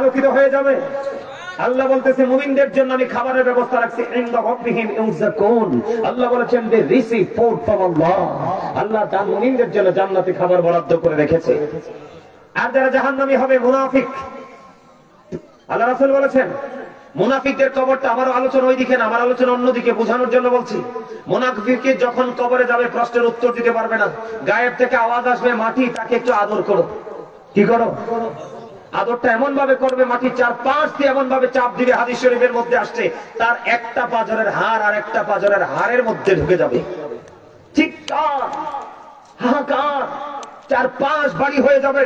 আলোকিত হয়ে যাবে। আল্লাহ বলতেছে মুমিনদের জন্য আমি খাবারের ব্যবস্থা রাখছি, ইনদা রাব্বিহিম ইউযাকুন। আল্লাহ বলেছেন দে রিসিভ ফুড ফ্রম আল্লাহ। আল্লাহ তার মুমিনদের জন্য জান্নাতে খাবার বরাদ্দ করে রেখেছে। আর যারা জাহান্নামী হবে মুনাফিক, আল্লাহ রাসূল বলেছেন মুনাফিকদের কবরটা, আমার আলোচনা ওইদিকে না, আমার আলোচনা অন্যদিকে, বোঝানোর জন্য বলছি। মুনাফিক যখন কবরে যাবে প্রশ্নের উত্তর দিতে পারবে না, গায়েব থেকে আওয়াজ আসবে, মাটি তাকে একটু আদর করো। কি করো? আদরটা এমন ভাবে করবে, মাটির চারপাশ দিয়ে এমন ভাবে চাপ দিবে, হাদিস শরীফের মধ্যে আসছে তার একটা পাঁজরের হাড় আর একটা পাঁজরের হাড়ের মধ্যে ঢুকে যাবে। চিৎকার, হাহাকার, চারপাশ বাড়ি হয়ে যাবে।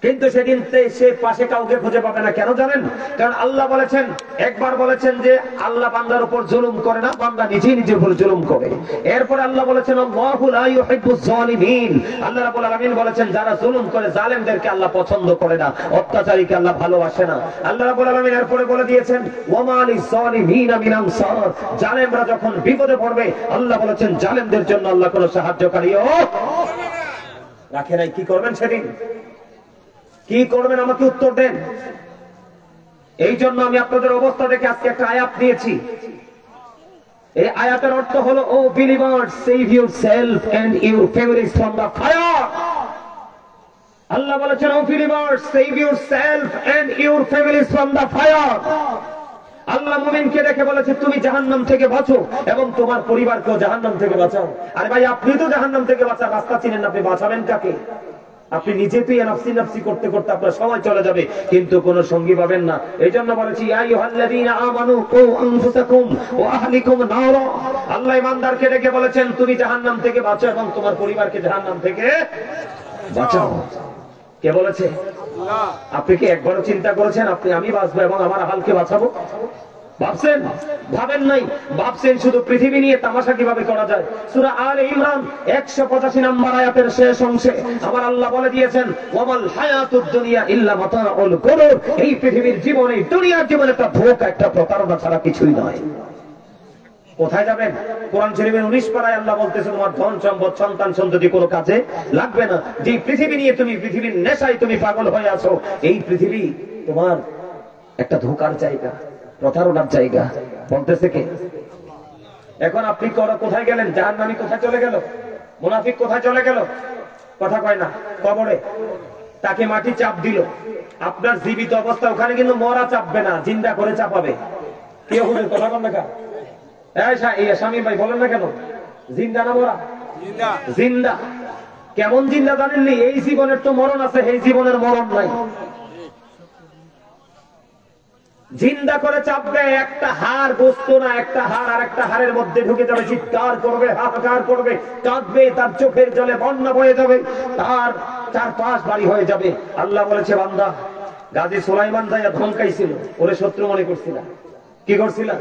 কিন্তু সেদিন সে পাশে কাউকে খুঁজে পাবে না। কেন জানেন? কারণ আল্লাহ বলেছেন, একবার বলেছেন যে আল্লাহ বান্দার উপর জুলুম করে না, বান্দা নিজেই নিজের উপর জুলুম করে। এরপর আল্লাহ বলেছেন আল্লাহু লা ইউহিব্বুজ জালিমিন। আল্লাহ রাব্বুল আলামিন বলেছেন যারা জুলুম করে, জালেমদেরকে আল্লাহ পছন্দ করে না, অত্যাচারীকে আল্লাহ ভালোবাসে না। আল্লাহ রাব্বুল আলামিন এরপরে বলে দিয়েছেন ওয়া মা লিজ-জালিমিনা মিন আনসার। জালেমরা যখন বিপদে পড়বে আল্লাহ বলেছেন জালেমদের জন্য আল্লাহ কোনো সাহায্যকারীও রাখে নাই। কি করবেন সেদিন? কি করবেন? আমাকে উত্তর দেন। এই জন্য আমি আপনাদের অবস্থা দেখে আজকে একটা আয়াত দিয়েছি। এই আয়াতের অর্থ হলো, O believers, save yourself and your families from the fire. Allah বলেছেন O believers, save yourself and your families from the fire. Allah মুমিনকে দেখে বলেছে তুমি জাহান্নাম থেকে বাঁচো এবং তোমার পরিবারকেও জাহান্নাম থেকে বাঁচাও। আরে ভাই, আপনি তো জাহান্নাম থেকে বাঁচার রাস্তা চিনেন, আপনি বাঁচাবেন কাকে? আপনি নিজে তুই নাফসি নাফসি করতে করতে আপনার সময় চলে যাবে, কিন্তু কোন সঙ্গী পাবেন না। এই জন্য বলেছি ইয়া আইয়ুহাল্লাযীনা আমানু কু আনফুসাকুম ওয়া আহলিকুম নারা। আল্লাহ ইমানদারকে ডেকে বলেছেন তুমি জাহান্নাম থেকে বাঁচো এবং তোমার পরিবারকে জাহান্নাম থেকে বাঁচাও। কে বলেছে? আল্লাহ। আপনি কি একবারও চিন্তা করেছেন আমি বাঁচবো এবং আমার আহলকে বাঁচাবো? ভাবছেন? ভাবেন নাই। ভাবছেন শুধু পৃথিবী নিয়ে তামাশা কিভাবে করা যায়। সূরা আলে ইমরান 185 নম্বর আয়াতের শেষ অংশে আমার আল্লাহ বলে দিয়েছেন ওয়ামাল হায়াতুদ দুনিয়া ইল্লা মাতাউল গুরুর। এই পৃথিবীর জীবন, এই দুনিয়ার জীবন একটা ধোঁকা, একটা প্রতারণা ছাড়া কিছুই নয়। কোথায় যাবেন? কোরআন শরীফের 19 পারায় আল্লাহ বলতেছে তোমার ধন সম্পদ সন্তান সন্ততি কোনো কাজে লাগবে না। যে পৃথিবী নিয়ে তুমি পৃথিবীর নেশায় তুমি পাগল হয়ে আছো, এই পৃথিবী তোমার একটা ধোঁকার জায়গা, প্রতারণার জায়গা। বলতেছে কে? এখন আপনি কোথায় গেলেন? জাহান্নামী কোথায় চলে গেল? মুনাফিক কোথায় চলে গেল? কথা কয় না। কবরে তাকে মাটি চাপ দিল। আপনার জীবিত অবস্থা ওখানে কিন্তু মরা চাপবে না, জিন্দা করে চাপাবে। কে হবে? কথা বল না। এই স্বামী ভাই বলেন না কেন? জিন্দা না মরা? জিন্দা। কেমন জিন্দা জানেননি? এই জীবনের তো মরণ আছে, এই জীবনের মরণ নাই। জিন্দা করে চাপবে, একটা হাড় বসতো না, একটা হাড় আর একটা হাড়ের মধ্যে ঢুকে যাবে, চিৎকার করবে, হাহাকার করবে, কাঁদবে, তার চোখের জলে বন্যা বয়ে যাবে, তার চারপাশ বাড়ি হয়ে যাবে। আল্লাহ বলেছে বান্দা, গাজী সুলাইমান যাইয়া ধমকাইছিল, ওরে শত্রু মনে করছিল। কি করছিল?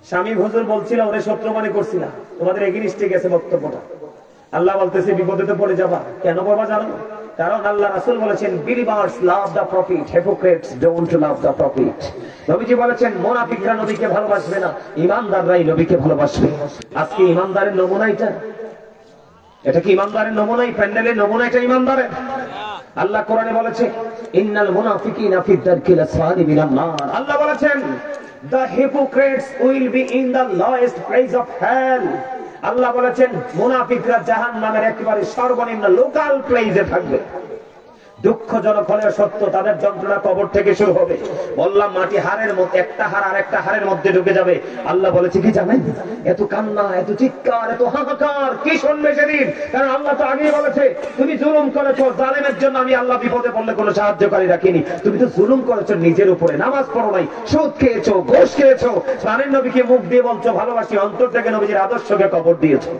স্বামী হুজুর বলছিল ওরে শত্রু মনে করছিল। তোমাদের এগেইনস্টে গেছে বক্তব্যটা। আল্লাহ বলতেছে বিপদে তো পড়ে যাবা। কেন বাবা জানো? কারণ আল্লাহ রাসূল বলেছেন believers love the profit, hypocrites don't love the profit. নবীজি বলেছেন মুনাফিকরা নবীকে ভালোবাসবে না, ঈমানদাররাই নবীকে ভালোবাসবে। আজকে ঈমানদারের নমুনা এটা কি ঈমানদারের নমুনা? প্যান্ডেলের নমুনা এটা ঈমানদারের? আল্লাহ কোরআনে বলেছে ইন্নাল মুনাফিকিনা ফি দারকিল আসফালি মিনান নার। আল্লাহ বলেছেন the hypocrites will be in the lowest place of hell. আল্লাহ বলেছেন মুনাফিকরা জাহান্নামের একেবারে সর্বনিম্ন লোকাল প্লেসে থাকবে। দুঃখজনক হলেও সত্য, তাদের যন্ত্রণা কবর থেকে শুরু হবে। বললাম মাটি হাড়ের মধ্যে, একটা হাড় আর একটা হাড়ের মধ্যে ঢুকে যাবে। আল্লাহ বলেছে কি জানেন? এত কান্না, এত চিৎকার, এত হাহাকার কি শুনবে সেদিন? কারণ আল্লাহ তো আগেই বলেছে তুমি জুলুম করেছো, জালেমের জন্য আমি আল্লাহ বিপদে পড়লে কোনো সাহায্যকারী রাখিনি। তুমি তো জুলুম করেছো নিজের উপরে, নামাজ পড়ো নাই, সুদ খেয়েছো, ঘুষ খেয়েছো, প্রাণের নবীকে মুখ দিয়ে বলছো ভালোবাসি, অন্তর থেকে নবীজির আদর্শকে কবর দিয়েছো।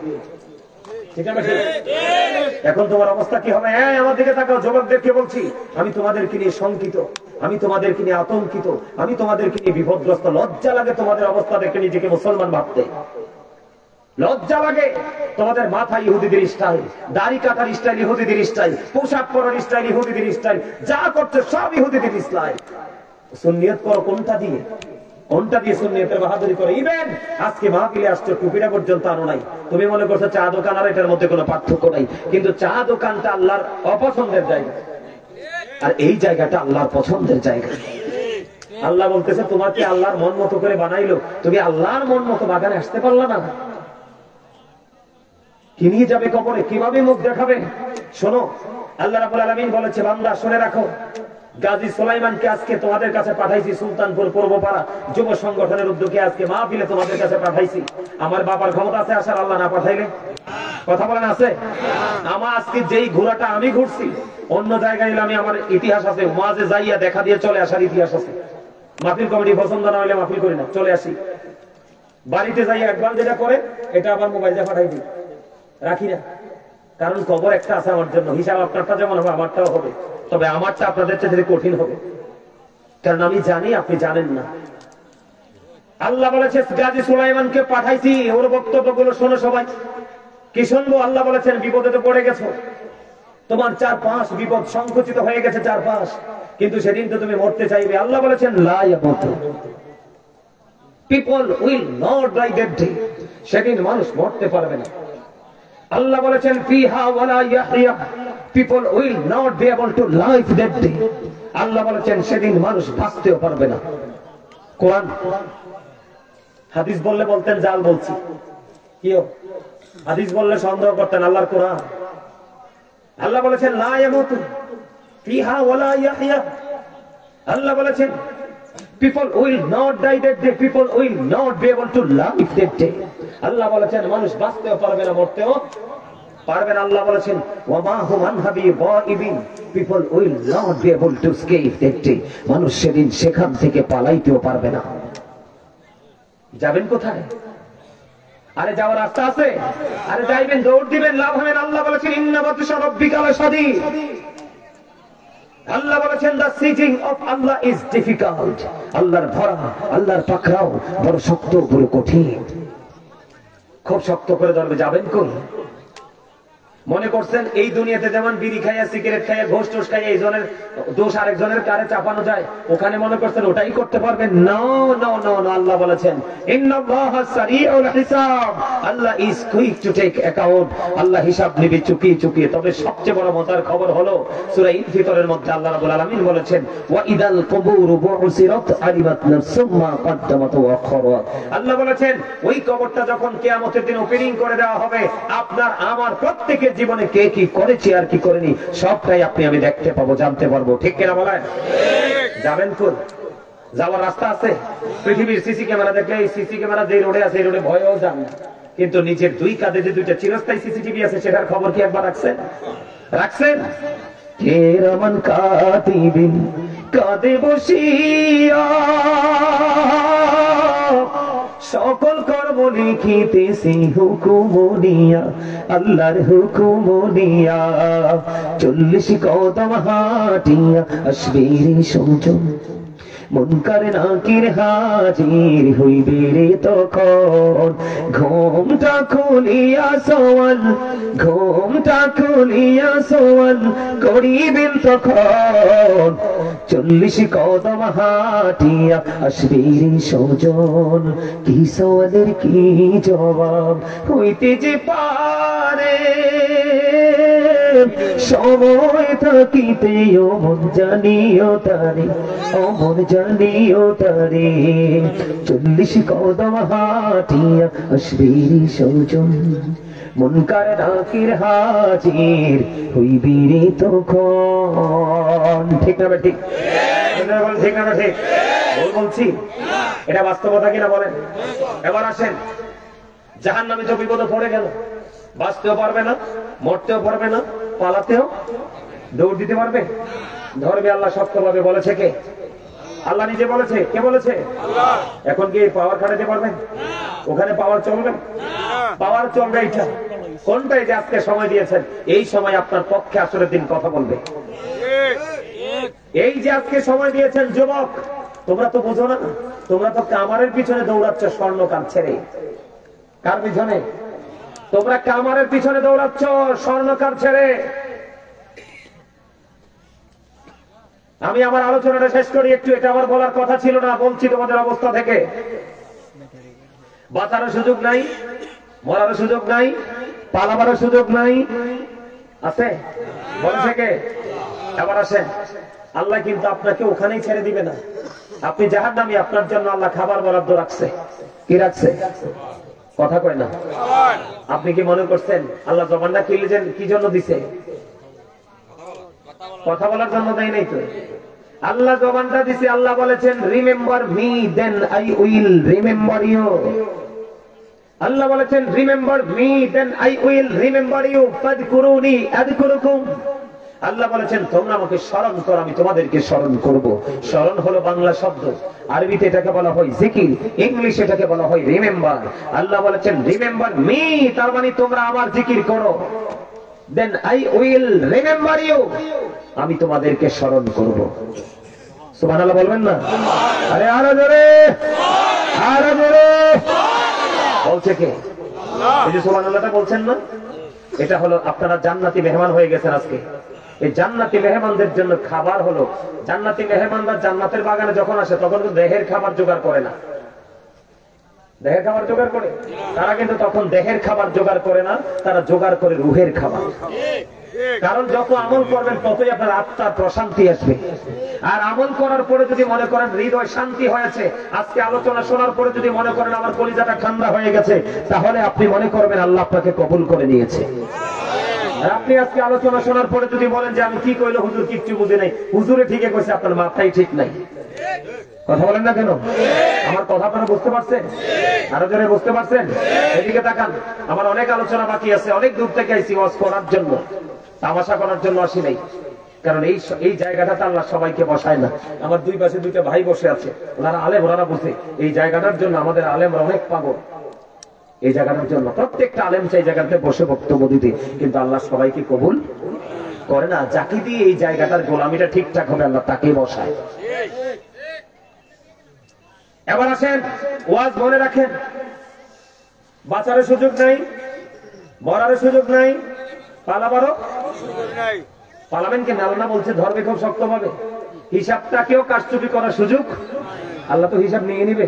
এখন তোমার অবস্থা কি হবে? আমার দিকে তাকাও, যুবকদেরকে বলছি, আমি তোমাদেরকে নিয়ে শঙ্কিত, আমি তোমাদেরকে নিয়ে আতঙ্কিত, আমি তোমাদেরকে নিয়ে বিপদগ্রস্ত। লজ্জা লাগে তোমাদের অবস্থা দেখে নিজেকে মুসলমান ভাবতে। লজ্জা লাগে। তোমাদের মাথা ইহুদিদের স্টাইল, দাড়ি কাটার স্টাইল ইহুদিদের স্টাইল, পোশাক পরার স্টাইল ইহুদিদের স্টাইল, যা করছে সব ইহুদিদের স্টাইল। সুন্নিয়ত করো কোনটা দিয়ে? কোনটা দিয়ে সুন্নিয়তের বাহাদুরি করে? ইভেন আজকে মাহফিলে আসছো, টুপিটা পর্যন্ত আনো নাই। তুমি মনে করছো চা দোকান আর এটার মধ্যে কোনো পার্থক্য নাই, কিন্তু চা দোকানটা আল্লাহর অপছন্দের জায়গা। আর এই জায়গাটা আল্লাহর পছন্দের জায়গা। আল্লাহ বলতেছে তোমাকে আল্লাহর মন মতো করে বানাইলো, তুমি আল্লাহর মন মতো বাগানে আসতে পারলা না। কি নিয়ে যাবে কবরে, কিভাবে মুখ দেখাবে? শোনো, আল্লাহ রাব্বুল আলামিন বলেছে বান্দা শুনে রাখো, গাজী সুলাইমানকে আজকে তোমাদের কাছে পাঠাইছি, সুলতানপুর পূর্বপাড়া যুব সংগঠনের উদ্যোগে আজকে মাহফিলে তোমাদের কাছে পাঠাইছি। আমার বাবার ক্ষমতা আছে আসার, আল্লাহ না পাঠাইলে? কথা বলেন আছে? আমার আজকে যেই ঘোড়াটা আমি ঘুরছি, অন্য জায়গায় এলে আমি আমার ইতিহাস আছে, মাঝে যাইয়া দেখা দিয়ে চলে আসার ইতিহাস আছে। মাহফিল কমিটি পছন্দ না হইলে মাহফিল করি না, চলে আসি। বাড়িতে যাইয়া একবার যেটা করে এটা আবার মোবাইল দিয়ে পাঠাই দিই, রাখি না। কারণ কবর একটা আছে আমার জন্য, হিসাব আপনারটা যেমন হবে আমারটাও হবে, তবে আমারটা আপনাদের চেয়ে কঠিন হবে, কারণ আমি জানি আপনি জানেন না। আল্লাহ বলেছে গাজী সুলাইমানকে পাঠাইছি, ওর বক্তব্যগুলো শোনো সবাই। কি শুনবো? আল্লাহ বলেছেন বিপদে তো পড়ে গেছো, তোমার 4-5 বিপদ সংকুচিত হয়ে গেছে 4-5, কিন্তু সেদিন তো তুমি মরতে চাইবে। আল্লাহ বলেছেন লা ইয়ামুতু, people will not die that day, সেদিন মানুষ মরতে পারবে না। আল্লাহ বলেছেন ফিহা ওয়ালা ইয়াহইয়া, people will not be able to live that day. Allah বলেছেন সেদিন মানুষ বাঁচতেও পারবে না। কোরআন, হাদিস বললে বলতেন জাল বলছি, কিও হাদিস বললে সন্দেহ করতেন, আল্লাহর কোরআন। আল্লাহ বলেছেন লা ইয়ামুতু ফিহা ওয়ালা ইয়াহইয়া। আল্লাহ বলেছেন people will not die that day, people will not be able to live that day. আল্লাহ বলেছেন মানুষ বাঁচতেও পারবে না, মরতেও পারবে না। আল্লাহ বলেছেন ওয়ামা হুম আনহা বিগাইবিন, people will not be able to escape that day. মানুষ সেদিন সেখান থেকে পালাইতেও পারবে না। যাবেন কোথায়? আরে যাওয়ার রাস্তা আছে, আরে যাইবেন, দৌড় দিবেন, লাভ হবে না। আল্লাহ বলেছেন ইন্না বাতশা রাব্বিকা লাশাদীদ। আল্লাহ বলেছেন the sieging of Allah is difficult. আল্লাহর ধরা, আল্লাহর পাকড়াও বড় শক্ত, বড় কঠিন, খুব শক্ত করে ধরবে। যাবেন কই? মনে করছেন এই দুনিয়াতে যেমন বিড়ি খাইয়া, সিগারেট খাইয়া, ঘোষ টোষ খাইয়া এই জনের দোষ আরেকজনের কারে চাপানো যায়, ওখানে মনে করছেন ওটাই করতে পারবেন? No no no no. Allah বলেছেন ইন্নাল্লাহা সারিউল হিসাব, Allah is quick to take account. Allah হিসাব নিবে চুকিয়ে চুকিয়ে। তবে সবচেয়ে বড় মজার খবর হলো সূরা ইনফিতরের মধ্যে আল্লাহ রাব্বুল আলামিন বলেছেন ওয়া ইদাল কুবুর বুসিরাত আলিমাত নাফসুম মা কদ্দামাত ওয়া আখারাত। আল্লাহ বলেছেন ওই কবরটা যখন কিয়ামতের দিন ওপেনিং করে দেওয়া হবে, আপনার আমার প্রত্যেকের জীবনে কে কি করেছে আর কি করেনি সবটাই আপনি আমি দেখতে পাবো, জানতে পারবো। ঠিক কিনা বলেন? যাবেন কোন? যাওয়ার রাস্তা আছে? পৃথিবীর সিসি ক্যামেরা দেখলে, এই সিসি ক্যামেরা যে রোডে আছে এই রোডে ভয়ও যান না, কিন্তু নিজের দুই কাঁধে যে দুইটা চিরস্থায়ী সিসিটিভি আছে সেটার খবর কি একবার রাখছেন? রাখছেন? কেরামান কাতিবিন কাঁধে বসিয়া সকল কর্ম লিখিতেছি হুকুমনিয়া, আল্লাহর হুকুমনিয়া। 40 কদম হাঁটিয়া আসবে রে সূর্য, মুনকার নাকির হাজির হইবে রে তখন। ঘুমটা খুলিয়া সওয়াল, ঘুমটা খুলিয়া সওয়াল করিবেন তখন। 40 কদম হাঁটিয়া আসবে রে সজন, কি সওয়ালের কি জবাব হইতে যে পারে। সময় থাকিতে অমন জানিও তারে, অমন জানিও তারে। 40 কদম হাঁটিয়া আসবে রে সজন, মুনকার নাকির হাজির হইবি রে তখন। ঠিক না ঠিক? ঠিক না ঠিক? বলছি এটা বাস্তবতা কিনা বলেন? এবার আসেন, জাহান্নামে যে বিপদে পড়ে গেল, বাঁচতেও পারবে না, মরতেও পারবে না, পালাতেও, দৌড় দিতে পারবে? ধরবে আল্লাহ শক্তভাবে। বলেছে কে? আল্লাহ নিজে বলেছে। কে বলেছে? আল্লাহ। এখন কি পাওয়ার খাটাতে পারবেন? ওখানে পাওয়ার চলবে? পাওয়ার চলবে এইটা কোনটাই যে আজকে সময় দিয়েছেন, এই সময় আপনার পক্ষে আসলে দিন কথা বলবে। এই যে আজকে সময় দিয়েছেন যুবক, তোমরা তো বোঝো না, তোমরা তো কামারের পিছনে দৌড়াচ্ছ স্বর্ণকার ছেড়ে। কার পিছনে? তোমরা কামারের পিছনে দৌড়াচ্ছ স্বর্ণকার ছেড়ে। আমি আমার আলোচনাটা শেষ করি একটু, এটা আমার বলার কথা ছিল না, বলছি তোমাদের অবস্থা থেকে। বাঁচারও সুযোগ নাই, মরারও সুযোগ নাই, পালাবারও সুযোগ নাই, আছে? বলছে কে? এবার আসেন, আল্লাহ কিন্তু আপনাকে ওখানেই ছেড়ে দিবে না। আপনি জাহান্নামী, আপনার জন্য আল্লাহ খাবার বরাদ্দ রাখছে। কি রাখছে? কথা কয় না। আপনি কি মনে করছেন আল্লাহ জবানটা কিনলেন কি জন্য দিছে? কথা বলার জন্য দেয় নাই তো। আল্লাহ জবানটা দিছে, আল্লাহ বলেছেন remember me then I will remember you. Allah বলেছেন remember me then I will remember you ফাযকুরুনি আযকুরুকুম। আল্লাহ বলেছেন তোমরা আমাকে স্মরণ করো, আমি তোমাদেরকে স্মরণ করব। স্মরণ হলো বাংলা শব্দ, আরবিতে এটাকে বলা হয় জিকির, ইংলিশে এটাকে বলা হয় রিমেম্বার। আল্লাহ বলেছেন রিমেম্বার মি, তার মানে তোমরা আমার জিকির করো। Then I will remember you, আমি তোমাদেরকে স্মরণ করব। সুবহানাল্লাহ বলবেন না? আরে আরো জোরে, আরো জোরে বলছে কে? এই যে সুবহানাল্লাহটা বলছেন না, এটা হলো আপনারা জান্নাতি মেহমান হয়ে গেছেন আজকে। এই জান্নাতি মেহমানদের জন্য খাবার হলো, জান্নাতি মেহমানরা জান্নাতের বাগানে যখন আসে তখন কিন্তু দেহের খাবার জোগাড় করে না। দেহের খাবার জোগাড় করে? তারা কিন্তু তখন দেহের খাবার জোগাড় করে না, তারা জোগাড় করে রুহের খাবার। কারণ যত আমল করবেন ততই আপনার আত্মার প্রশান্তি আসবে। আর আমল করার পরে যদি মনে করেন হৃদয় শান্তি হয়েছে, আজকে আলোচনা শোনার পরে যদি মনে করেন আমার কলিজাটা ঠান্ডা হয়ে গেছে, তাহলে আপনি মনে করবেন আল্লাহ আপনাকে কবুল করে নিয়েছে। আর আপনি আজকে আলোচনা শোনার পরে যদি বলেন যে আমি কি কইলো হুজুর কিচ্ছু বুঝি নাই, হুজুরে ঠিকই কইছে, আপনার মাথায় ঠিক নাই। কথা বলেন না কেন? আমার কথা আপনারা বুঝতে পারছেন? আরো জোরে বুঝতে পারছেন? এদিকে তাকান, আমার অনেক আলোচনা বাকি আছে, অনেক দূর থেকে আইছি ওয়াজ করার জন্য, তামাশা করার জন্য আসি নাই। কারণ এই জায়গাটাতে আল্লাহ সবাইকে বসায় না। আমার দুই পাশে দুইটা ভাই বসে আছে, ওনারা আলেম, ওনারা বুঝে এই জায়গাটার জন্য আমাদের আলেমরা অনেক পাগল। এই জায়গাটার জন্য প্রত্যেকটা আলেম চাই জায়গাতে বসে বক্তব্য দিতে, কিন্তু আল্লাহ সবাইকে কবুল করে না। যাকে দিয়ে এই জায়গাটার গোলামিটা ঠিকঠাক হবে আল্লাহ তাকেই বসায়। এবার আসেন, ওয়াজ মনে রাখেন, বাঁচার সুযোগ নাই, মরার সুযোগ নাই, পালাবারও পালাবেন কেন? আল্লাহ বলছে ধরবে খুব শক্ত ভাবে, হিসাবটাকেও কারচুপি করার সুযোগ আল্লাহ তো হিসাব নিয়ে নিবে।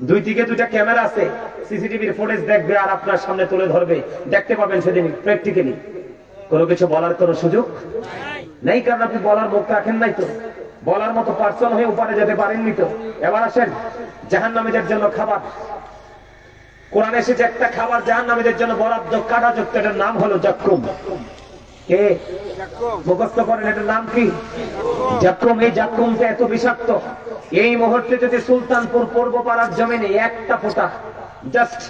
দুই দিকে দুইটা ক্যামেরা আছে, সিসিটিভির ফুটেজ দেখবে আর আপনার সামনে তুলে ধরবে, দেখতে পাবেন সেদিন প্র্যাকটিক্যালি। কোনো কিছু বলার কোনো সুযোগ নেই, কারণ আপনি বলার মুখ রাখেন নাই তো, বলার মতো পার্সন হয়ে উপরে যেতে পারেননি তো। এবার আসেন, জাহান্নামীদের জন্য খাবার। কোরআনে এসেছে একটা খাবার জাহান্নামীদের জন্য বরাদ্দ কাটা যুক্ত, এটার নাম হলো জাক্কুম। কে মুখস্থ করেন এটার নাম কি? জাক্কুম। এই জাক্কুমটা এত বিষাক্ত, এই মুহূর্তে যদি সুলতানপুর পূর্ব পাড়ার জমিনে একটা ফোঁটা, জাস্ট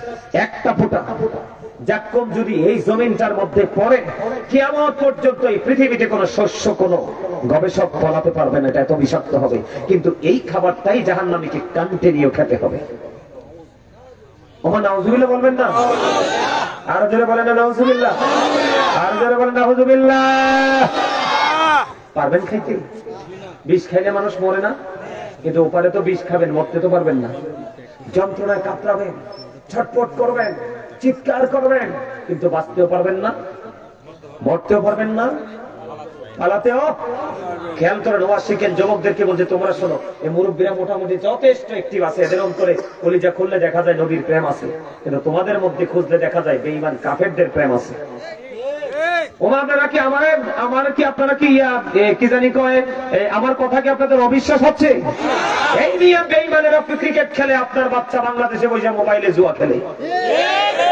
একটা ফোঁটা জাক্কুম যদি এই জমিনটার মধ্যে পড়ে, কিয়ামত পর্যন্ত এই পৃথিবীতে কোনো শস্য কোনো গবেষক ফলাতে পারবে না, এটা এত বিষাক্ত হবে। কিন্তু এই খাবারটাই জাহান্নামীকে কন্টিনিউ খেতে হবে। ওমা নাউজুবিল্লাহ বলবেন না? আরো জোরে বলেন না নাউজুবিল্লাহ, আরো জোরে বলেন না নাউজুবিল্লাহ। পারবেন খাইতে? বিষ খাইলে মানুষ মরে না, কিন্তু ওপারে তো বিষ খাবেন, মরতে তো পারবেন না। যন্ত্রণায় কাতরাবেন, ছটফট করবেন, চিৎকার করবেন, কিন্তু বাঁচতেও পারবেন না, মরতেও পারবেন না, পালাতেও। খেয়াল করেন, ওয়াজ শিখেন, যুবকদেরকে বলছে তোমরা শোনো, এই মুরব্বীরা মোটামুটি যথেষ্ট অ্যাক্টিভ আছে, এদের অন্তরে কলিজা খুললে দেখা যায় নবীর প্রেম আছে, কিন্তু তোমাদের মধ্যে খুঁজলে দেখা যায় বেঈমান কাফেরদের প্রেম আছে। আপনারা কি আমার কি আপনারা কি কি জানি কয়, আমার কথা কি আপনাদের অবিশ্বাস হচ্ছে? এই নিয়ে বেঈমানেরা ক্রিকেট খেলে, আপনার বাচ্চা বাংলাদেশে বসে মোবাইলে জুয়া খেলে,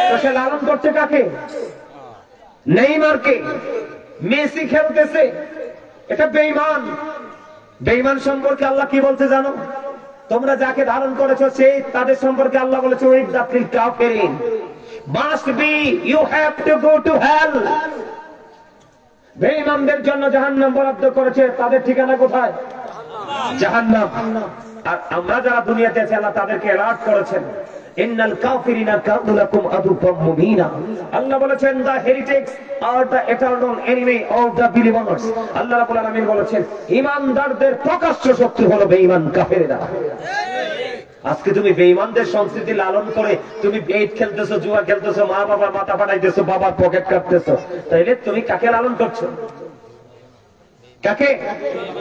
তো সে লালন করছে কাকে? নেইমারকে। মেসি খেলতেছে, এটা বেঈমান। বেঈমান সম্পর্কে আল্লাহ কি বলতে জানো? তোমরা যাকে ধারণ করেছো সেই তাদের সম্পর্কে আল্লাহ বলেছে ওয়াইদাতিল কাফিরিন must be you have to go to hell. বেঈমানদের জন্য জাহান্নাম বরাদ্দ করেছে, তাদের ঠিকানা কোথায়? জাহান্নাম। আর আমরা যারা দুনিয়াতে আছি আল্লাহ তাদেরকে অ্যালার্ট করেছেন, ইন্নাল কাফিরিনা কানু লাকুম আদুওয়াম মুবিনা। আল্লাহ বলেছেন the heretics are the eternal enemy of the believers. Allah রাব্বুল আলামিন বলেছেন ঈমানদারদের প্রকাশ্য শত্রু হলো বেঈমান কাফেররা। আজকে তুমি বেঈমানদের সংস্কৃতি লালন করে তুমি বেট খেলতেছো, জুয়া খেলতেছো, মা বাবার মাথা ফাটাইতেছো, বাবার পকেট কাটতেছো, তাইলে তুমি কাকে লালন করছো? কাকে?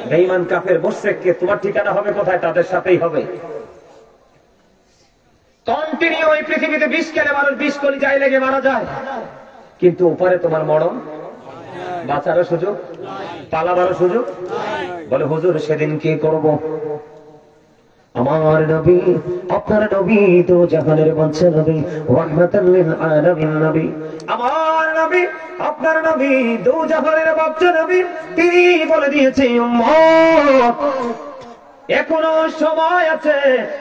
বেঈমান কাফের মুশরিককে। তোমার ঠিকানা হবে কোথায়? তাদের সাথেই হবে। কন্টিনিউ এই পৃথিবীতে বিষ খেলে মানুষ বিষ কলি যায় লেগে মারা যায়, কিন্তু ওপারে তোমার মরণ বাঁচারও সুযোগ, পালাবারও সুযোগ। বলে হুজুর সেদিন কি করব? আমার নবী, আপনার নবী তো জাহানের বাদশা নবী, রাহমাতাল লিল আলামিন নবী। আমার নবী, আপনার নবী দু জাহানের বাদশা নবী, তিনি বলে দিয়েছে উম্মত এখনো সময় আছে।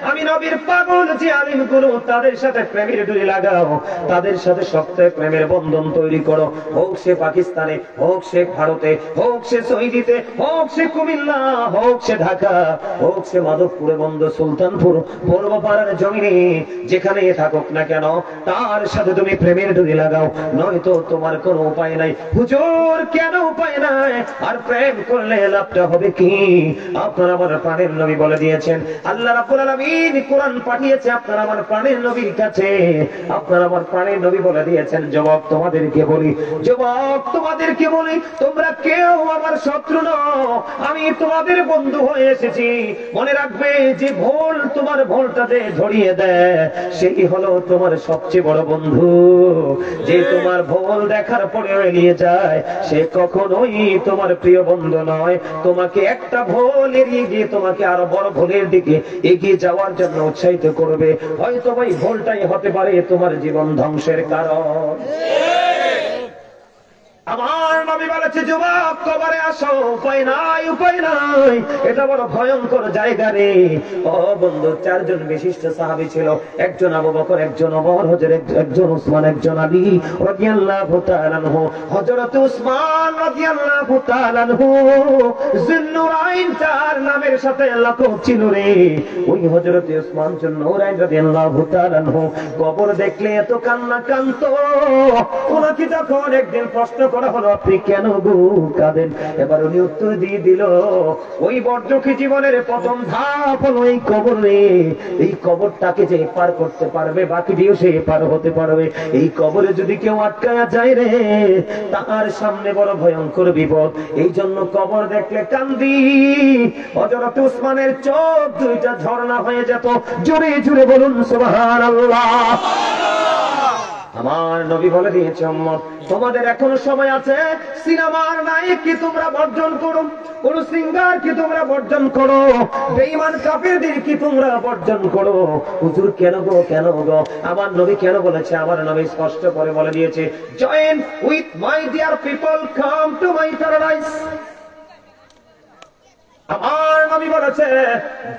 আমি নবীর পাগল যে আলিম গুলো তাদের সাথে প্রেমের ডুরি লাগাও, তাদের সাথে শক্ত প্রেমের বন্ধন তৈরি করো। হোক সে পাকিস্তানে, হোক সে ভারতে, হোক সে সৌদিতে, হোক সে কুমিল্লা, হোক সে ঢাকা, হোক সে মাধবপুরে বন্ধ সুলতানপুর পূর্বপাড়ার জমিনে, যেখানে থাকুক না কেন তার সাথে তুমি প্রেমের ডুরি লাগাও, নয়তো তোমার কোনো উপায় নাই। হুজুর কেন উপায় নাই? আর প্রেম করলে লাভটা হবে কি? আপনার আমার প্রাণের নবী বলে দিয়েছেন, আল্লাহ রাব্বুল আলামিন কোরআন পাঠিয়েছে আপনার আমার প্রাণের নবীর কাছে। আপনার আমার প্রাণের নবী বলে দিয়েছেন, যুবক তোমাদেরকে বলি, যুবক তোমাদেরকে বলি, তোমরা কেউ আমার শত্রু নও, আমি তোমাদের বন্ধু হয়ে এসেছি। মনে রাখবে যে ভুল তোমার ভুলটাতে ধরিয়ে দেয় সেই হলো তোমার সবচেয়ে বড় বন্ধু। যে তোমার ভুল দেখার পরে এড়িয়ে যায় সে কখনোই তোমার প্রিয় বন্ধু নয়। তোমাকে একটা ভুল এড়িয়ে গিয়ে তোমাকে আরো বড় ভুলের দিকে এগিয়ে যাওয়ার জন্য উৎসাহিত করবে। হয়তো ভাই ভুলটাই হতে পারে তোমার জীবন ধ্বংসের কারণ। আমার নবী বলেছে, যুবক কবরে আসো, উপায় নাই, উপায় নাই, এটা বড় ভয়ঙ্কর জায়গা রে। ও বন্ধু, চারজন বিশিষ্ট সাহাবী ছিল, একজন আবু বকর, একজন ওমর, একজন উসমান, একজন আলী রাদিয়াল্লাহু তাআলা আনহু। হযরত উসমান রাদিয়াল্লাহু তাআলা আনহু যুন্নুরাইন চার নামের সাথে লাকব ছিল রে। ওই হযরত উসমান যুন্নুরাইন রাদিয়াল্লাহু তাআলা আনহু কবর দেখলে এত কান্না কাঁদতো, ওনাকে যখন একদিন প্রশ্ন করা হলো আপনি কেন গো কাঁদেন, এবার উনি উত্তর দিয়ে দিল, ওই বর্জকি জীবনের প্রথম ধাপ হলো এই কবর রে। এই কবরটাকে যে পার করতে পারবে বাকি দিয়েও সে পার হতে পারবে। এই কবরে যদি কেউ আটকায়া যায় রে তার সামনে বড় ভয়ঙ্কর বিপদ। এই জন্য কবর দেখলে কান্দি। হযরত উসমানের চোখ দুইটা ঝর্ণা হয়ে যেত। জোরে জোরে বলুন সুবহানাল্লাহ। আমার নবী বলে দিয়েছে, উম্মত তোমাদের এখনো সময় আছে। সিনেমার নায়ক কি তোমরা বর্জন করো, কোন সিঙ্গার কি তোমরা বর্জন করো, বেঈমান কাফেরদের কি তোমরা বর্জন করো। হুজুর কেন গো, কেন গো? আমার নবী কেন বলেছে? আমার নবী স্পষ্ট করে বলে দিয়েছে, join with my dear people, come to my paradise. আমার নবী বলেছে,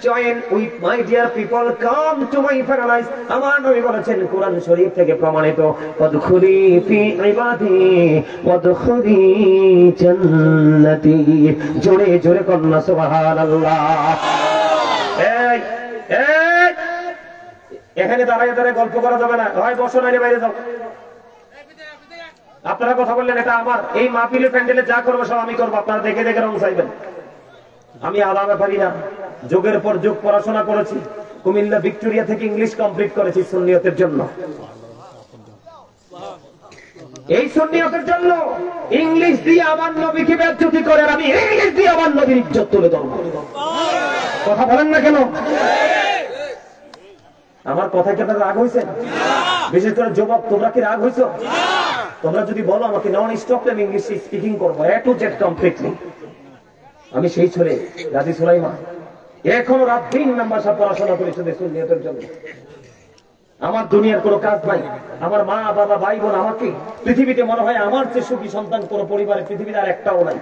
join with my dear people, come to my paradise. আমার নবী বলেছেন কোরআন শরীফ থেকে প্রমাণিত, ওয়াদখুলি ফি ইবাদি ওয়াদখুলি জান্নাতি। জোরে জোরে কন্যা সুবহানাল্লাহ। এই এই এখানে দাঁড়ায় দাঁড়ায় গল্প করা যাবে না, হয় বসো না বাইরে যাও। আপনারা কথা বললেন এটা আমার, এই মাহফিলে প্যান্ডেলে যা করবো সব আমি করবো, আপনারা দেখে দেখে রং চাইবেন। আমি আলাদা পারি না, যুগের পর যুগ পড়াশোনা করেছি, কুমিল্লা ভিক্টোরিয়া থেকে ইংলিশ কমপ্লিট করেছি সুন্নিয়তের জন্য। এই সুন্নিয়তের জন্য ইংলিশ দিয়ে আমার নবীকে বেজ্জতি করে, আমি ইংলিশ দিয়ে আমার নবীর ইজ্জত তুলে ধরব। কথা বলেন না কেন? আমার কথা কি আপনার রাগ হয়েছে? বিশেষ করে যুবক, তোমরা কি রাগ হয়েছ? তোমরা যদি বলো আমাকে নন স্টপ আমি ইংলিশ স্পিকিং করবো এ টু জেড কমপ্লিটলি, আমি সেই ছেলে গাজী সুলাইমান, এখনো রাত দিন নাম্বার সব পড়াশোনা করি শুধু সুন্নিয়তের জন্য। আমার দুনিয়ার কোনো কাজ নাই। আমার মা বাবা ভাই বোন আমাকে পৃথিবীতে মনে হয় আমার চেয়ে সুখী সন্তান কোন পরিবারে পৃথিবীতে আর একটাও নাই।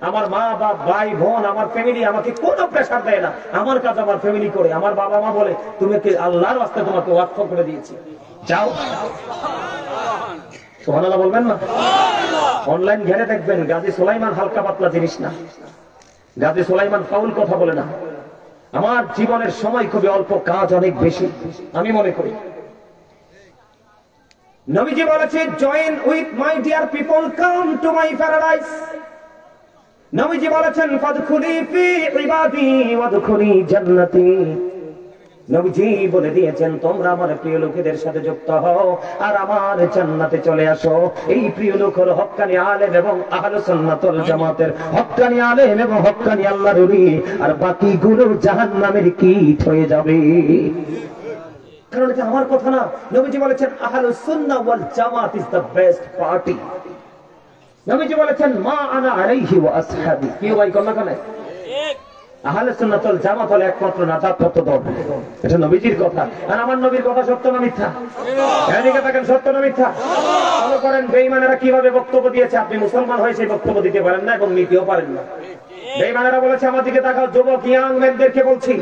আমার মা বাবা ভাই বোন আমার ফ্যামিলি আমাকে কোনো প্রেশার দেয় না, আমার কাজ আমার ফ্যামিলি করে। আমার বাবা মা বলে তুমি আল্লাহর রাস্তায় তোমাকে ওয়াকফ করে দিয়েছি, যাও। সুবহানাল্লাহ বলবেন না? অনলাইন ঘেরে দেখবেন গাজী সুলাইমান হালকা পাতলা জিনিস না, গাজী সুলাইমান ফাউল কথা বলে না। আমার জীবনের সময় খুবই অল্প, কাজ অনেক বেশি। আমি মনে করি নবীজি বলেছে, join with my dear people, come to my paradise. নবীজি বলেছেন, ফাদখুলি ফি ইবাদি ওয়াদখুলি জান্নাতি। নবীজি বলে দিয়েছেন, তোমরা আমার প্রিয় লোকেদের সাথে যুক্ত হও আর আমার জান্নাতে চলে আসো। এই প্রিয় লোক হলো হক্কানি আলেম এবং আহলে সুন্নাত ওয়াল জামাতের হক্কানি আলেম এবং হক্কানি আল্লাহর ওলি, আর বাকিগুলো জাহান্নামের কীট হয়ে যাবে। কারণ এটা আমার কথা না, নবীজি বলেছেন আহলুস সুন্নাহ ওয়াল জামাত ইজ দ্য বেস্ট পার্টি। নবীজি বলেছেন মা আনা আলাইহি ওয়া আসহাবি, কি ভাই কোন না ঠিক আহলে সুন্নাত ওয়াল জামাত হলো একমাত্র নাজাত পথ দল। এটা নবীজির কথা, আর আমার নবীর কথা সত্য না মিথ্যা? এদিকে তাকান, সত্য না মিথ্যা? ফলো করেন বেঈমানেরা কিভাবে বক্তব্য দিয়েছে। আপনি মুসলমান হয়ে সেই বক্তব্য দিতে পারেন না এবং নিতেও পারেন না। বেঈমানেরা বলেছে, আমার দিকে তাকাও যুবক ইয়াং মেনদেরকে বলছি,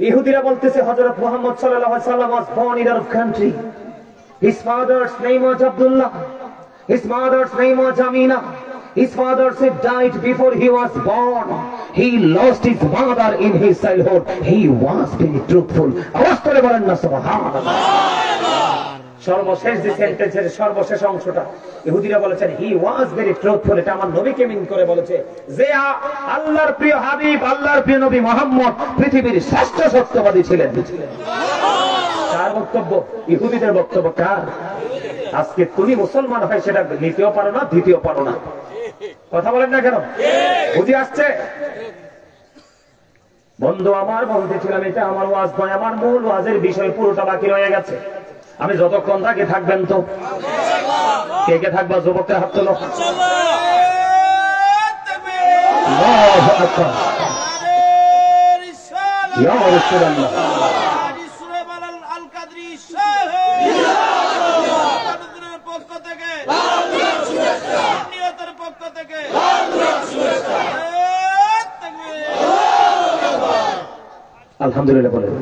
ইহুদিরা বলতেছে হযরত মুহাম্মদ সাল্লাল্লাহু আলাইহি ওয়াসাল্লাম was born in Arab country. His father's name was Abdullah. His mother's name was Amina. His father said died before he was born. He lost his mother in his childhood. He was very truthful. আওয়াজ করে বলেন না সুবহানাল্লাহ। সর্বশেষ যে সেন্টেন্সের সর্বশেষ অংশটা ইহুদিরা বলেছেন হি ওয়াজ ভেরি ট্রুথফুল, এটা আমার নবীকে মিন করে বলেছে যে আল্লাহর প্রিয় হাবিব, আল্লাহর প্রিয় নবী মুহাম্মদ পৃথিবীর শ্রেষ্ঠ সত্যবাদী ছিলেন। কার বক্তব্য? ইহুদিদের বক্তব্য। কার? আজকে তুমি মুসলমান হয় সেটা নিতেও পারো না, দ্বিতীয় পারো না। কথা বলেন না কেন? বুঝে আসছে? বন্ধু আমার, বলতেছিলাম এটা আমার ওয়াজ নয়, আমার মূল ওয়াজের বিষয় পুরোটা বাকি রয়ে গেছে। আমি যতক্ষণ থাকি থাকবেন তো? কে কে থাকবা? যুবকের হাত তোলো। আল্লাহু আকবার, ইয়া রাসূলুল্লাহ। আলহামদুলিল্লাহ বলেন।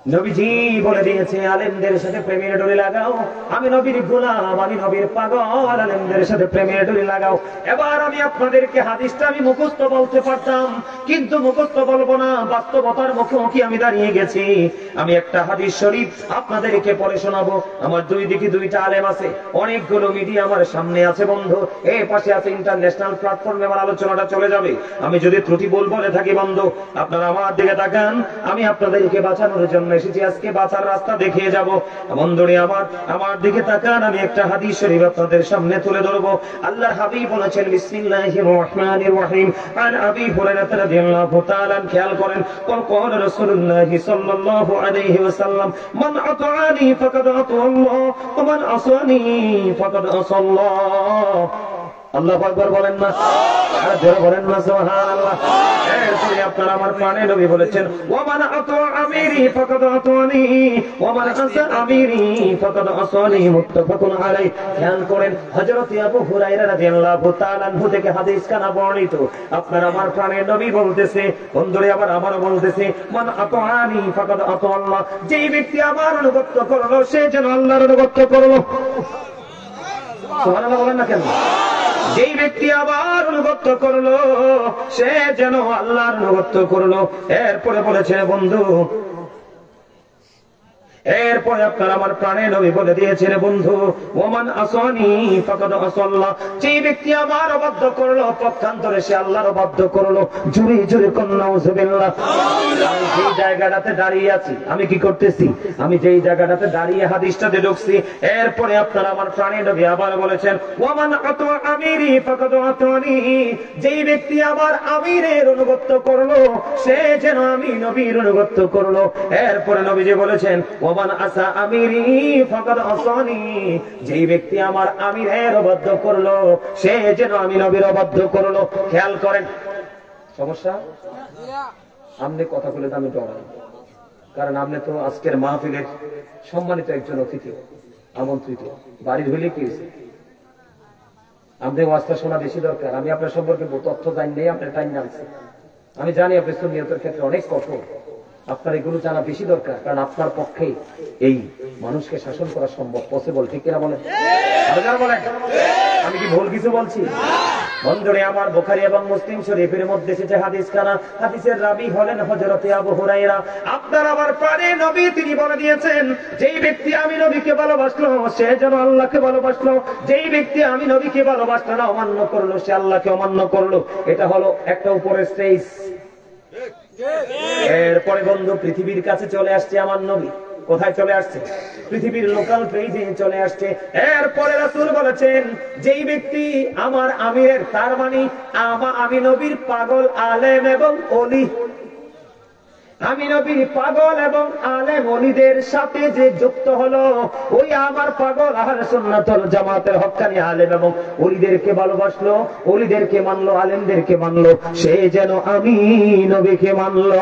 নবীজি বলে দিয়েছে আলেমদের সাথে প্রেমের ডোরি লাগাও। আমি নবীর গোলাম, আমি নবীর পাগল, আলেমদের সাথে প্রেমের ডোরি লাগাও। এবার আমি আপনাদেরকে হাদিসটা আমি মুখস্থ বলতে পারতাম, কিন্তু মুখস্থ বলবো না, বাস্তবতার মুখোমুখি আমি দাঁড়িয়ে গেছি। আমি একটা হাদিস শরীফ আপনাদেরকে পড়ে শোনাবো। আমার দুই দিকে দুইটা আলেম আছে, অনেকগুলো মিডিয়া আমার সামনে আছে বন্ধু, এই পাশে আছে ইন্টারন্যাশনাল প্ল্যাটফর্মে আমার আলোচনাটা চলে যাবে। আমি যদি ত্রুটি বলে থাকি বন্ধু, আপনারা আমার দিকে তাকান। আমি আপনাদেরকে বাঁচানোর জন্য এসেছি, আজকে বাঁচার রাস্তা দেখিয়ে যাব। বন্ধুরে আমার দিকে তাকান, আমি একটা হাদিস শরীফ আপনাদের সামনে তুলে ধরবো। আল্লাহর হাবিব বলেছেন বিসমিল্লাহির রহমানির রহিম, আন আবি হুরায়রা রাদিয়াল্লাহু তাআলা, খেয়াল করেন, قال رسول الله صلى الله عليه وسلم من أطاعني فقد أطاع الله ومن عصاني فقد عصى الله। আল্লাহু আকবার বলেন না? আর জোরে বলেন না সুবহানাল্লাহ। এরপরে আপনারা আমার প্রাণের নবী বলেছেন ওয়ামান আতা আমিরি ফাকাদ আতানি ওয়ামান আসা আমিরি ফাকাদ আসানি, মুত্তাফাকুন আলাইহি। ধ্যান করেন, হযরত আবু হুরায়রা রাদিয়াল্লাহু তাআলা আনহু থেকে হাদিস কানা বর্ণিত। আপনারা আমার প্রাণের নবী বলতেছে, বন্ধুরে আবার আমারও বলতেছে, মান আতানি ফাকাদ আতা আল্লাহ, যেই ব্যক্তি আমার অনুগত করলো সে যেন আল্লাহর অনুগত করলো। সুবহানাল্লাহ বলেন না কেন? যেই ব্যক্তি আবার অনুগত করলো সে যেন আল্লাহর অনুগত করলো। এরপরে বলেছে বন্ধু, এরপরে আপনারা আমার প্রাণে নবী বলে দিয়েছেন বন্ধু ওমান আসানি ফাকাদ আসাল্লাহ, যেই ব্যক্তি আমার অবাধ্য করলো পক্ষান্তরে সে আল্লাহর অবাধ্য করলো। জোরে জোরে কন্যা নাউযুবিল্লাহ। আমি যেই জায়গাটাতে দাঁড়িয়ে আছি, আমি কি করতেছি? আমি যেই জায়গাটাতে দাঁড়িয়ে হাদিসটাতে ঢুকছি, এরপরে আপনারা আমার প্রাণে নবী আবার বলেছেন ওয়ামান আতা আমিরি ফাকাদ আতানি, যেই ব্যক্তি আমার আমিরের অনুগত করলো সে যেন আমি নবীর অনুগত করলো। এরপরে নবীজি বলেছেন ওমান আসা আমিরি ফাকাদ আসানি, যেই ব্যক্তি আমার আমিরের অবাধ্য করলো সে যেন আমি নবীর অবাধ্য করলো। খেয়াল করেন, সমস্যা আপনি কথা বলে তো আমি ডরাই, কারণ আপনি তো আজকের মাহফিলের সম্মানিত একজন অতিথি, আমন্ত্রিত। বাড়ির হইলে কি হয়েছে? আপনি ওয়াজটা শোনা বেশি দরকার। আমি আপনার সম্পর্কে তথ্য জানি নেই, আপনার টাইম জানছি। আমি জানি আপনি সুন্নিয়তের ক্ষেত্রে অনেক কঠোর, আপনার এগুলো জানা বেশি দরকার, কারণ আপনার পক্ষে এই মানুষকে শাসন করা সম্ভব, পসিবল। ঠিক কিনা বলেন? আমি কি ভুল কিছু বলছি? বন্ধুরে আমার, বুখারী এবং মুসলিম শরীফের মধ্যে এসেছে হাদিস খানা, হাদিসের রাবী হলেন হযরত আবু হুরায়রা। আপনার আমার প্রাণে নবী তিনি বলে দিয়েছেন যেই ব্যক্তি আমি নবীকে ভালোবাসলো সে যেন আল্লাহকে ভালোবাসলো, যেই ব্যক্তি আমি নবীকে ভালোবাসলো না, অমান্য করলো, সে আল্লাহকে অমান্য করলো। এটা হলো একটা উপরের স্টেজ। এরপরে বন্ধু পৃথিবীর কাছে চলে আসছে আমার নবী। কোথায় চলে আসছে? পৃথিবীর লোকাল পেজে চলে আসছে। এরপরে রাসূল বলেছেন যেই ব্যক্তি আমার আমিরের, তার মানে আমি নবীর পাগল, আলেম এবং ওলি। আমি নবী পাগল এবং আলেম ওলিদের সাথে যে যুক্ত হলো, ওই আমার পাগল আহলে সুন্নাত ওয়াল জামাতের হক্কানি আলেম এবং ওলিদেরকে ভালোবাসলো, ওলিদেরকে মানলো, আলেমদেরকে মানলো, সে যেন আমি নবীকে মানলো।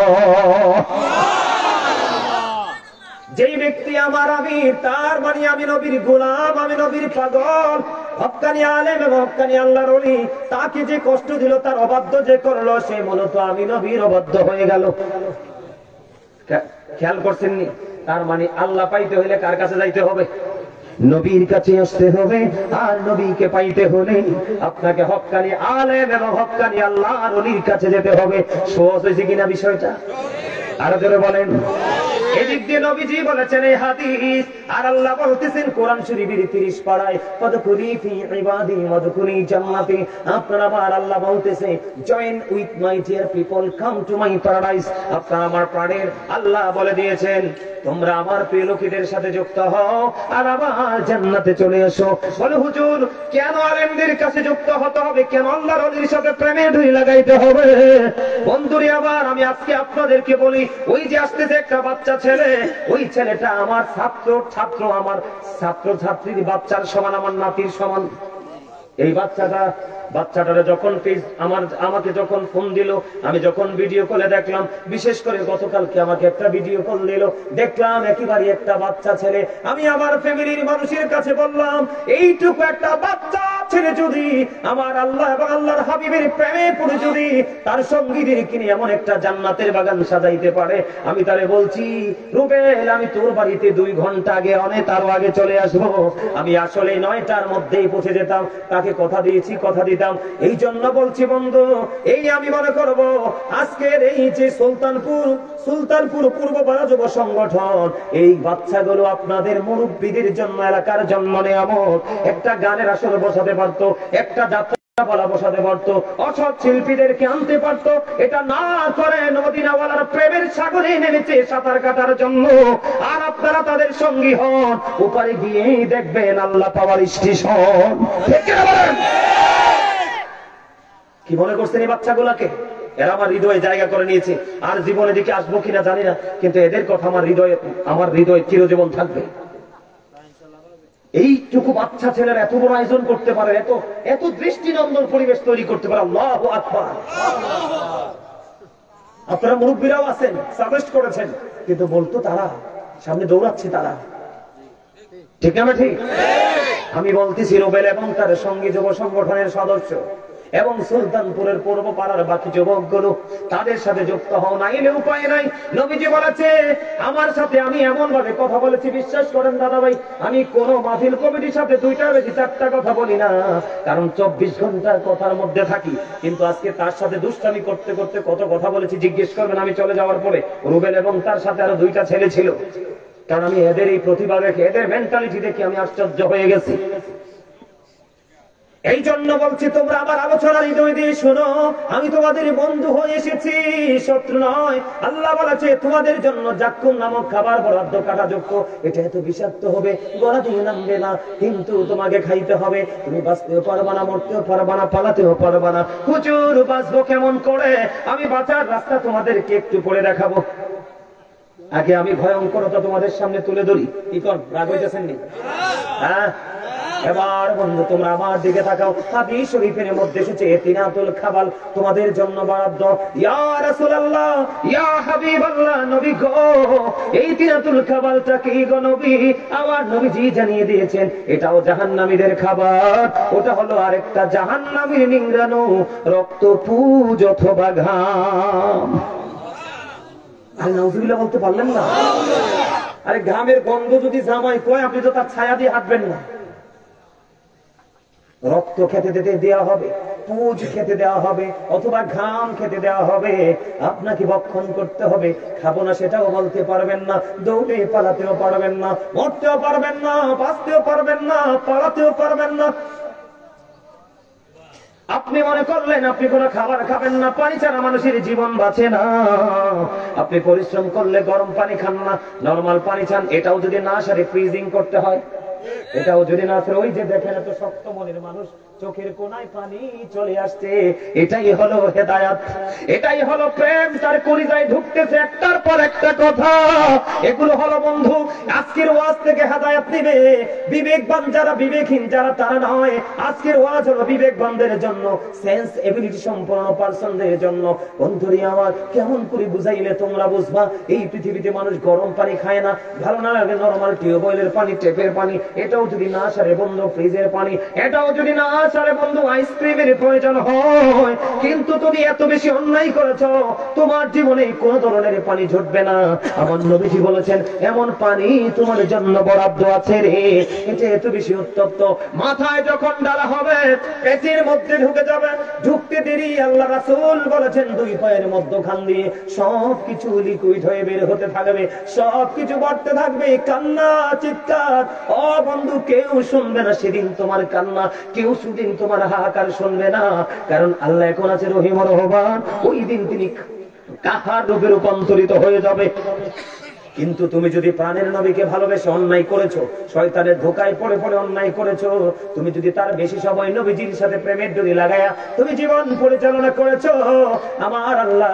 যেই ব্যক্তি আমার আমির, তার মানে আমি নবীর গোলাম, আমি নবীর পাগল। হক্কানি আলেম এবং হক্কানি আল্লাহর ওলি, তাকে যে কষ্ট দিল, তার অবাধ্য যে করলো, সে মূলত আমি নবীর অবাধ্য হয়ে গেল। খেয়াল করছেননি? তার মানে আল্লাহ পাইতে হইলে কার কাছে যাইতে হবে? নবীর কাছে আসতে হবে। আর নবীকে পাইতে হলে আপনাকে হক্কানি আলেম এবং হক্কানি আল্লাহর ওলির কাছে যেতে হবে। সহজ হয়েছে কিনা বিষয়টা? আরো জোরে বলেন। এদিক দিয়ে নবীজি বলেছেন এই হাদিস, আর আল্লাহ বলতেছেন কোরআন শরীফের 30 পারায়, ফাদখুলি ফি ইবাদি ওয়াদখুলি জান্নাতি। আপনারা আমার আল্লাহ বলতেছে, join with my dear people, come to my paradise. আপনারা আমার প্রাণের আল্লাহ বলে দিয়েছেন, তোমরা আমার প্রিয় লোকেদের সাথে যুক্ত হও আর আমার জান্নাতে চলে এসো। বলে হুজুর, কেন আলেমদের কাছে যুক্ত হতে হবে? কেন আল্লাহর ওলির সাথে প্রেমে ঢুই লাগাইতে হবে? বন্ধুরে, আবার আমি আজকে আপনাদেরকে বলি, ওই যে আসতেছে একটা বাচ্চা ছেলে, ওই ছেলেটা আমার ছাত্র, আমার ছাত্র ছাত্রীর বাচ্চার সমান, আমার নাতির সমান। এই বাচ্চাটারা যখন আমাকে যখন ফোন দিল, আমি যখন ভিডিও কলে দেখলাম, বিশেষ করে গতকালকে আমাকে একটা ভিডিও কল দিল, দেখলাম একেবারে একটা বাচ্চা ছেলে। আমি আমার ফ্যামিলির মানুষের কাছে বললাম, এইটুকু একটা বাচ্চা ছেলে যদি আমার আল্লাহ এবং আল্লাহর হাবিবের প্রেমে পড়ে যদি তার সঙ্গীদের কিনে এমন একটা জান্নাতের বাগান সাজাইতে পারে, আমি তারে বলছি, রুবেল, আমি তোর বাড়িতে 2 ঘন্টা আগে, অনেক তারও আগে চলে আসবো। আমি আসলে 9টার মধ্যেই পৌঁছে যেতাম, তাকে কথা দিয়েছি, কথা দিতাম। এই জন্য বলছি বন্ধু, এই আমি মনে করব আজকের এই যে সুলতানপুর পূর্ব পাড়া যুব সংগঠন, এই বাচ্চাগুলো আপনাদের মুরব্বীদের জন্য, এলাকার জন্য নিয়ামত। একটা গানের আসর বসাতে পারতো, একটা যাত্রা বলা বসাতে পারতো, অসৎ শিল্পীদেরকে আনতে পারতো। এটা না করে মদিনাওয়ালার প্রেমের সাগরে নেমেছে সাঁতার কাটার জন্য। আর আপনারা তাদের সঙ্গী হন, উপরে গিয়ে দেখবেন আল্লাহ পাওয়ার স্টেশন। ঠিক কিনা বলেন? কি মনে করছেন এই বাচ্চাগুলাকে? এরা আমার হৃদয়ে জায়গা করে নিয়েছে, আর জীবনে দিকে আসবো কিনা জানি না, কিন্তু এদের কথা আমার হৃদয়ে চিরজীবন থাকবে। এইটুকু বাচ্চা ছেলেরা এত বড় আয়োজন করতে পারে, এত দৃষ্টিনন্দন পরিবেশ তৈরি করতে পারে, আল্লাহু আকবার। আপনারা মুরব্বীরাও আছেন, সাজেস্ট করেছেন, কিন্তু বলতো তারা, সামনে দৌড়াচ্ছে তারা। ঠিক না ঠিক? আমি বলতেছি, রুবেল এবং তার সঙ্গী যুব সংগঠনের সদস্য এবং সুলতানপুরের পূর্ব পাড়ার বাকি যুবকগুলো, তাদের সাথে যুক্ত হও, নাইলে উপায় নাই। নবীজি বলেছে, আমার সাথে আমি এমন ভাবে কথা বলেছি, বিশ্বাস করেন দাদা ভাই, আমি কোন মাহফিল কমিটির সাথে 2টার বেশি 4টা কথা বলি না, কারণ 24 ঘন্টার কথার মধ্যে থাকি। কিন্তু আজকে তার সাথে দুষ্টামি করতে করতে কত কথা বলেছি জিজ্ঞেস করবেন আমি চলে যাওয়ার পরে। রুবেল এবং তার সাথে আরো 2টা ছেলে ছিল, কারণ আমি এদের এই প্রতিভা দেখে, এদের মেন্টালিটি দেখে আমি আশ্চর্য হয়ে গেছি। এই জন্য বলছি, তোমরা আমার আলোচনার হৃদয় দিয়ে শোনো, আমি তোমাদের বন্ধু হয়ে এসেছি, শত্রু নয়। আল্লাহ বলেছে, তোমাদের জন্য জাক্কুম নামক খাবার বরাদ্দ কাটা যোগ্য। এটা এত বিষাক্ত হবে, গলা দিয়ে নামবে না, কিন্তু তোমাকে খাইতে হবে। তুমি বাঁচতেও পারবা না, মরতেও পারবা না, পালাতেও পারবা না। হুজুর, বাঁচবো কেমন করে? আমি বাঁচার রাস্তা তোমাদেরকে একটু পড়ে দেখাবো। আগে আমি ভয়ঙ্করতা তোমাদের সামনে তুলে ধরি। কি কর, রাগ হইতেছেন নি? হ্যাঁ, এবার বন্ধু তোমরা আমার দিকে তাকাও। হাদিস শরীফের মধ্যে এসেছে, তিনাতুল খাবাল তোমাদের জন্য বরাদ্দ। ইয়া রাসূলুল্লাহ, ইয়া হাবিবাল্লাহ, নবী গো, এই তিনাতুল খাবালটা কি গো নবী? আমার নবীজি জানিয়ে দিয়েছেন, এটাও জাহান্নামীদের খাবার। ওটা হলো আরেকটা জাহান্নামীর নিংড়ানো রক্ত, পুজ অথবা ঘাম। আরে নাউজুবিল্লাহ বলতে পারলেন না? আরে ঘামের গন্ধ যদি জামাই কয়, আপনি তো তার ছায়া দিয়ে হাঁটবেন না। রক্ত খেতে দেওয়া হবে, পুজ খেতে দেওয়া হবে, অথবা ঘাম খেতে দেওয়া হবে। আপনাকে ভক্ষণ করতে হবে। খাবো না সেটাও বলতে পারবেন না, দৌড়ে পালাতেও পারবেন না, মরতেও পারবেন না, বাঁচতেও পারবেন না, পালাতেও পারবেন না। আপনি মনে করলেন আপনি কোনো খাবার খাবেন না, পানি ছাড়া মানুষের জীবন বাঁচে না। আপনি পরিশ্রম করলে গরম পানি খান না, নরমাল পানি খান। এটাও যদি না সারে ফ্রিজিং করতে হয়, এটাও যদি না সারে, ওই যে দেখেন এত শক্ত মনের মানুষ চোখের কোনায় পানি চলে আসছে। এটাই হলো হেদায়েত, এটাই হলো প্রেম। তার কলিজায় ঢুকতেছে একটার পর একটা কথা। এগুলো হলো বন্ধু আজকের ওয়াজ থেকে হেদায়েত নিবে বিবেকবান যারা, বিবেকহীন যারা তারা নয়। আজকের ওয়াজ হলো বিবেকবানদের জন্য, সেন্স এবিলিটি সম্পন্ন পারসনদের জন্য। বন্ধুরি আমার, কেমন করে বুঝাইলে তোমরা বুঝবা? এই পৃথিবীতে মানুষ গরম পানি খায় না, ভালো না লাগে নরমাল টিউবওয়েলের পানি, টেপের পানি। এটাও যদি না সারে বন্ধু ফ্রিজের পানি, এটাও যদি না সারে বন্ধু আইসক্রিমের প্রয়োজন হয়। কিন্তু তুমি এত বেশি অন্যায় করেছ, তোমার জীবনে কোন ধরনের পানি ঝরবে না। আমার নবীজি বলেছেন এমন পানি তোমার জন্য বরাদ্দ আছে রে। এটা এত বেশি উত্তপ্ত, মাথায় যখন ডালা হবে পেটের মধ্যে ঢুকে যাবে, ঢুকতে দেরি আল্লাহ রাসূল বলেছেন দুই পায়ের মধ্যখান দিয়ে সবকিছু লিকুইড হয়ে বের হতে থাকবে, সবকিছু বাড়তে থাকবে, কান্না চিৎকার। ও বন্ধু, কেউ শুনবে না সেদিন তোমার কান্না, কেউ সেদিন তোমার হাহাকার শুনবে না। কারণ আল্লাহ এখন আছে রহিম রহমান। ওই দিন তিনি কাহার রূপে রূপান্তরিত হয়ে যাবে। কিন্তু তুমি যদি প্রাণের নবীকে ভালোবেসে অন্যায় করেছো, শয়তানের ধোকায় পড়ে পড়ে অন্যায় করেছো, তুমি যদি তার বেশি সময় নবীজির সাথে প্রেমের ডোরি লাগায়া তুমি জীবন পরিচালনা করেছো, আমার আল্লাহ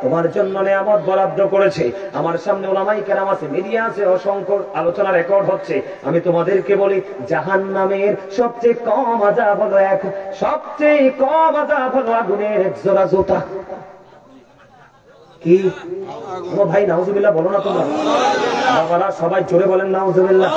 তোমার জন্য নিয়ামত বরাদ্দ করেছে। আমার সামনে উলামায়ে কেরাম আছে, মিডিয়া আছে, অসংখ্য আলোচনা রেকর্ড হচ্ছে। আমি তোমাদেরকে বলি জাহান্নামের সবচেয়ে কম আযাব হলো সবচেয়ে কম আযাব হলো আগুনের এক জোড়া জুতা। কি ভাই নাউজুবিল্লাহ বলো না তোমরা? বাবারা সবাই জোরে বলেন নাউজুবিল্লাহ।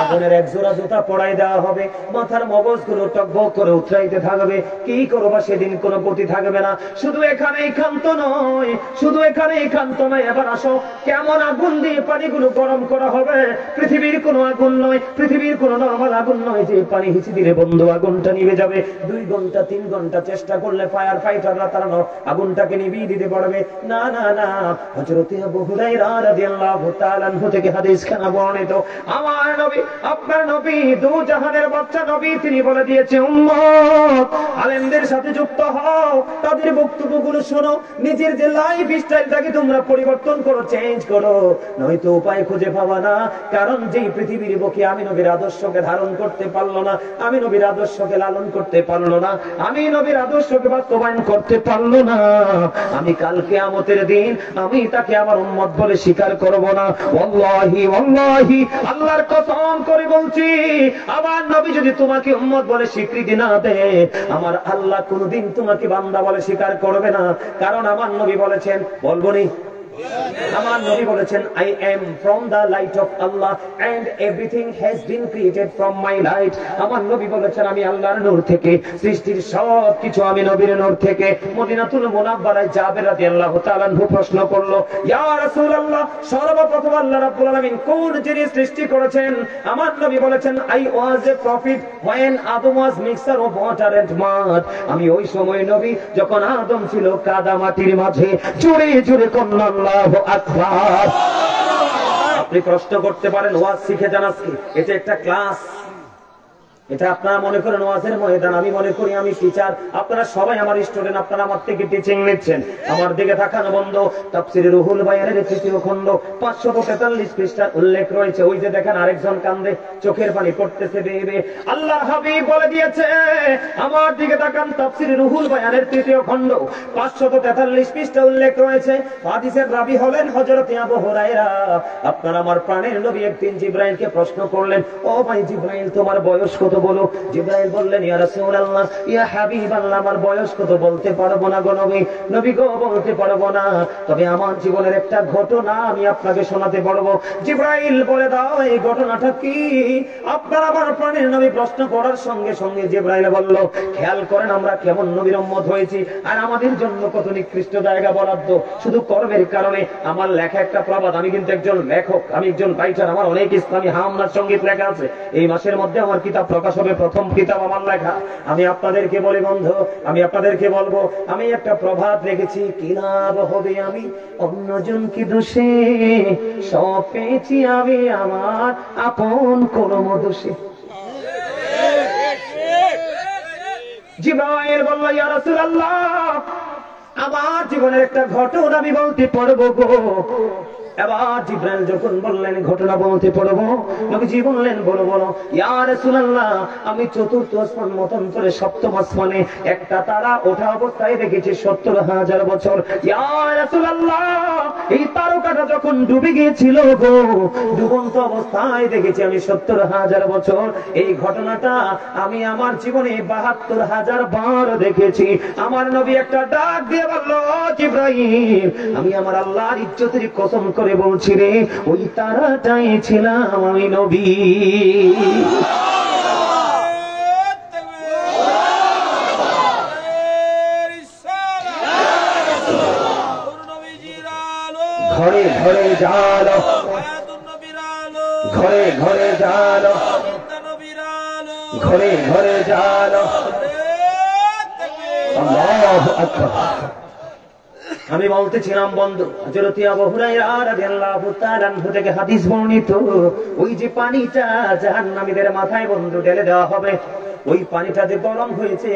আগুনের এক জোড়া জুতা পড়াই দেওয়া হবে, মাথার মগজগুলো টকবক করে উতরাইতে থাকবে। কি করবা সেদিন কোনো গতি থাকবে না। শুধু এখানেই ক্ষান্ত নয়, শুধু এখানেই ক্ষান্ত নয়। এবার আসো, কেমন আগুন দিয়ে পানিগুলো গরম করা হবে। পৃথিবীর কোনো আগুন নয়, পৃথিবীর কোনো নরমাল আগুন নয় যে পানি হিচি দিলে বন্ধু আগুনটা নিভে যাবে। 2 ঘন্টা 3 ঘন্টা চেষ্টা করলে ফায়ার ফাইটাররা তারা আগুনটাকে নিভিয়ে দিতে পারবে না। না না, হযরত আবু হুরায়রা রাদিয়াল্লাহু তাআলা আনহু থেকে হাদিস খানা বর্ণিত, আমার নবী, আপনার নবী, দু জাহানের বাচ্চা নবী, তিনি বলে দিয়েছে উম্মত আলেমদের সাথে যুক্ত হও, তাদের বক্তব্যগুলো শোনো, নিজের যে লাইফ স্টাইলটাকে তোমরা পরিবর্তন করো, চেঞ্জ করো, নয়তো উপায় খুঁজে পাবা না। কারণ যেই পৃথিবীর বুকে আমি নবীর আদর্শকে ধারণ করতে পারলো না, আমি নবীর আদর্শকে লালন করতে পারলো না, আমি নবীর আদর্শকে বাস্তবায়ন করতে পারলো না, আমি কাল কিয়ামতের দিন আমি তাকে আমার উম্মত বলে স্বীকার করব না। ওয়াল্লাহি ওয়াল্লাহি, আল্লাহর কসম করে বলছি, আমার নবী যদি তোমাকে উম্মত বলে স্বীকৃতি না দেয়, আমার আল্লাহ কোনদিন তোমাকে বান্দা বলে স্বীকার করবে না। কারণ আমার নবী বলেছেন, বলবনি? আমার নবী বলেছেন, I am from the light of Allah and everything has been created from my light। আমার নবী বলেছেন আমি আল্লাহর নূর থেকে, সৃষ্টির সব কিছু আমি নবীর নূর থেকে। মদিনাতুল মুনাওয়ারায় জাবের রাদিয়াল্লাহু তাআলা আনহু প্রশ্ন করলো, ইয়া রাসূলুল্লাহ, সর্বপ্রথম আল্লাহ রাব্বুল আলামিন কোন জিনিস সৃষ্টি করেছেন? আমার নবী বলেছেন, I was a prophet when Adam was mixture of water and mud। আমি ওই সময় নবী যখন আদম ছিল কাদা মাটির মাঝে। জোরে জোরে কন্যা আল্লাহু আকবার। আপনি প্রশ্ন করতে পারেন, ওয়াজ শিখে যান আজকে, এটা একটা ক্লাস, এটা আপনারা মনে করেন ওয়াজের ময়দান, আমি মনে করি আমি টিচার, আপনারা সবাই আমার স্টুডেন্ট, আপনারা আমার থেকে টিচিং নিচ্ছেন। আমার দিকে তাকানো বন্ধ। তাফসীরে রুহুল বায়ানের 3য় খণ্ড 543 পৃষ্ঠার উল্লেখ রয়েছে। ওই যে দেখেন আরেকজন কান্দে, চোখের পানি পড়তেছে বেয়ে। আল্লাহর হাবিব বলে দিয়েছে, আমার দিকে তাকান, তাফসীরে রুহুল বায়ানের 3য় খণ্ড 543 পৃষ্ঠা উল্লেখ রয়েছে। হাদিসের রাবী হলেন হযরত আবু হুরায়রা। আপনারা আমার প্রাণের নবী একদিন জিবরাইলকে প্রশ্ন করলেন, ও ভাই জিবরাইল, তোমার বয়স কত বলো? জিবরাইল বললেন, ইয়া রাসূলুল্লাহ, ইয়া হাবিবাল্লাহ, আমার বয়স কত বলতে পারবো না গো নবী, নবী গো বলতে পারবো না, তবে আমার জীবনের একটা ঘটনা আমি আপনাকে শোনাতে পারবো। জিবরাইল বলে দাও এই ঘটনাটা কি? আপনার আমার প্রাণের নবী প্রশ্ন করার সঙ্গে সঙ্গে জিবরাইল বলল, খেয়াল করেন আমরা কেমন নবীর উম্মত হয়েছি, আর আমাদের জন্য কত নিকৃষ্ট জায়গা বরাদ্দ শুধু কর্মের কারণে। আমার লেখা একটা প্রবাদ, আমি কিন্তু একজন লেখক, আমি একজন রাইটার, আমার অনেক ইসলামী হামনার সঙ্গীত লেখা আছে। এই মাসের মধ্যে আমার কিতাব প্রকাশ হবে, প্রথম কিতাব আমার লেখা। আমি আপনাদেরকে বলি বন্ধু, আমি আপনাদেরকে বলবো, আমি একটা প্রভাত লিখেছি, কি লাভ হবে আমি অন্যজনকে দোষে, সব পেয়েছি আমি আমার আপন কর্ম দোষে। জিবরাইল বলল, ইয়া রাসূলুল্লাহ, আমার জীবনের একটা ঘটনা আমি বলতে পারবো গো। এবার জিবরাইল যখন বললেন ঘটনা বলতে পারবো, নবীজি বললেন বলো বলো। ইয়া রাসূলুল্লাহ, আমি চতুর্থ আসমান মতান্তরে সপ্তম আসমানে একটা তারা ওঠা অবস্থায় দেখেছি 70,000 বছর। ইয়া রাসূলুল্লাহ, এই তারকাটা যখন ডুবে গিয়েছিল গো, ডুবন্ত অবস্থায় দেখেছি আমি 70,000 বছর। এই ঘটনাটা আমি আমার জীবনে 72,000 বার দেখেছি। আমার নবী একটা ডাক দিয়ে বলল, জিবরাইল, আমি আমার আল্লাহর ইজ্জতের কসম করে বলছি রে, ওই তারাটাই ছিলাম আমি নবী। ঘরে ঘরে জালো, ঘরে ঘরে জালো, ঘরে ঘরে জালো। আল্লাহু আকবার। আমি বলতেছিলাম বন্ধু, হযরত আবু হুরায়রা রাদিয়াল্লাহু তাআলা আনহু থেকে হাদিস বর্ণিত, ওই যে পানিটা জাহান্নামীদের মাথায় বন্ধু ঢেলে দেওয়া হবে, ওই পানিটা যে গরম হয়েছে,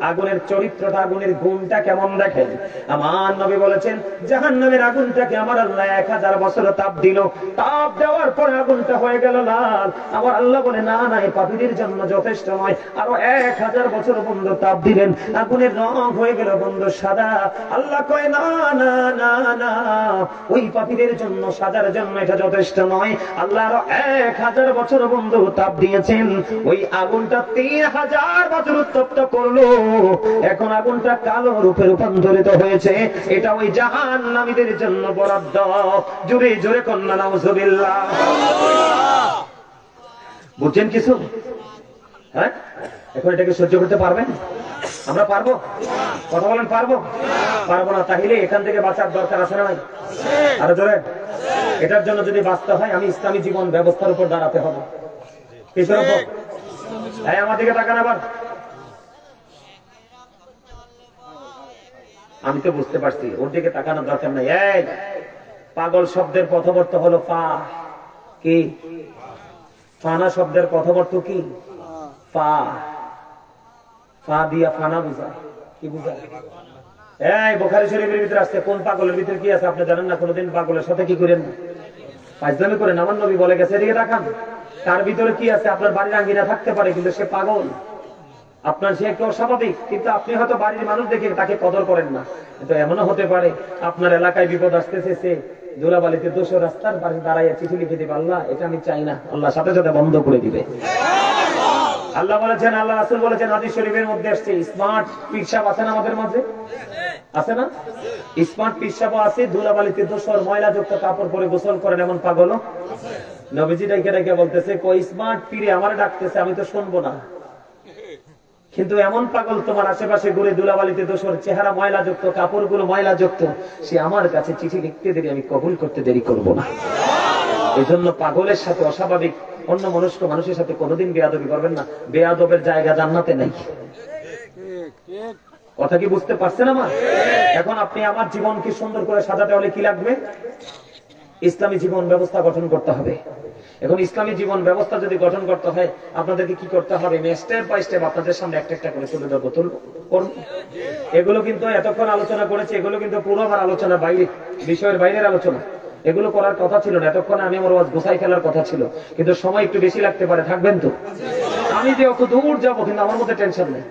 আগুনের চরিত্রটা, আগুনের গুণটা কেমন দেখেন। আমার নবী বলেছেন জাহান্নামের আগুনটাকে আমার আল্লাহ 1000 বছর তাপ দিল, তাপ দেওয়ার পরে আগুনটা হয়ে গেল লাল। আমার আল্লাহ বলে না না, এই পাপীদের জন্য যথেষ্ট নয়, আরো 1000 বছর বন্ধু তাপ দিলেন, আগুনের রং হয়ে গেল বন্ধু সাদা। আল্লাহ কয় না না না না, ওই পাপীদের জন্য, সাজার জন্য এটা যথেষ্ট নয়। আল্লাহ আরো 1000 বছর বন্ধু তাপ দিয়েছেন, ওই আগুনটা 3000 বছর উত্তপ্ত করলো, এখন আগুনটা কালো রূপে রূপান্তরিত হয়েছে। এটা ওই জাহান্নামীদের জন্য বরাদ্দ। জোরে জোরে কন্যা নাউজুবিল্লাহ। বুঝছেন কিছু? হ্যাঁ, এখন এটাকে সহ্য করতে পারবেন? আমরা পারবো? কথা বলেন, পারবো? পারবো না, তাহলে এখান থেকে বাঁচার দরকার আছে না ভাই? আরো জোরে। এটার জন্য যদি বাঁচতে হয়, আমি ইসলামী জীবন ব্যবস্থার উপর দাঁড়াতে হবে। কিসের উপর? আমার দিকে তাকান আবার। আমি তো বুঝতে পারছি, ওর দিকে তাকানোর দরকার নাই। এই পাগল শব্দের পথবর্ত হলো পা। কি? ফানা শব্দের পথবর্ত কি? পা। পা দিয়া ফানা বুঝায়। কি বুঝায়? এই বুখারী শরীফের ভিতরে আসছে, কোন পাগলের ভিতরে কি আছে আপনি জানেন না? কোনদিন পাগলের সাথে কি করেন? ফাজলামি করেন। আমার নবী বলে গেছে, এদিকে তাকান, তার ভিতরে কি আছে? আপনার বাড়ির আঙ্গিনা থাকতে পারে, কিন্তু সে পাগল। আপনার সে একটু অস্বাভাবিক, কিন্তু আপনি হয়তো বাড়ির মানুষ দেখে তাকে কদর করেন না। কিন্তু এমনও হতে পারে আপনার এলাকায় বিপদ আসতেছে, সে ধুলাবালিতে 200 রাস্তার পাশে দাঁড়াইয়া চিঠি লিখে দিবে, আল্লাহ এটা আমি চাই না, আল্লাহ সাথে সাথে বন্ধ করে দিবে। আল্লাহ বলেছেন, আল্লাহ রাসূল বলেছেন, হাদিস শরীফের মধ্যে আসছে, স্মার্ট পিসাব আছে না আমাদের মাঝে? আছে না? স্মার্ট পিসাব আছে, ধুলাবালিতে 200 ময়লাযুক্ত কাপড় পরে গোসল করেন এমন পাগল নবীজি ডাইকে ডাইকে বলতেছে, কই স্মার্ট পীরে আমারে ডাকতেছে, আমি তো শুনবো না। কিন্তু এমন পাগল তোমার আশেপাশে ঘুরে, ধুলাবালিতে 200 চেহারা ময়লাযুক্ত, কাপড়গুলো ময়লাযুক্ত, সে আমার কাছে চিঠি লিখতে দেরি, আমি কবুল করতে দেরি করব না। এই জন্য পাগলের সাথে, অস্বাভাবিক অন্য মনস্ক মানুষের সাথে কোনোদিন বেয়াদবি করবেন না। বেয়াদবের জায়গা জান্নাতে নাই। কথা কি বুঝতে পারছেন আমার? এখন আপনি আমার জীবনকে সুন্দর করে সাজাতে হলে কি লাগবে? ইসলামী জীবন ব্যবস্থা গঠন করতে হবে। এখন ইসলামী জীবন ব্যবস্থা যদি গঠন করতে হয়, আপনাদেরকে কি করতে হবে? স্টেপ বাই স্টেপ আপনাদের সামনে একটা একটা করে তুলে ধরবো। এগুলো কিন্তু এতক্ষণ আলোচনা করেছি, এগুলো কিন্তু পুরো আমার আলোচনা বাইরে, বিষয়ের বাইরের আলোচনা। এগুলো করার কথা ছিল না, এতক্ষণ আমি আমার ওয়াজ গোছাই ফেলার কথা ছিল, কিন্তু সময় একটু বেশি লাগতে পারে। থাকবেন তো? আমি যে অত দূর যাবো, কিন্তু আমার মধ্যে টেনশন নেই,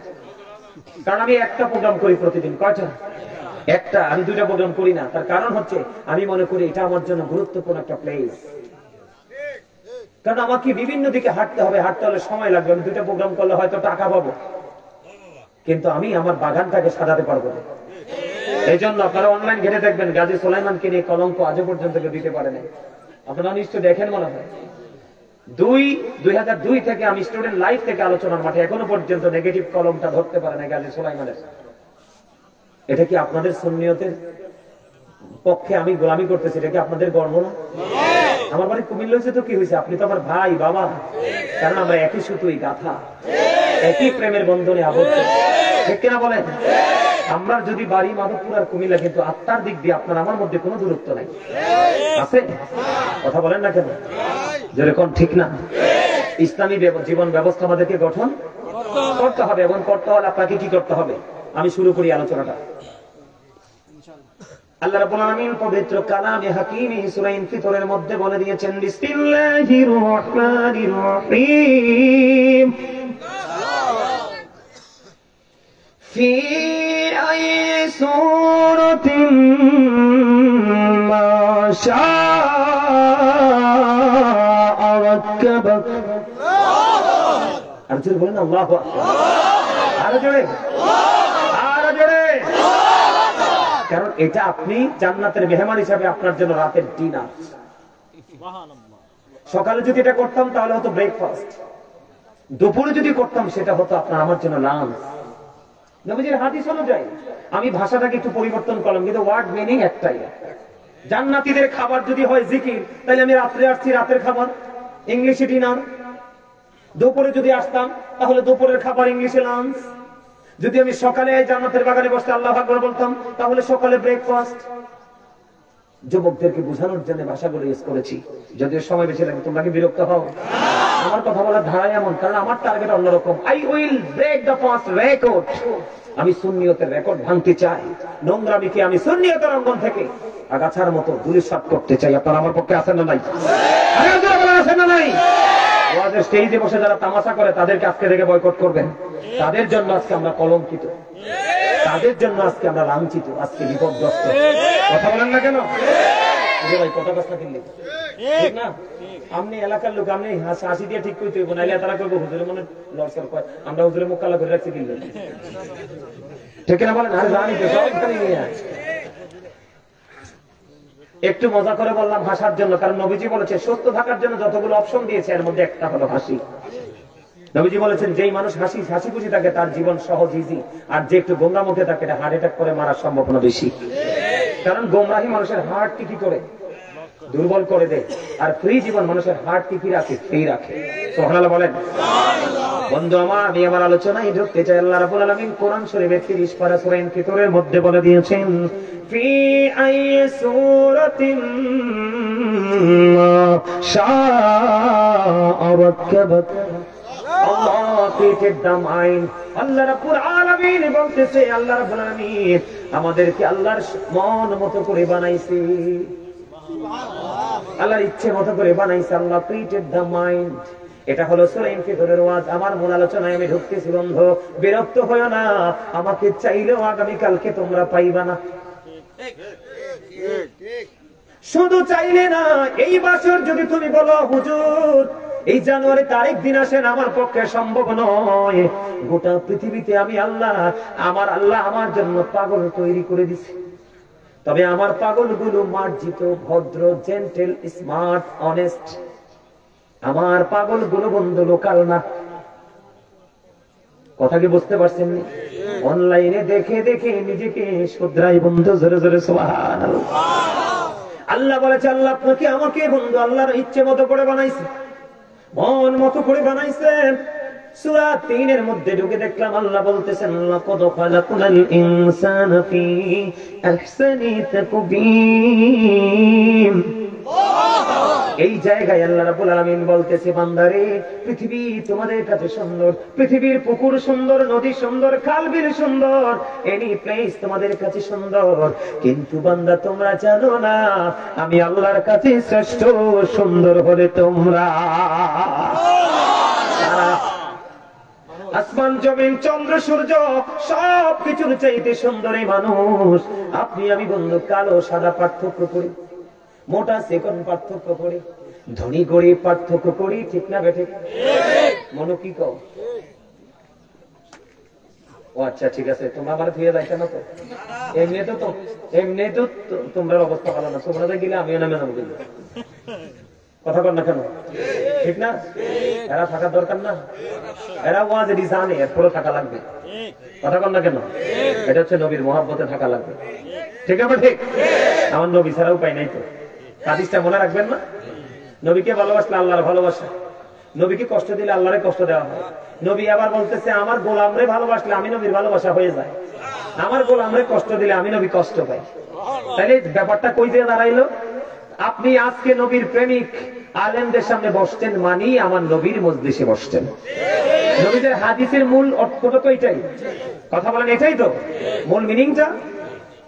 কারণ আমি একটা প্রোগ্রাম করি প্রতিদিন। কয়টা? একটা। আমি 2টা প্রোগ্রাম করি না। তার কারণ হচ্ছে আমি মনে করি এটা আমার জন্য গুরুত্বপূর্ণ একটা প্লেস, কারণ আমাকে বিভিন্ন দিকে হাঁটতে হবে, হাঁটতে হলে সময় লাগবে। আমি 2টা প্রোগ্রাম করলে হয়তো টাকা পাবো, কিন্তু আমি আমার বাগানটাকে সাজাতে পারবো না। এই জন্য আপনারা অনলাইন ঘেটে দেখবেন, গাজী সুলাইমানকে নিয়ে কলঙ্ক আজও পর্যন্ত কেউ দিতে পারে না। আপনারা নিশ্চয় দেখেন মনে হয়। 2002 থেকে আমি স্টুডেন্ট লাইফ থেকে আলোচনার মাঠে এখনো পর্যন্ত নেগেটিভ কলমটা ধরতে পারে না গাজী সুলাইমানের। এটা কি আপনাদের সুন্নিয়তের পক্ষে আমি গোলামি করতেছি? এটা কি আপনাদের গর্ব না? আমার বাড়ি কুমিল্লা হয়েছে তো কি হয়েছে? আপনি তো আমার ভাই, বাবা, কারণ আমরা একই সুতোই গাথা, একই প্রেমের বন্ধনে আবদ্ধ, ঠিক কিনা বলেন? আমরা যদি বাড়ি মাধবপুর আর কুমিল্লা, কিন্তু আত্মার দিক দিয়ে আপনার আমার মধ্যে কোনো দূরত্ব নাই, আছে? কথা বলেন না কেন? যেরকম ঠিক না? ইসলামী জীবন ব্যবস্থা আমাদেরকে গঠন করতে হবে, এবং করতে হলে আপনাকে কি করতে হবে? আমি শুরু করি আলোচনাটা। আল্লাহ রাব্বুল আলামিন পবিত্র কালামে হাকিমে সূরা ইনফিতরের মধ্যে বলে দিয়েছেন বিসমিল্লাহির রহমানির রহিম ফি আই সূরাতিন মা শাআ রাক্কাবাক। আর জোরে বলেন আল্লাহু আকবার। আরো জোরে, আরো জোরে। কারণ এটা আপনি জান্নাতের মেহমান হিসাবে আপনার জন্য রাতের ডিনার। সকালে যদি এটা করতাম তাহলে হতো ব্রেকফাস্ট, দুপুরে যদি করতাম সেটা হতো আপনার আমার জন্য লাঞ্চ। নবীজির হাদিস অনুযায়ী আমি ভাষাটাকে একটু পরিবর্তন করলাম, কিন্তু ওয়ার্ড মিনিং একটাই। জান্নাতীদের খাবার যদি হয় জিকির, তাহলে আমি রাত্রে আসছি রাতের খাবার ইংলিশে ডিনার। দুপুরে যদি আসতাম তাহলে দুপুরের খাবার ইংলিশে লাঞ্চ। যদি আমি সকালে জান্নাতের বাগানে বসতে আল্লাহু আকবার বলতাম তাহলে সকালে ব্রেকফাস্ট। যুবকদেরকে বোঝানোর জন্য ভাষাগুলো ইউজ করেছি, যদিও সময় বেশি লাগে, তোমরা কি বিরক্ত হও? আমার কথা বলার ধারা এমন, কারণ আমার টার্গেট অন্যরকম। I will break the first record. আমি সুন্নিয়তের রেকর্ড ভাঙতে চাই, নোংরামিকে আমি সুন্নিয়তের অঙ্গন থেকে আগাছার মতো ধূলিসাৎ করতে চাই। আপনারা আমার পক্ষে আছেন না নাই? আছেন না নাই? ওয়াজের স্টেজে বসে যারা তামাশা করে তাদেরকে আজকে থেকে বয়কট করবেন। তাদের জন্য আজকে আমরা কলঙ্কিত, তাদের জন্য আজকে আমরা লাঞ্ছিত, আজকে বিপদগ্রস্ত। কথা বলেন না কেন ভাই? কথা কথা কিনলে ঠিক না? আপনি এলাকার লোক, আপনি হাসি দিয়ে ঠিক করতে হইব, নাইলে তারা করবো হুজুরের মনে লড়সর কয় আমরা হুজুরের মুখ কালা করে রাখছি কিনলে, ঠিক না বলেন? আরে জানি তো সবখানে নিয়ে একটু মজা করে বললাম হাসার জন্য, কারণ নবীজি বলেছে সুস্থ থাকার জন্য যতগুলো অপশন দিয়েছে এর মধ্যে একটা হলো হাসি। নবীজি বলেছেন যেই মানুষ হাসি হাসি খুশি থাকে তার জীবন সহজ ইজি, আর যে একটু গোমরা মুখে থাকে এটা হার্ট অ্যাটাক করে মারার সম্ভাবনা বেশি। কারণ গোমরাহি মানুষের হার্ট কি করে দুর্বল করে দেয়, আর ফ্রি জীবন মানুষের হার্ট কি রাখে, ফ্রি রাখে। সুবহানাল্লাহ বলেন। বন্ধু আমার, আমি আমার আলোচনায় ঢুকতে চাই। আল্লাহ রাব্বুল আলামিন কোরআন শরীফের 30 পারা সূরা ইনফিতরের মধ্যে বলে দিয়েছেন ফি আই সূরাতিন মা শাআ রাক্কাবাক। আল্লাহ created the mind. আল্লাহ রাব্বুল আলামিন বলতেছে, আল্লাহ রাব্বুল আলামিন আমাদেরকে আল্লাহর মন মতো করে বানাইছে, আল্লাহর ইচ্ছে মতো করে বানাইছে। আল্লাহ created the mind। এটা হলো সূরা ইনফিতরের ওয়াজ। আমার মূল আলোচনায় আমি ঢুকতেছি। বন্ধু বিরক্ত হয়ো না, আমাকে চাইলেও আগামী কালকে তোমরা পাইবা না। শুধু চাইলে না, এই বছর যদি তুমি বলো হুজুর এই জানুয়ারি তারিখ দিন আসেন, আমার পক্ষে সম্ভব নয়। গোটা পৃথিবীতে আমি আল্লাহ আমার জন্য পাগল তৈরি করে দিছি, তবে আমার পাগলগুলো মার্জিত, ভদ্র, জেন্টেল, স্মার্ট, অনেস্ট। আমার পাগলগুলো বন্ধু লোকাল না। কথা কি বুঝতে পারছেন? অনলাইনে দেখে দেখে নিজেকে শুধরাই বন্ধু, জোরে জোরে সুবহানাল্লাহ। আল্লাহ বলেছে আল্লাহ আপনাকে আমাকে বন্ধু আল্লাহর ইচ্ছে মতো করে বানাইছে, মন মতো করে বানাইছে। সূরা 3 এর মধ্যে ঢুকে দেখলাম আল্লাহ বলতেছেন লাকাদ খালাকনাল ইনসানা ফি আহসানি তাকবীম। এই জায়গায় আল্লাহ রাব্বুল আলামিন বলতেছে বান্দারে পৃথিবী তোমাদের কাছে সুন্দর, পৃথিবীর পুকুর সুন্দর, নদী সুন্দর, খাল বিল সুন্দর, এনি প্লেস তোমাদের কাছে সুন্দর, কিন্তু বান্দা তোমরা জানো না আমি আল্লাহর কাছে শ্রেষ্ঠ সুন্দর হলে তোমরা। আসমান জমিন চন্দ্র সূর্য সব কিছুর চাইতে সুন্দর এই মানুষ। আপনি আমি বন্ধু কালো সাদা পার্থক্য করি, মোটা চিকন পার্থক্য করি, ধনী গরিব পার্থক্য করি, ঠিক না বেঠে? মনো কি কও? ও আচ্ছা ঠিক আছে, তোমরা আমার ধুয়ে যাইতে না তো? এমনি তো তোমরা অবস্থা ভালো না, তোমরা গেলে আমিও নামে নাম গেলে কথা বল না কেন? ঠিক না? এরা থাকার দরকার না? এরা ওয়াজ জানে এরপরে থাকা লাগবে, কথা বল না কেন? এটা হচ্ছে নবীর মহব্বতে থাকা লাগবে, ঠিক আছে? ঠিক। আমার নবী ছাড়া উপায় নাই তো। হাদিসটা মনে রাখবেন না? নবীকে ভালোবাসলে আল্লাহর ভালোবাসা, নবীকে কষ্ট দিলে আল্লাহরে কষ্ট দেওয়া হয়। নবী আবার বলতেছে আমার গোলামরে ভালোবাসলে আমি নবীর ভালোবাসা হয়ে যায়, আমার গোলামরে কষ্ট দিলে আমি নবী কষ্ট পাই। তাইলে ব্যাপারটা কই দিয়ে দাঁড়াইলো? আপনি আজকে নবীর প্রেমিক আলেমদের সামনে বসছেন মানি আমার নবীর মজলিসে বসছেন। নবীদের হাদিসের মূল অর্থটা তো এটাই, কথা বলেন, এটাই তো মূল মিনিংটা।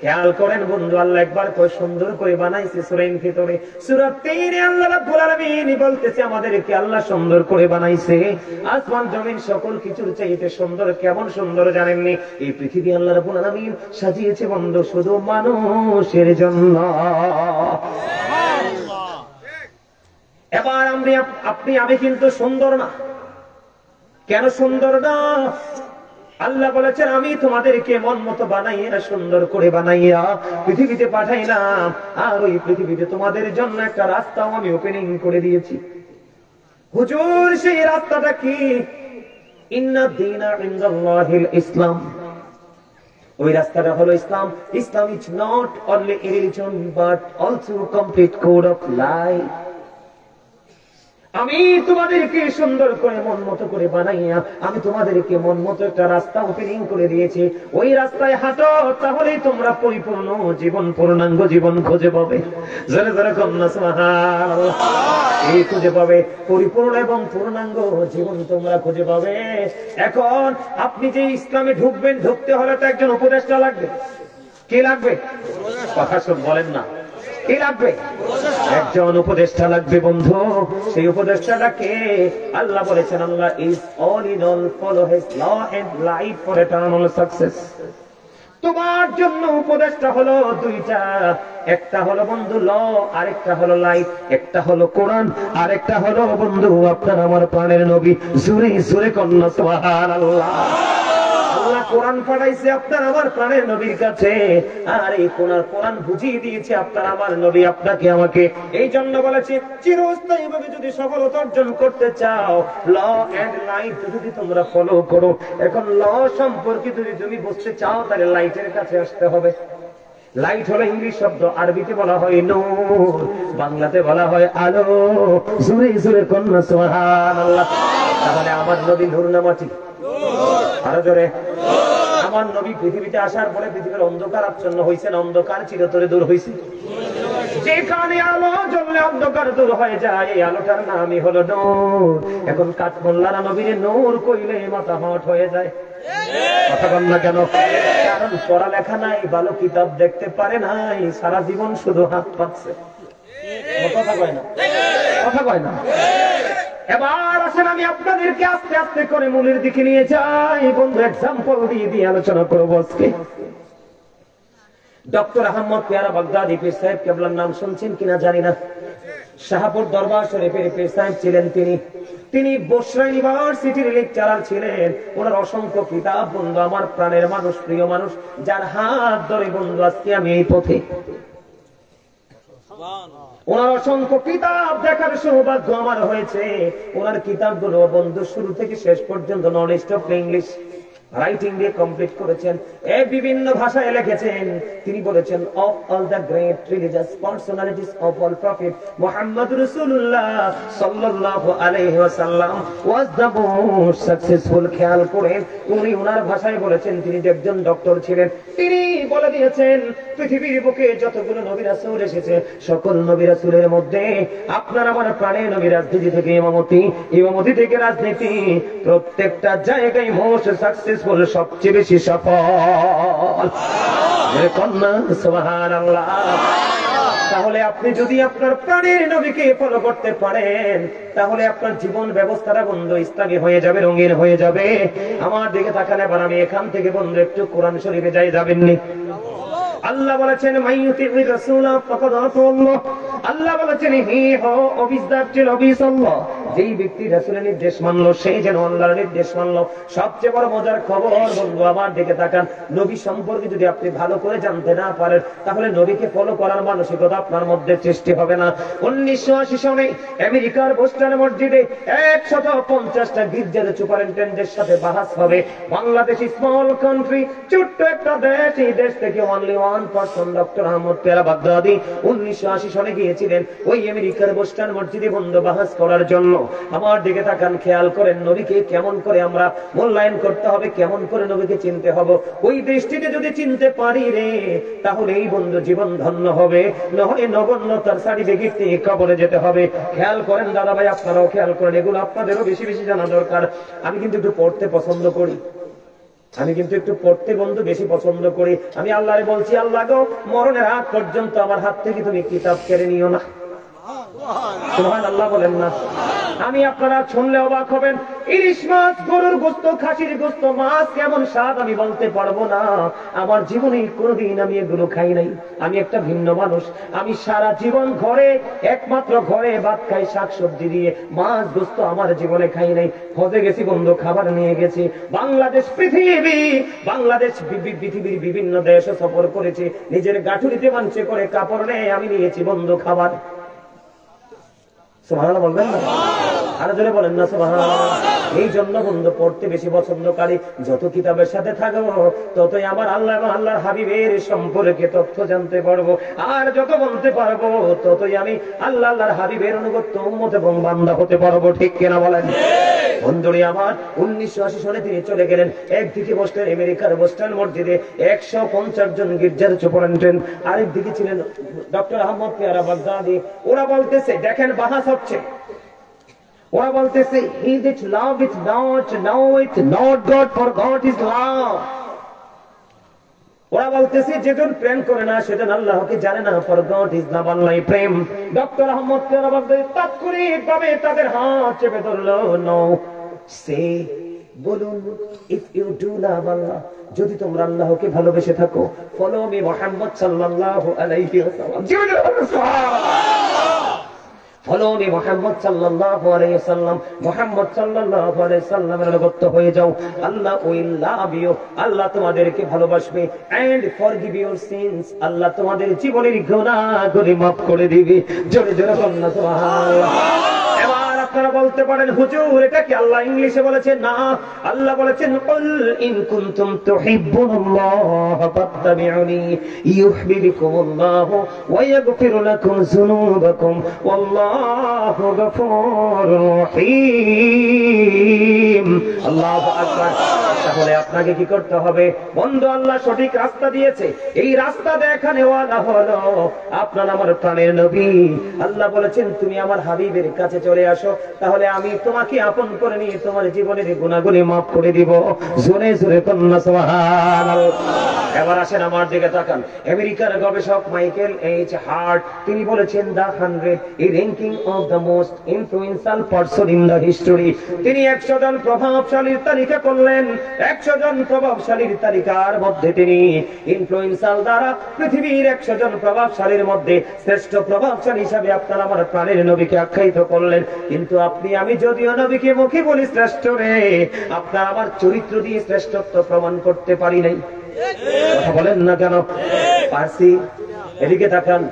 খেয়াল করেন বন্ধু, আল্লাহ একবার কয় সুন্দর করে বানাইছে সূরা ইনফিতরে, সূরা 3 আল্লাহ রাব্বুল আলামিন বলতেছে আমাদেরকে আল্লাহ সুন্দর করে বানাইছে। আসমান জমিন সকল কিছুর চাইতে সুন্দর। কেমন সুন্দর জানেননি? এই পৃথিবী আল্লাহ রাব্বুল আলামিন সাজিয়েছে বন্ধু শুধু মানুষের জন্য। এবার আপনি আমি কিন্তু সুন্দর না। কেন সুন্দর না? আল্লাহ বলেছেন আমি তোমাদেরকে মন মতো বানাইয়া সুন্দর করে বানাইয়া পৃথিবীতে পাঠাইলাম, আর ওই পৃথিবীতে তোমাদের জন্য একটা রাস্তাও আমি ওপেনিং করে দিয়েছি। হুজুর, সেই রাস্তাটা কি? ইন্না দীনা ইনদাল্লাহিল ইসলাম। ওই রাস্তাটা হলো ইসলাম। Islam is not only a religion but also complete code of life. আমি তোমাদেরকে সুন্দর করে মন মতো করে বানাইয়া আমি তোমাদেরকে মন মতো একটা রাস্তা ওপেনিং করে দিয়েছি। ওই রাস্তায় হাঁটো, তাহলেই তোমরা পরিপূর্ণ জীবন, পূর্ণাঙ্গ জীবন খুঁজে পাবে। জোরে জোরে কন্যা সুবহানাল্লাহ। এই খুঁজে পাবে পরিপূর্ণ এবং পূর্ণাঙ্গ জীবন তোমরা খুঁজে পাবে। এখন আপনি যে ইসলামে ঢুকবেন, ঢুকতে হলে তো একজন উপদেষ্টা লাগবে। কে লাগবে? কথা শুন, বলেন না কি লাগবে? একজন উপদেষ্টা লাগবে বন্ধু। সেই উপদেষ্টাটা কে? আল্লাহ বলেছেন Allah is all in all, follow his law and life for eternal success. তোমার জন্য উপদেষ্টা হলো দুইটা, একটা হলো বন্ধু ল, আরেকটা হলো লাইফ। একটা হলো কোরআন, আরেকটা হলো বন্ধু আপনার আমার প্রাণের নবী। জোরে জোরে কন্যা সুবহানাল্লাহ। আল্লাহ কোরআন পাঠাইছে আপনার আমার প্রাণের নবীর কাছে, আর এই কোরআন বুঝিয়ে দিয়েছে আপনার আমার নবী আপনাকে আমাকে। এই জন্য বলেছে চিরস্থায়ী ভাবে যদি সফলতা অর্জন করতে চাও, ল এন্ড লাইট যদি তোমরা ফলো করো। এখন ল সম্পর্কে যদি তুমি বুঝতে চাও, তাহলে লাইটের কাছে আসতে হবে। লাইট হলো ইংলিশ শব্দ, আরবিতে বলা হয় নূর, বাংলাতে বলা হয় আলো। জোরে জোরে কন্যা সুবহানাল্লাহ। তাহলে আমার নবী নূর না মাটি? আরো জোরে। আমার নবী পৃথিবীতে আসার পরে পৃথিবীর অন্ধকার আচ্ছন্ন হয়েছে না? অন্ধকার চিরতরে দূর হয়েছে। যেখানে আলো জ্বললে অন্ধকার দূর হয়ে যায়, এই আলোটার নামই হলো নূর। এখন কাঠমোল্লারা নবীর নূর কইলে মাথা হট হয়ে যায়। কথা বল না কেন? কারণ পড়ালেখা নাই, ভালো কিতাব দেখতে পারে নাই, সারা জীবন শুধু হাত পাচ্ছে। কথা কয় না? কথা কয় না? এবার আসেন আমি আপনাদেরকে আস্তে আস্তে করে মূলের দিকে নিয়ে যাই বন্ধু। এক্সাম্পল দিয়ে দিয়ে আলোচনা করবো আজকে। ডক্টর আহমদ পেয়ারা বাগদাদি পীর সাহেব কেবলার নাম শুনছেন কিনা জানি না। শাহপুর দরবার শরীফের পীর সাহেব ছিলেন তিনি বসরা ইউনিভার্সিটির লেকচারার ছিলেন। ওনার অসংখ্য কিতাব বন্ধু, আমার প্রাণের মানুষ, প্রিয় মানুষ, যার হাত ধরে বন্ধু আজকে আমি এই পথে। ওনার অসংখ্য কিতাব দেখার সৌভাগ্য আমার হয়েছে। ওনার কিতাবগুলো বন্ধু শুরু থেকে শেষ পর্যন্ত নলেজ অফ ইংলিশ রাইটিং দিয়ে কমপ্লিট করেছেন। এই বিভিন্ন ভাষায় লিখেছেন। তিনি বলেছেন of all the great religious personalities of all prophet Muhammad রাসূলুল্লাহ সাল্লাল্লাহু আলাইহি ওয়াসাল্লাম ওয়াজ দ্য মোস্ট সাকসেসফুল। খেয়াল করেন উনি ওনার ভাষায় বলেছেন, তিনি একজন ডক্টর ছিলেন। তিনি বলে দিয়েছেন পৃথিবীর বুকে যতগুলো নবী রাসূল এসেছে, সকল নবী রাসূলের মধ্যে আপনার আমার প্রাণের নবী রাজনীতি থেকে ইমামতি থেকে রাজনীতি, প্রত্যেকটা জায়গায় মোস্ট সাকসেস সবচেয়ে বেশি সফল। সুবহানাল্লাহ। তাহলে আপনি যদি আপনার প্রাণের নবীকে ফলো করতে পারেন, তাহলে আপনার জীবন ব্যবস্থাটা বন্ধু ইসলামী হয়ে যাবে, রঙিন হয়ে যাবে। আমার দিকে তাকালে এবার আমি এখান থেকে বন্ধু একটু কোরআন শরীফে যাই, যাবেননি? আল্লাহ বলেছেন মাইয়ুতির রাসূলা ফাকাদ আতাল্লাহ। আল্লাহ বলেছেন হি হো অবিজদাতিল অবিসাল্লাহ। যেই ব্যক্তি রাসূলের নির্দেশ মানলো, সেই যেন আল্লাহর নির্দেশ মানলো। সবচেয়ে বড় মজার খবর বন্ধু, আমার দিকে তাকান। নবী সম্পর্কে যদি আপনি ভালো করে জানতে না পারেন, তাহলে নবীকে ফলো করার মানসিকতা আপনার মধ্যে সৃষ্টি হবে না। 1980 সনে আমেরিকার বোস্টন মসজিদে 150টা গির্জার সুপারিনটেন্ডেন্টের সাথে বাহাস হবে। বাংলাদেশ স্মল কান্ট্রি, ছোট্ট একটা দেশ। এই দেশ থেকে only one person doctor Ahmad Peyara Baghdadi 1980 সনে গিয়েছিলেন ওই আমেরিকার বোস্টন মসজিদে বন্ধ বাহাস করার জন্য। আমার দিকে তাকান, খেয়াল করেন নবীকে কেমন করে আমরা মূল্যায়ন করতে হবে, কেমন করে নবীকে চিনতে হবে। ওই দৃষ্টিতে যদি চিনতে পারি রে, তাহলে এই বন্ধু জীবন ধন্য হবে। নয় নগণ্যতার সার্টিফিকেট নিয়ে কবরে যেতে হবে। খেয়াল করেন দাদা ভাই, আপনারাও খেয়াল করেন, এগুলো আপনাদেরও বেশি বেশি জানা দরকার। আমি কিন্তু একটু পড়তে পছন্দ করি। আমি কিন্তু একটু পড়তে বন্ধু বেশি পছন্দ করি। আমি আল্লাহরে বলছি, আল্লাহ গো, মরণের আগ পর্যন্ত আমার হাত থেকে তুমি কিতাব কেড়ে নিও না। সুবহানাল্লাহ বলেন না। আমি আপনারা শুনলে অবাক হবেন, ইলিশ মাছ, গরুর গোশত, খাসির গোশত, মাছ কেমন স্বাদ আমি বলতে পারবো না। আমার জীবনে কোনোদিন আমি এগুলো খাই নাই। আমি একটা ভিন্ন মানুষ। আমি সারা জীবন ঘরে, একমাত্র ঘরে ভাত খাই শাকসবজি দিয়ে, মাছ গোশত আমার জীবনে খাই নাই। হজে গেছি বন্ধু, খাবার নিয়ে গেছি। বাংলাদেশ পৃথিবীর বিভিন্ন দেশ সফর করেছি, নিজের গাঠুরিতে মাংসে করে কাপড় নেই আমি নিয়েছি বন্ধু খাবার। সুবহানাল্লাহ বলবেন না? আরো জোরে বলেন না সুবহানাল্লাহ। এই জন্য বন্ধু পড়তে বেশি পছন্দকারী। যত কিতাবের সাথে থাকবো ততই আমার আল্লাহ এবং আল্লাহর হাবিবের সম্পর্কে তথ্য জানতে পারবো। আর যত বলতে পারবো ততই আমি আল্লাহ আল্লাহর হাবিবের অনুগত উম্মত এবং বান্দা হতে পারবো। ঠিক কিনা বলেন? বন্ধুরে আমার, 1980 সালে তিনি চলে গেলেন। একদিকে বসলেন আমেরিকার বোস্টন মসজিদে 150 জন গির্জার সুপারিনটেন্ডেন্ট, আরেকদিকে ছিলেন ডক্টর আহমদ পেয়ারা বাগদাদি। ওরা বলতেছে, দেখেন বাহাস হচ্ছে, ওরা বলতেছে he that loveth not knoweth not God, for God is love. ওরা বলতেছে যেজন প্রেম করে না সেজন আল্লাহকে জানে না, for God is love, Allah প্রেম। ডক্টর আহমদ পেয়ারা বাগদাদি তাৎক্ষণিকভাবে তাদের হাত চেপে ধরলো। নো, সে বলুন, if you do love Allah, যদি তোমরা আল্লাহকে ভালোবেসে থাকো, follow me মুহাম্মদ সাল্লাল্লাহু আলাইহি ওয়াসাল্লাম, follow me মুহাম্মদ সাল্লাল্লাহু আলাইহি ওয়াসাল্লাম, মুহাম্মদ সাল্লাল্লাহু আলাইহি ওয়াসাল্লামের অনুগত হয়ে যাও। আল্লাহ উইল লাভ ইউ, আল্লাহ তোমাদেরকে ভালোবাসবে। and forgive your sins, আল্লাহ তোমাদের জীবনের গুনাহগুলি maaf করে দিবে। জোরে জোরে বলুন সুবহানাল্লাহ। এবার আপনারা বলতে পারেন, হুজুর এটা কি আল্লাহ ইংলিশে বলেছেন? না, আল্লাহ বলেছেন কুল ইন কুনতুম তুহিব্বুনাল্লাহ ফাত্তাবিউনি ইউহিব্বুকুমুল্লাহু ওয়া ইয়াগফির লাকুম যুনুবাকুম ওয়াল্লাহু গফুরুর রহিম। আল্লাহু আকবার। তাহলে আপনাকে কি করতে হবে বন্ধু? আল্লাহ সঠিক রাস্তা দিয়েছে। এই রাস্তা দেখানেওয়ালা হলো আপনার আমার প্রাণের নবী। আল্লাহ বলেছেন তুমি আমার হাবিবের কাছে চলে আসো, তাহলে আমি তোমাকে আপন করে নিয়ে তোমার জীবনের গুনাহগুলি maaf করে দিব। জোরে জোরে কন্যা সুবহানাল্লাহ। এবার আসেন আমার দিকে তাকান। আমেরিকার গবেষক মাইকেল এইচ হার্ট তিনি বলেছেন the 100 A ranking of the most influential person in the history. তিনি 100 জন প্রভাবশালীর তালিকা করলেন। 100 জন প্রভাবশালীর তালিকার মধ্যে তিনি ইনফ্লুয়েন্সিয়াল দ্বারা পৃথিবীর 100 জন প্রভাবশালীর মধ্যে শ্রেষ্ঠ প্রভাবশালী হিসাবে আপনার আমার প্রাণের নবীকে আখ্যায়িত করলেন। কিন্তু আপনি আমি যদিও নবীকে মুখে বলি শ্রেষ্ঠ রে, আপনার আমার চরিত্র দিয়ে শ্রেষ্ঠত্ব প্রমাণ করতে পারি নাই। কথা বলেন না কেন? পারছি। এদিকে তাকান,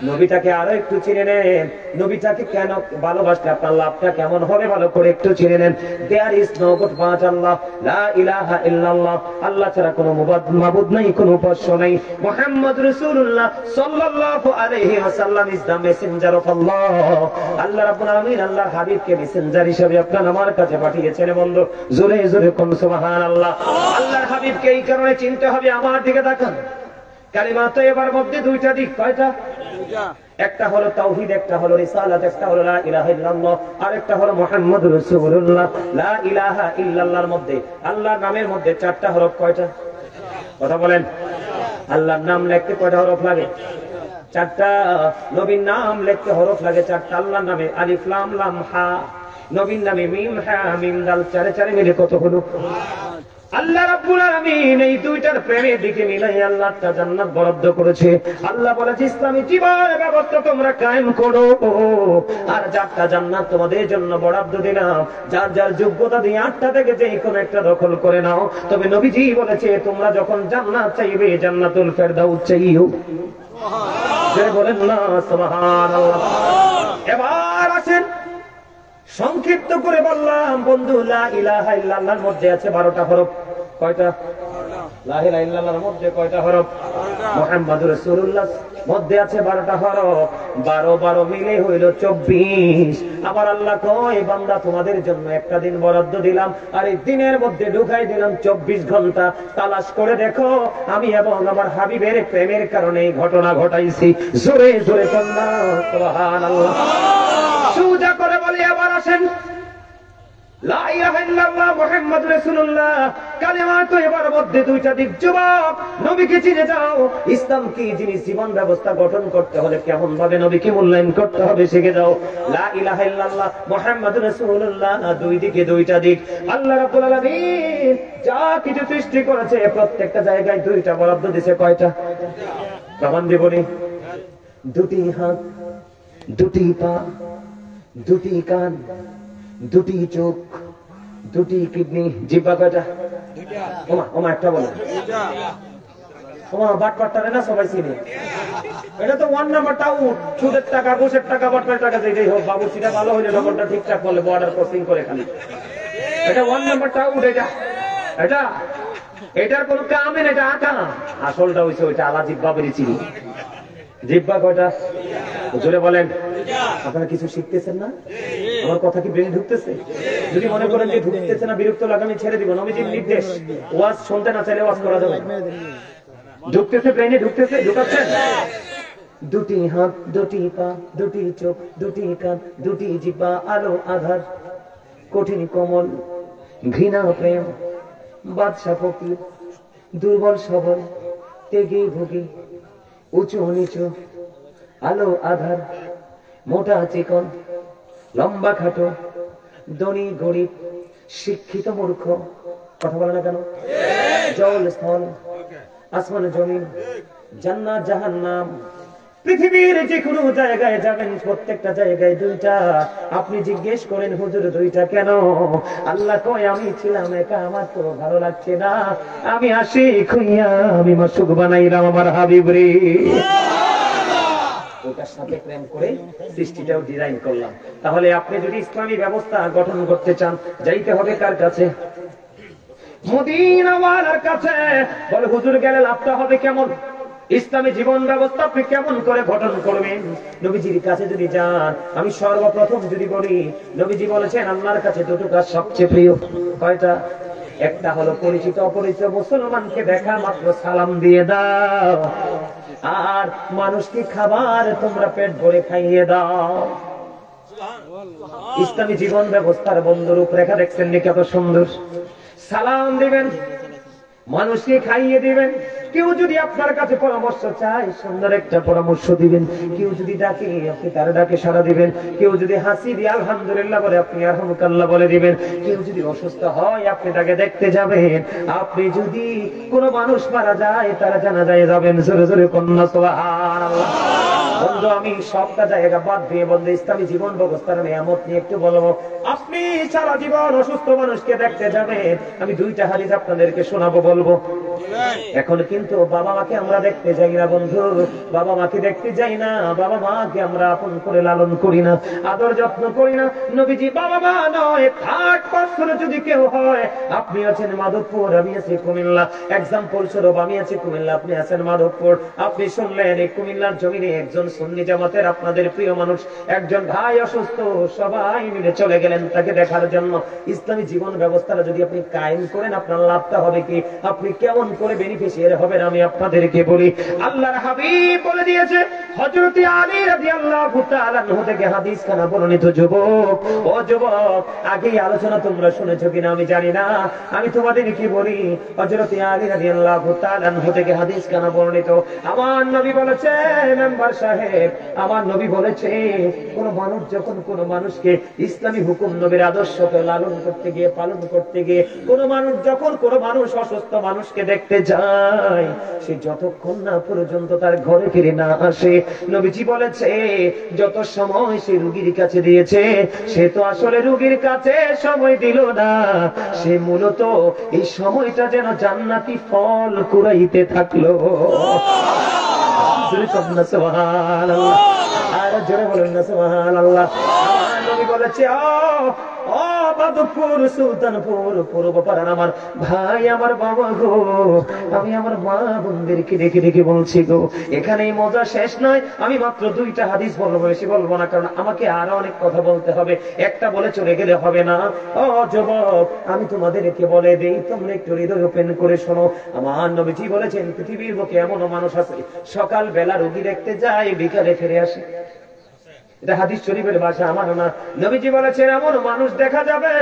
নবীটাকে আরো একটু চিনে নেন। নবীটাকে কেন ভালোবাসলে আপনার লাভটা কেমন হবে ভালো করে একটু চিনে নেন। There is no god but Allah, লা ইলাহা ইল্লাল্লাহ, আল্লাহ ছাড়া কোনো মাবুদ নাই, কোনো উপাস্য নাই। মুহাম্মদ রাসূলুল্লাহ সাল্লাল্লাহু আলাইহি ওয়াসাল্লাম ইজ দ্য মেসেঞ্জার অফ আল্লাহ। আল্লাহ রাব্বুল আলামিন আল্লাহর হাবিবকে মেসেঞ্জার হিসেবে আপনার আমার কাছে পাঠিয়েছেন। বন্ধু জোরে জোরে কোন সুবহানাল্লাহ। আল্লাহর হাবিবকে এই কারণে চিনতে হবে। আমার দিকে তাকান। কালিমা তয়্যিবার মধ্যে দুইটা দিক। কয়টা? একটা হলো তাওহীদ, একটা হলো রিসালাত, একটা হলো লা ইলাহা ইল্লাল্লাহ, আর একটা হলো মুহাম্মাদুর রাসূলুল্লাহ। লা ইলাহা ইল্লাল্লাহর মধ্যে আল্লাহর নামের মধ্যে 4টা হরফ। কয়টা? কথা বলেন। আল্লাহর নাম লিখতে কয়টা হরফ লাগে? 4টা। নবীর নাম লিখতে হরফ লাগে 4টা। আল্লাহর নামে আলিফ লাম লাম হা, নবীর নামে মিম হা মিম দাল, 4 মিলে কত হলো? আল্লাহ রাব্বুল আলামিন এই দুইটার প্রেমের দিকে মিলাই আল্লাহ তা জান্নাত বরাদ্দ করেছে। আল্লাহ বলেছে ইসলামী জীবন ব্যবস্থা তোমরা কায়েম করো, আর 4টা জান্নাত তোমাদের জন্য বরাদ্দ দিলাম। যার যার যোগ্যতা দিয়ে 8টা থেকে যে কোনো একটা দখল করে নাও। তবে নবীজি বলেছে তোমরা যখন জান্নাত চাইবে জান্নাতুল ফেরদাউস চাইও। সুবহানাল্লাহ বলেন না সুবহানাল্লাহ। এবার আসেন, সংক্ষিপ্ত করে বললাম বন্ধু, লা ইলাহা ইল্লাল্লাহর মধ্যে আছে 12টা হরফ। কয়টা? লা ইলাহা ইল্লাল্লাহর মধ্যে কয়টা হরফ? মুহাম্মাদুর রাসূলুল্লাহ মধ্যে আছে 12টা হরফ। 12 মিলে হইল 24। আবার আল্লাহ কয় বান্দা তোমাদের জন্য একটা দিন বরাদ্দ দিলাম, আর এই দিনের মধ্যে ঢুকাই দিলাম 24 ঘন্টা। তালাশ করে দেখো আমি এবং আমার হাবিবের প্রেমের কারণে এই ঘটনা ঘটাইছি। জোরে জোরে কন্যা সুবহানাল্লাহ। সুজা করে বলি। আবার আসেন, লা ইলাহা ইল্লাল্লাহ মুহাম্মাদুর রাসূলুল্লাহ কালেমা তয়্যিবার মধ্যে দুইটা দিক। যুবক, নবীকে চিনে যাও। ইসলাম কি জিনিস, জীবন ব্যবস্থা গঠন করতে হলে কেমন ভাবে নবীকে মূল্যায়ন করতে হবে শিখে যাও। লা ইলাহা ইল্লাল্লাহ মুহাম্মাদুর রাসূলুল্লাহ, দুই দিকে দুইটা দিক। আল্লাহ রাব্বুল আলামিন যা কিছু সৃষ্টি করেছে প্রত্যেকটা জায়গায় দুইটা বরাদ্দ দিয়েছে। কয়টা? প্রমাণ দেবনি। দুটি হাত, দুটি পা, দুটি কান, দুটি চোখ, দুটি কিডনি। জিহ্বা কয়টা? ওমা ওমা একটা বলো। ওমা বাটপাট্টারে না সবাই চিনে। এটা তো 1 নাম্বারটা আউট। সুদের টাকা, ঘুষের টাকা, বাটপাটের টাকা যেটাই হোক, বাবুর্চিটা ভালো হইলে নম্বরটা ঠিকঠাক বলে বর্ডার ক্রসিং করে খালি। এটা 1 নাম্বারটা আউট। এটা এটার কোন কামে না, এটা আঁকা। আসলটা হইছে ওইটা আলা জিহ্বা বেরিয়েছি। জিহ্বা কয়টা? জোরে বলেন। আপনারা কিছু শিখতেছেন না? আমার কথা কি ব্রেনে ঢুকতেছে? যদি মনে করেন যে ঢুকতেছে না, বিরক্ত লাগে, আমি ছেড়ে দিব। নবীজির নির্দেশ, ওয়াজ শুনতে না চাইলে ওয়াজ করা যাবে। ঢুকতেছে ব্রেনে? ঢুকতেছে? ঢুকাচ্ছেন? দুটি হাত, দুটি পা, দুটি চোখ, দুটি কান, দুটি জিহ্বা, আলো আধার, কঠিন কোমল, ঘৃণা প্রেম, বাদশা ফকির, দুর্বল সবল, তেগে ভুগি, উঁচু নিচু, আলো আধার, মোটা চিকন, লম্বা খাটো, ধনী গরিব, শিক্ষিত মূর্খ। কথা বলে না কেন? জল স্থল, আসমান জমিন, জান্নাত জাহান্নাম, পৃথিবীর যে কোনো জায়গায় যাবেন প্রত্যেকটা জায়গায় দুইটা। আপনি জিজ্ঞেস করেন হুজুর দুইটা কেন? আল্লাহ কয় আমি ছিলাম একা, আমার তো ভালো লাগছে না, আমি আসি খুইয়া আমি মাসুক বানাইলাম আমার হাবিব রে। ওটার সাথে প্রেম করে সৃষ্টিটাও ডিজাইন করলাম। তাহলে আপনি যদি ইসলামী ব্যবস্থা গঠন করতে চান, যাইতে হবে কার কাছে? মদিনাওয়ালার কাছে। বলে হুজুর গেলে লাভটা হবে কেমন? ইসলামী জীবন ব্যবস্থা আপনি কেমন করে গঠন করবেন? নবীজির কাছে যদি যান, আমি সর্বপ্রথম যদি বলি, নবীজি বলেছেন আল্লাহর কাছে দুটো কাজ সবচেয়ে প্রিয়। কয়টা? একটা হলো পরিচিত অপরিচিত মুসলমানকে দেখা মাত্র সালাম দিয়ে দাও, আর মানুষকে খাবার তোমরা পেট ভরে খাইয়ে দাও। ইসলামী জীবন ব্যবস্থার বন্ধ রূপরেখা দেখছেন নি কত সুন্দর? সালাম দিবেন, মানুষকে খাইয়ে দিবেন। কেউ যদি আপনার কাছে পরামর্শ চায়, সুন্দর একটা পরামর্শ দিবেন। কেউ যদি ডাকে, আপনি তার ডাকে সাড়া দিবেন। কেউ যদি হাসি দিয়ে আলহামদুলিল্লাহ বলে, আপনি আলহামদুলিল্লাহ বলে দিবেন। কেউ যদি অসুস্থ হয়, আপনি তাকে দেখতে যাবেন। আপনি যদি কোনো মানুষ মারা যায়, তারা জানাজায় যাবেন। জোরে জোরে কন্যা সুবহানাল্লাহ। বন্ধু, আমি সবটা জায়গা বাদ দিয়ে বন্ধু ইসলামী জীবন ব্যবস্থার নিয়ামত নিয়ে একটু বলবো। আপনি সারা জীবন অসুস্থ মানুষকে দেখতে যাবেন, আমি দুইটা হাদিস আপনাদেরকে শোনাবো, বলবো। এখন কিন্তু বাবা মাকে আমরা দেখতে যাই না বন্ধু, বাবা মাকে দেখতে যাই না, বাবা মাকে আমরা আপন করে লালন করি না, আদর যত্ন করি না। নবীজি বাবা মা নয়, থার্ড পার্সন যদি কেউ হয়, আপনি আছেন মাধবপুর, আমি আছি কুমিল্লা, এক্সাম্পল স্বরূপ আমি আছি কুমিল্লা, আপনি আছেন মাধবপুর। আপনি শুনলেন এই কুমিল্লার জমিনে একজন সুন্নি জামাতের আপনাদের প্রিয় মানুষ, একজন ভাই অসুস্থ, সবাই মিলে চলে গেলেন তাকে দেখার জন্য। ইসলামী জীবন ব্যবস্থাটা যদি আপনি কায়েম করেন, আপনার লাভটা হবে কি? আপনি কেমন করে বেনিফিশিয়ারি হবেন আমি আপনাদেরকে বলি। আল্লাহর হাবিব বলে দিয়েছে, হযরত আলী রাদিয়াল্লাহু তাআলা আনহু থেকে হাদিস খানা বর্ণিত। যুবক, ও যুবক, আগেই আলোচনা তোমরা শুনেছো কিনা আমি জানি না, আমি তোমাদেরকে বলি, হযরত আলী রাদিয়াল্লাহু তাআলা আনহু থেকে হাদিস খানা বর্ণিত। আমার নবী বলেছে, মেম্বার সাহেব, আমার নবী বলেছে, কোন মানুষ যখন কোন মানুষকে ইসলামী হুকুম নবীর আদর্শকে লালন করতে গিয়ে, পালন করতে গিয়ে, কোন মানুষ যখন কোন মানুষ অসুস্থ মানুষকে দেখতে যায়, সে যতক্ষণ না পর্যন্ত তার ঘরে ফিরে না আসে, নবীজি বলেছে যত সময় সে রোগীর কাছে দিয়েছে, সে তো আসলে রোগীর কাছে সময় দিল না, সে মূলত এই সময়টা যেন জান্নাতি ফল কুড়াইতে থাকলো। সুবহানাল্লাহ, আর জোরে বলেন না সুবহানাল্লাহ। আমার নবী বলেছে, ও মাধবপুর, সুলতানপুর, পূর্বপাড়ার আমার ভাই, আমার বাবা গো, আমি আমার মা বোনদেরকে দেখে দেখে বলছি গো, এখানেই মজা শেষ নয়। আমি মাত্র দুইটা হাদিস বলবো, বেশি বলবো না, কারণ আমাকে আরো অনেক কথা বলতে হবে। একটা বলে চলে গেলে হবে না। ও যুবক, আমি তোমাদেরকে বলে দেই, তোমরা একটু হৃদয় ওপেন করে শোনো। আমার নবীজি বলেছেন, পৃথিবীর বুকে এমনও মানুষ আছে, সকাল বেলা রোগী দেখতে যায়, বিকালে ফিরে আসে। এটা হাদিস শরীফের ভাষা, আমার না। নবীজি বলেছেন এমন মানুষ দেখা যাবে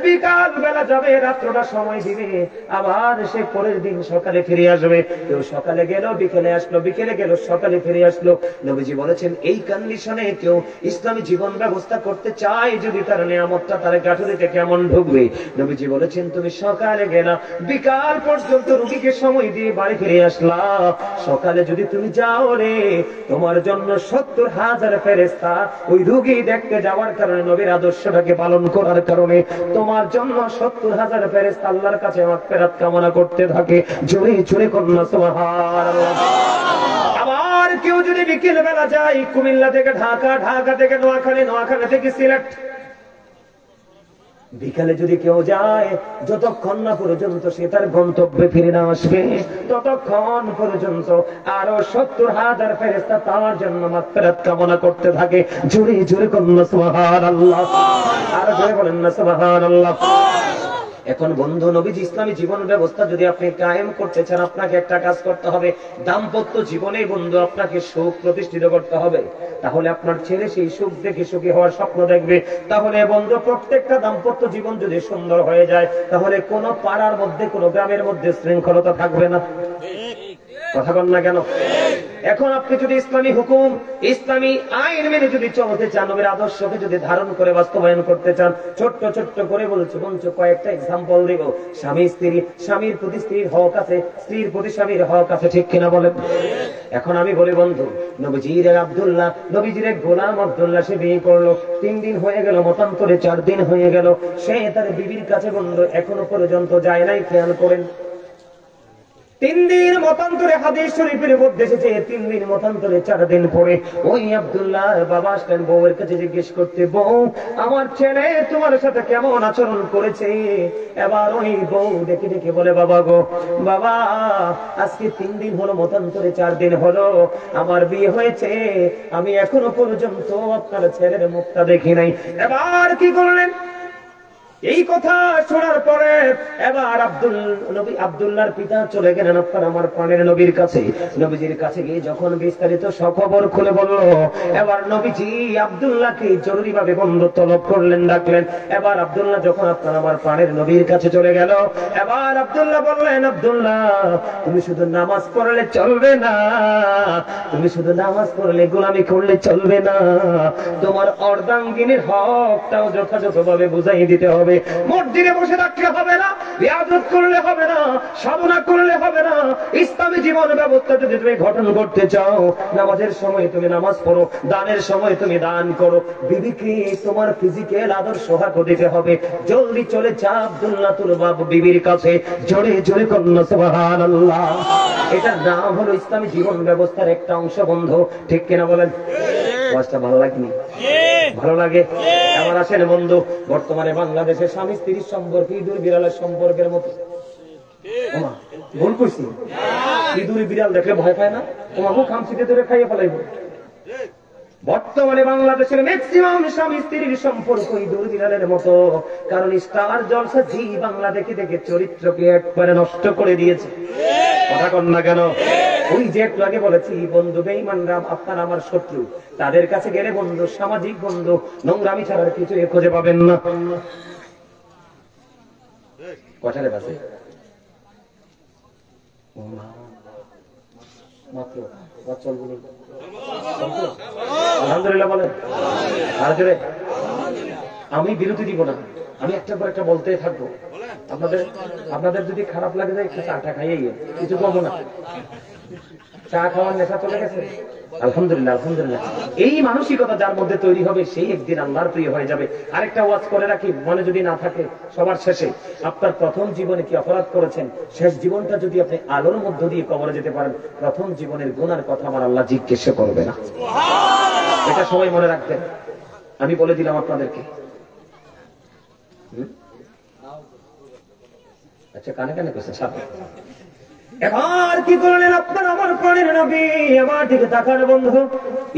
বিকাল বেলা যাবে, রাত্রটা সময় দিবে, আবার সে পরের দিন সকালে ফিরে আসবে। কেউ সকালে গেল বিকেলে আসলো, বিকেলে গেল সকালে ফিরে আসলো। নবীজি বলেছেন এই কন্ডিশনে কেউ ইসলামী জীবন ব্যবস্থা করতে চায়, যদি তার নিয়ামতটা তার গাঠুরিতে কেমন ঢুকবে। নবীজি বলেছেন তুমি সকালে গেলা, বিকাল পর্যন্ত রুগীকে সময় দিয়ে বাড়ি ফিরে আসলা, সকালে যদি তুমি যাও রে, তোমার জন্য 70,000 ফেরেশতা ওই রুগী দেখতে যাওয়ার কারণে, নবীর আদর্শটাকে পালন করার কারণে তোমার জন্য 70,000 ফেরেশতা আল্লাহর কাছে মাগফিরাত কামনা করতে থাকে। জোরে জোরে কন্যা সুবহানাল্লাহ। আবার কেউ যদি বিকেল বেলা যায় কুমিল্লা থেকে ঢাকা, ঢাকা থেকে নোয়াখালী, নোয়াখালী থেকে সিলেট, বিকালে যদি কেউ যায়, যতক্ষণ না পর্যন্ত সে তার গন্তব্যে ফিরে না আসবে, ততক্ষণ পর্যন্ত আরো 70,000 ফেরেশতা তার জন্য মাগফিরাত কামনা করতে থাকে। জোরে জোরে কন্যা সুবহানাল্লাহ, আর জোরে বলেন না সুবহানাল্লাহ। এখন বন্ধু, নবীজি ইসলামী জীবন ব্যবস্থা যদি আপনি কায়েম করতে চান, আপনাকে একটা কাজ করতে হবে। দাম্পত্য জীবনে বন্ধু আপনাকে সুখ প্রতিষ্ঠিত করতে হবে। তাহলে আপনার ছেলে সেই সুখ দেখে সুখী হওয়ার স্বপ্ন দেখবে। তাহলে বন্ধু, প্রত্যেকটা দাম্পত্য জীবন যদি সুন্দর হয়ে যায়, তাহলে কোনো পাড়ার মধ্যে, কোনো গ্রামের মধ্যে শৃঙ্খলতা থাকবে না। কথা বল না কেন? এখন আপনি যদি ইসলামী হুকুম, ইসলামী আইন মেনে যদি চলতে চান, নবীর আদর্শকে যদি ধারণ করে বাস্তবায়ন করতে চান, ছোট্ট ছোট্ট করে বলছি কয়েকটা এক্সাম্পল দেব। স্বামী স্ত্রী, স্বামীর প্রতি স্ত্রীর হক আছে, স্ত্রীর প্রতি স্বামীর হক আছে, ঠিক কিনা বলেন? এখন আমি বলি বন্ধু, নবীজির আব্দুল্লাহ, নবীজির গোলাম আব্দুল্লাহ সে বিয়ে করলো, 3 দিন হয়ে গেল, মতান্তরে 4 দিন হয়ে গেল, সে তার বিবির কাছে বন্ধু এখনো পর্যন্ত যায় নাই। খেয়াল করেন, 3 দিন মতান্তরে, হাদিস শরীফের মধ্যে এসেছে 3 দিন মতান্তরে 4 দিন পরে ওই আব্দুল্লাহ বাবা আসলেন বউয়ের কাছে জিজ্ঞেস করতে, বউ আমার ছেলে তোমার সাথে কেমন আচরণ করেছে? এবার ওই বউ ডেকে ডেকে বলে, বাবা গো বাবা, আজকে 3 দিন হলো, মতান্তরে 4 দিন হলো আমার বিয়ে হয়েছে, আমি এখনো পর্যন্ত আপনার ছেলের মুখটা দেখি নাই। এবার কি করলেন? এই কথা শোনার পরে এবার আব্দুল্লাহর পিতা চলে গেলেন আপনার আমার প্রাণের নবীর কাছে। নবীজির কাছে গিয়ে যখন বিস্তারিত সখবর খুলে বলল, এবার নবীজি আব্দুল্লাহকে জরুরি ভাবে বন্ধু তলব করলেন, ডাকলেন। এবার আব্দুল্লাহ যখন আপনার আমার প্রাণের নবীর কাছে চলে গেল, এবার আব্দুল্লাহ বললেন, আব্দুল্লাহ তুমি শুধু নামাজ পড়লে চলবে না, তুমি শুধু নামাজ পড়লে গোলামি করলে চলবে না, তোমার অর্ধাঙ্গিনীর হকটাও যথাযথভাবে বুঝাই দিতে হবে। মসজিদে বসে থাকলে হবে না, ইবাদত করলে হবে না, সাধনা করলে হবে না। ইসলামী জীবন ব্যবস্থা যদি তুমি গঠন করতে চাও, নামাজের সময় তুমি নামাজ পড়ো, দানের সময় তুমি দান করো, বিবিকে তোমার ফিজিক্যাল আদর্শ হক দিতে হবে। জলদি চলে যা আব্দুল্লাহ তোর বাপ বিবির কাছে, জোরে জোরে কন্যা সুবহানাল্লাহ। এটার নাম হলো ইসলামী জীবন ব্যবস্থার একটা অংশ বন্ধু, ঠিক কিনা বলেন? ওয়াজটা ভালো লাগেনি? ভালো লাগে? আমার আসেন বন্ধু, বর্তমানে বাংলাদেশের স্বামী স্ত্রীর সম্পর্ক ইঁদুর বিড়ালের সম্পর্কের মতো। ভুল করছি? ইঁদুর বিড়াল দেখলে ভয় পায় না? তোমাকে খামচিতে ধরে খাইয়ে ফেলাইব। বর্তমানে বাংলাদেশের ম্যাক্সিমাম স্বামী স্ত্রীর সম্পর্ক ইঁদুর বিড়ালের মতো, কারণ স্টার জলসা জি বাংলা দেখে দেখে চরিত্রকে একবারে নষ্ট করে দিয়েছে। কথা কন না কেন? ওই যে একটু আগে বলেছি, বন্ধু বেঈমানরা আপনার আমার শত্রু, তাদের কাছে গেলে বন্ধু, সামাজিক বন্ধু, নোংরামি ছাড়ার কিছু খুঁজে পাবেন না। কথারে বাজে মাত্র আলহামদুলিল্লাহ বলেন। আর জোরে আমি বিরতি দিব না, আমি একটার পর একটা বলতেই থাকবো। আপনাদের যদি খারাপ লাগে যায়, একটু চাটা খাইয়ে কিছু কমো না। চা খাওয়ার নেশা চলে গেছে? আলহামদুলিল্লাহ, আলহামদুলিল্লাহ। এই মানসিকতা যার মধ্যে তৈরি হবে, সেই একদিন আল্লাহর প্রিয় হয়ে যাবে। আরেকটা ওয়াজ করে রাখি, মনে যদি না থাকে, সবার শেষে আপনার প্রথম জীবনে কি অপরাধ করেছেন, শেষ জীবনটা যদি আপনি আলোর মধ্য দিয়ে কবরে যেতে পারেন, প্রথম জীবনের গুনার কথা আমার আল্লাহ জিজ্ঞেস করবে না। এটা সবাই মনে রাখবেন, আমি বলে দিলাম আপনাদেরকে। আচ্ছা, কানে কানে করছে সাথে। এবার কি করলেন আপনার আমার প্রাণের নবী? আমার দিকে তাকান বন্ধু,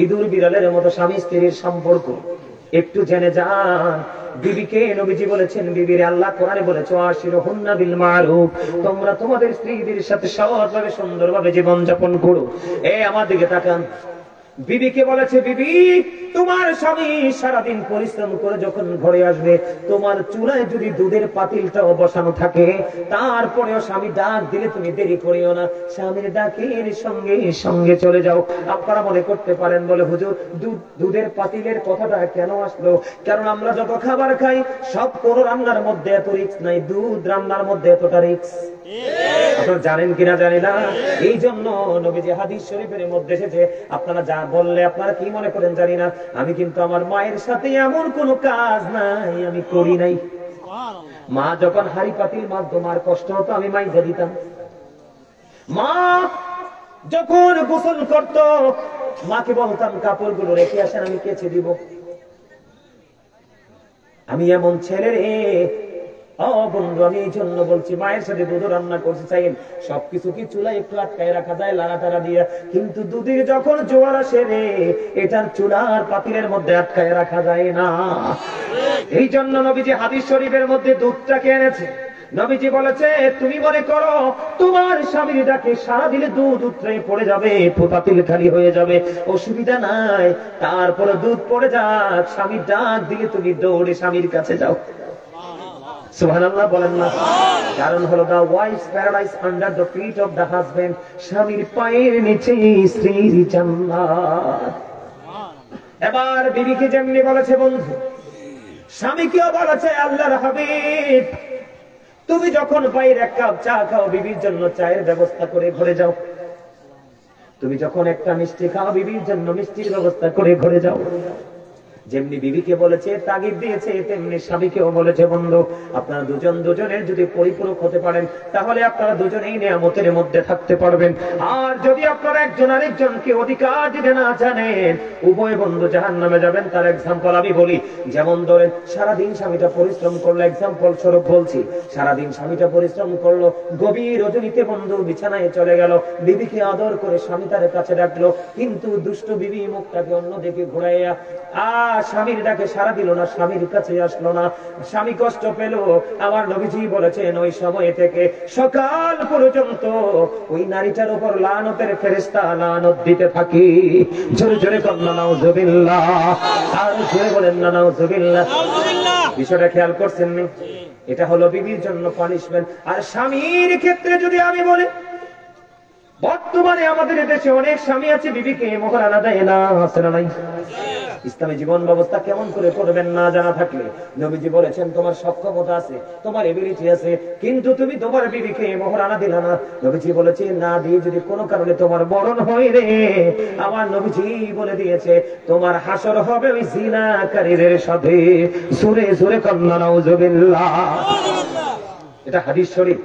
ইঁদুর বিড়ালের মতো স্বামী স্ত্রীর সম্পর্ক একটু জেনে যান। বিবিকে নবীজি বলেছেন, বিবির আল্লাহ কোরআনে বলেছে, আশিরুহুন্না বিল মারুফ, তোমরা তোমাদের স্ত্রীদের সাথে সৎভাবে সুন্দরভাবে জীবন যাপন করো। আমার দিকে তাকান, বিবিকে বলেছে, বিবি তোমার স্বামী সারাদিন পরিশ্রম করে যখন ঘরে আসবে, তোমার চুলায় যদি দুধের পাতিলটাও বসানো থাকে, তারপরেও স্বামী ডাক দিলে তুমি দেরি করিও না, স্বামীর ডাকের সঙ্গে সঙ্গে চলে যাও। আপনারা মনে করতে পারেন, বলে হুজুর দুধের পাতিলের কথাটা কেন আসলো? কারণ আমরা যত খাবার খাই সব কোন রান্নার মধ্যে এত রিস্ক নাই, দুধ রান্নার মধ্যে এতটা রিস্ক আপনারা জানেন কিনা জানি না। এই জন্য নবীজি হাদিস শরীফের মধ্যে এসেছে, আপনারা যা বললে আপনারা কি মনে করেন জানি না, আমি কিন্তু আমার মায়ের সাথে এমন কোন কাজ নাই আমি করি নাই। মা যখন হাড়ি পাতিল মাছ মার কষ্ট হতো, আমি মাইজা দিতাম। মা যখন গোসল করতো, মাকে বলতাম কাপড়গুলো রেখে আসেন, আমি কেচে দিব। আমি এমন ছেলে রে বন্ধু, আমি এই জন্য বলছি, মায়ের সাথে দুধ রান্না করতে চাইেন, সবকিছু কি চুলায় একটু আটকায় রাখা যায় লাড়া টাড়া দিয়ে, কিন্তু দুধের যখন জোয়ার আসে রে, এটার চুলার পাতিলের মধ্যে আটকায় রাখা যায় না। এই জন্য নবীজি হাদিস শরীফের মধ্যে দুধটাকে এনেছে। নবীজি বলেছে, তুমি মনে করো তোমার স্বামীর ডাকে সারা দিলে দুধ উতরে পড়ে যাবে, পাতিল খালি হয়ে যাবে, অসুবিধা নাই, তারপরে দুধ পড়ে যাক, স্বামীর ডাক দিলে তুমি দৌড়ে স্বামীর কাছে যাও। সুবহানাল্লাহ বলেন না। কারণ হলো the wife's paradise under the feet of the husband, স্বামীর পায়ের নিচে স্ত্রীর জান্নাত। এবার বিবিকে যেমনি বলেছে বন্ধু, স্বামীকেও বলেছে আল্লাহর হাবিব, তুমি যখন বাইরে এক কাপ চা খাও, বিবির জন্য চায়ের ব্যবস্থা করে ঘরে যাও। তুমি যখন একটা মিষ্টি খাও, বিবির জন্য মিষ্টির ব্যবস্থা করে ঘরে যাও। যেমনি বিবিকে বলেছে, তাগিদ দিয়েছে, তেমনি স্বামীকেও বলেছে, বন্ধু আপনারা দুজন দুজনের যদি পরিপূরক হতে পারেন, তাহলে আপনারা দুজনেই নিয়ামতের মধ্যে থাকতে পারবেন। আর যদি আপনারা একজন আরেকজনকে অধিকার দিতে না জানেন, উভয় বন্ধু জাহান্নামে যাবেন। তার এক্সাম্পল আমি বলি, যেমন ধরেন সারাদিন স্বামীটা পরিশ্রম করলো, এক্সাম্পল স্বরূপ বলছি, সারাদিন স্বামীটা পরিশ্রম করলো, গভীর রজনীতে বন্ধু বিছানায় চলে গেল, বিবিকে আদর করে স্বামী তার কাছে ডাকলো, কিন্তু দুষ্ট বিবি মুখটাকে অন্যদিকে ঘুরাইয়া স্বামীর ডাকে সাড়া দিল না, স্বামীর কাছে আসলো না, স্বামী কষ্ট পেল। আমার নবীজি বলেছেন, ওই সময় থেকে সকাল পর্যন্ত ওই নারীটার উপর লানতের ফেরেশতা লানত দিতে থাকে। জোরে জোরে কন্যা নাউজুবিল্লাহ, আর জোরে বলেন না নাউজুবিল্লাহ। বিষয়টা খেয়াল করছেন নি? এটা হলো বিবির জন্য পানিশমেন্ট। আর স্বামীর ক্ষেত্রে যদি আমি বলি, বর্তমানে আমাদের দেশে অনেক স্বামী আছে বিবিকে মোহরানা দেয় না, আছে না নাই? ইসলামী জীবন ব্যবস্থা কেমন করে করবেন না জানা থাকলে, নবীজি বলেছেন তোমার সক্ষমতা আছে, তোমার এবিলিটি আছে, কিন্তু তুমি তোমার বিবিকে মোহরানা দিলা না। নবীজি বলেছে, না দিয়ে যদি কোনো কারণে তোমার মরণ হয় রে, আমার নবীজি বলে দিয়েছে তোমার হাসর হবে ওই জিনাকারীদের সাথে। জোরে জোরে কন্যা নাউজুবিল্লাহ। এটা হাদিস শরীফ।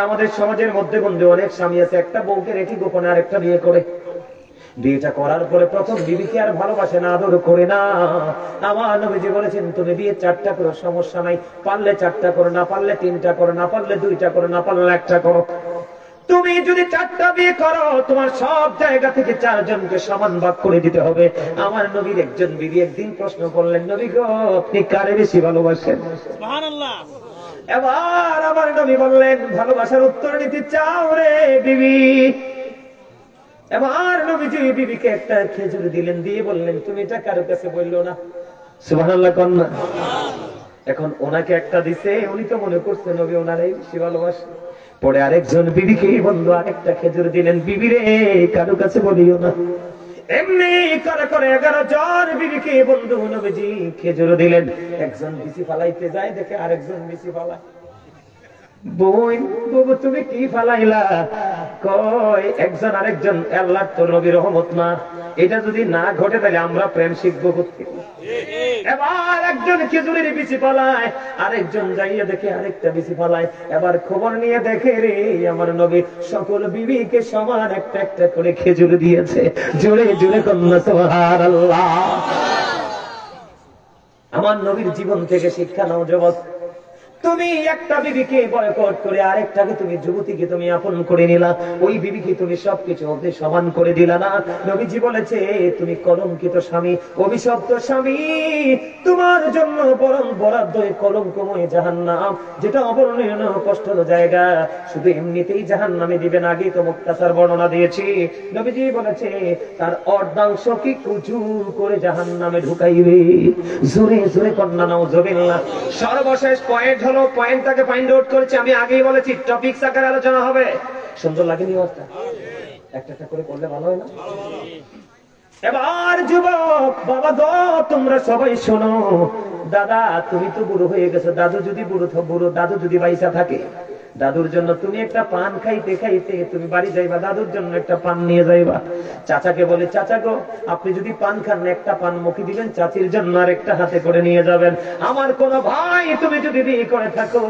আমাদের সমাজের মধ্যে বন্ধু অনেক স্বামী আছে, একটা বউকে রেখে গোপনে আরেকটা বিয়ে করে। বিয়েটা করার পরে প্রথম বিবিকে আর ভালোবাসে না, আদর করে না। আমার নবীজি বলেছেন, তুমি বিয়ে 4টা করো, সমস্যা নাই, পারলে 4টা করো, না পারলে 3টা করো, না পারলে 2টা করো, না পারলে 1টা করো। তুমি যদি 4টা বিয়ে করো, তোমার সব জায়গা থেকে 4 জনকে সমান ভাগ করে দিতে হবে। আমার নবীর একজন বিবি একদিন প্রশ্ন করলেন, নবী গো আপনি কারে বেশি ভালোবাসেন? সুবহানাল্লাহ। এবার আমার নবী বললেন, ভালোবাসার উত্তর দিতে চাও রে বিবি? এবার নবীজি বিবিকে একটা খেজুর দিলেন, দিয়ে বললেন, তুমি এটা কারো কাছে বললো না। সুবহানাল্লাহ কন্যা। এখন ওনাকে একটা দিছে, উনি তো মনে করছেন নবী ওনারাই বেশি ভালোবাসে। পরে আরেকজন বিবিকে বন্ধু আরেকটা খেজুর দিলেন, বিবি রে কারো কাছে বলিও না। এমনি করে করে 11 জন বিবিকে বন্ধু নবীজি খেজুর দিলেন। একজন বিচি ফালাইতে যায়, দেখে আরেকজন বিচি ফালায়। বোন বাবু তুমি কি ফালাইলা? কয় একজন আরেকজন আল্লাহর তো নবীর রহমত না, এটা যদি না ঘটে তাহলে আমরা প্রেম শিখবো কোথেকে? এবার একজন খেজুরের বিচি ফালায়, আরেকজন যাইয়া দেখে আরেকটা বিচি ফালায়। এবার খবর নিয়ে দেখে রে আমার নবী সকল বিবিকে সমান একটা একটা করে খেজুর দিয়েছে। জোরে জোরে কন্যা সুবহানাল্লাহ। আমার নবীর জীবন থেকে শিক্ষা নাও জগৎ। তুমি একটা বিবিকে বয়কট করে আরেকটাকে তুমি যুবতীকে তুমি আপন করে নিলা, ওই বিবিকে তুমি সবকিছু ওদের সমান করে দিলা না। নবীজি বলেছে তুমি কলঙ্কিত স্বামী, অভিশপ্ত স্বামী, তোমার জন্য বরং বরাদ্দ কলঙ্কময় জাহান্নাম, যেটা অবর্ণনীয় কষ্টের জায়গা, শুধু এমনিতেই জাহান্নামে দিবেন। আগেই তো মুক্তাসার বর্ণনা দিয়েছি। নবীজি বলেছে তার অর্ধাংশ কি কুচু করে জাহান্নামে ঢুকাইবে। জোরে জোরে কন্যা নাউজুবিল্লাহ। সর্বশেষ পয়েন্ট হলো, পয়েন্টটাকে ফাইন্ড আউট করেছি আমি আগেই বলেছি, টপিকস আকারে আলোচনা হবে। সুন্দর লাগেনি অবস্থা? একটা একটা করে করলে ভালো হয় না? এবার যুবক বাবা গো তোমরা সবাই শোনো, দাদা তুমি তো বুড়ো হয়ে গেছো, দাদু যদি দাদু যদি বাইসা থাকে, দাদুর জন্য তুমি একটা পান খাইতে খাইতে তুমি বাড়ি যাইবা, দাদুর জন্য একটা পান নিয়ে যাইবা। চাচাকে বলে চাচা গো আপনি যদি পান খান একটা পান মুখে দিবেন, চাচির জন্য আর একটা হাতে করে নিয়ে যাবেন। আমার কোন ভাই তুমি যদি বিয়ে করে থাকো,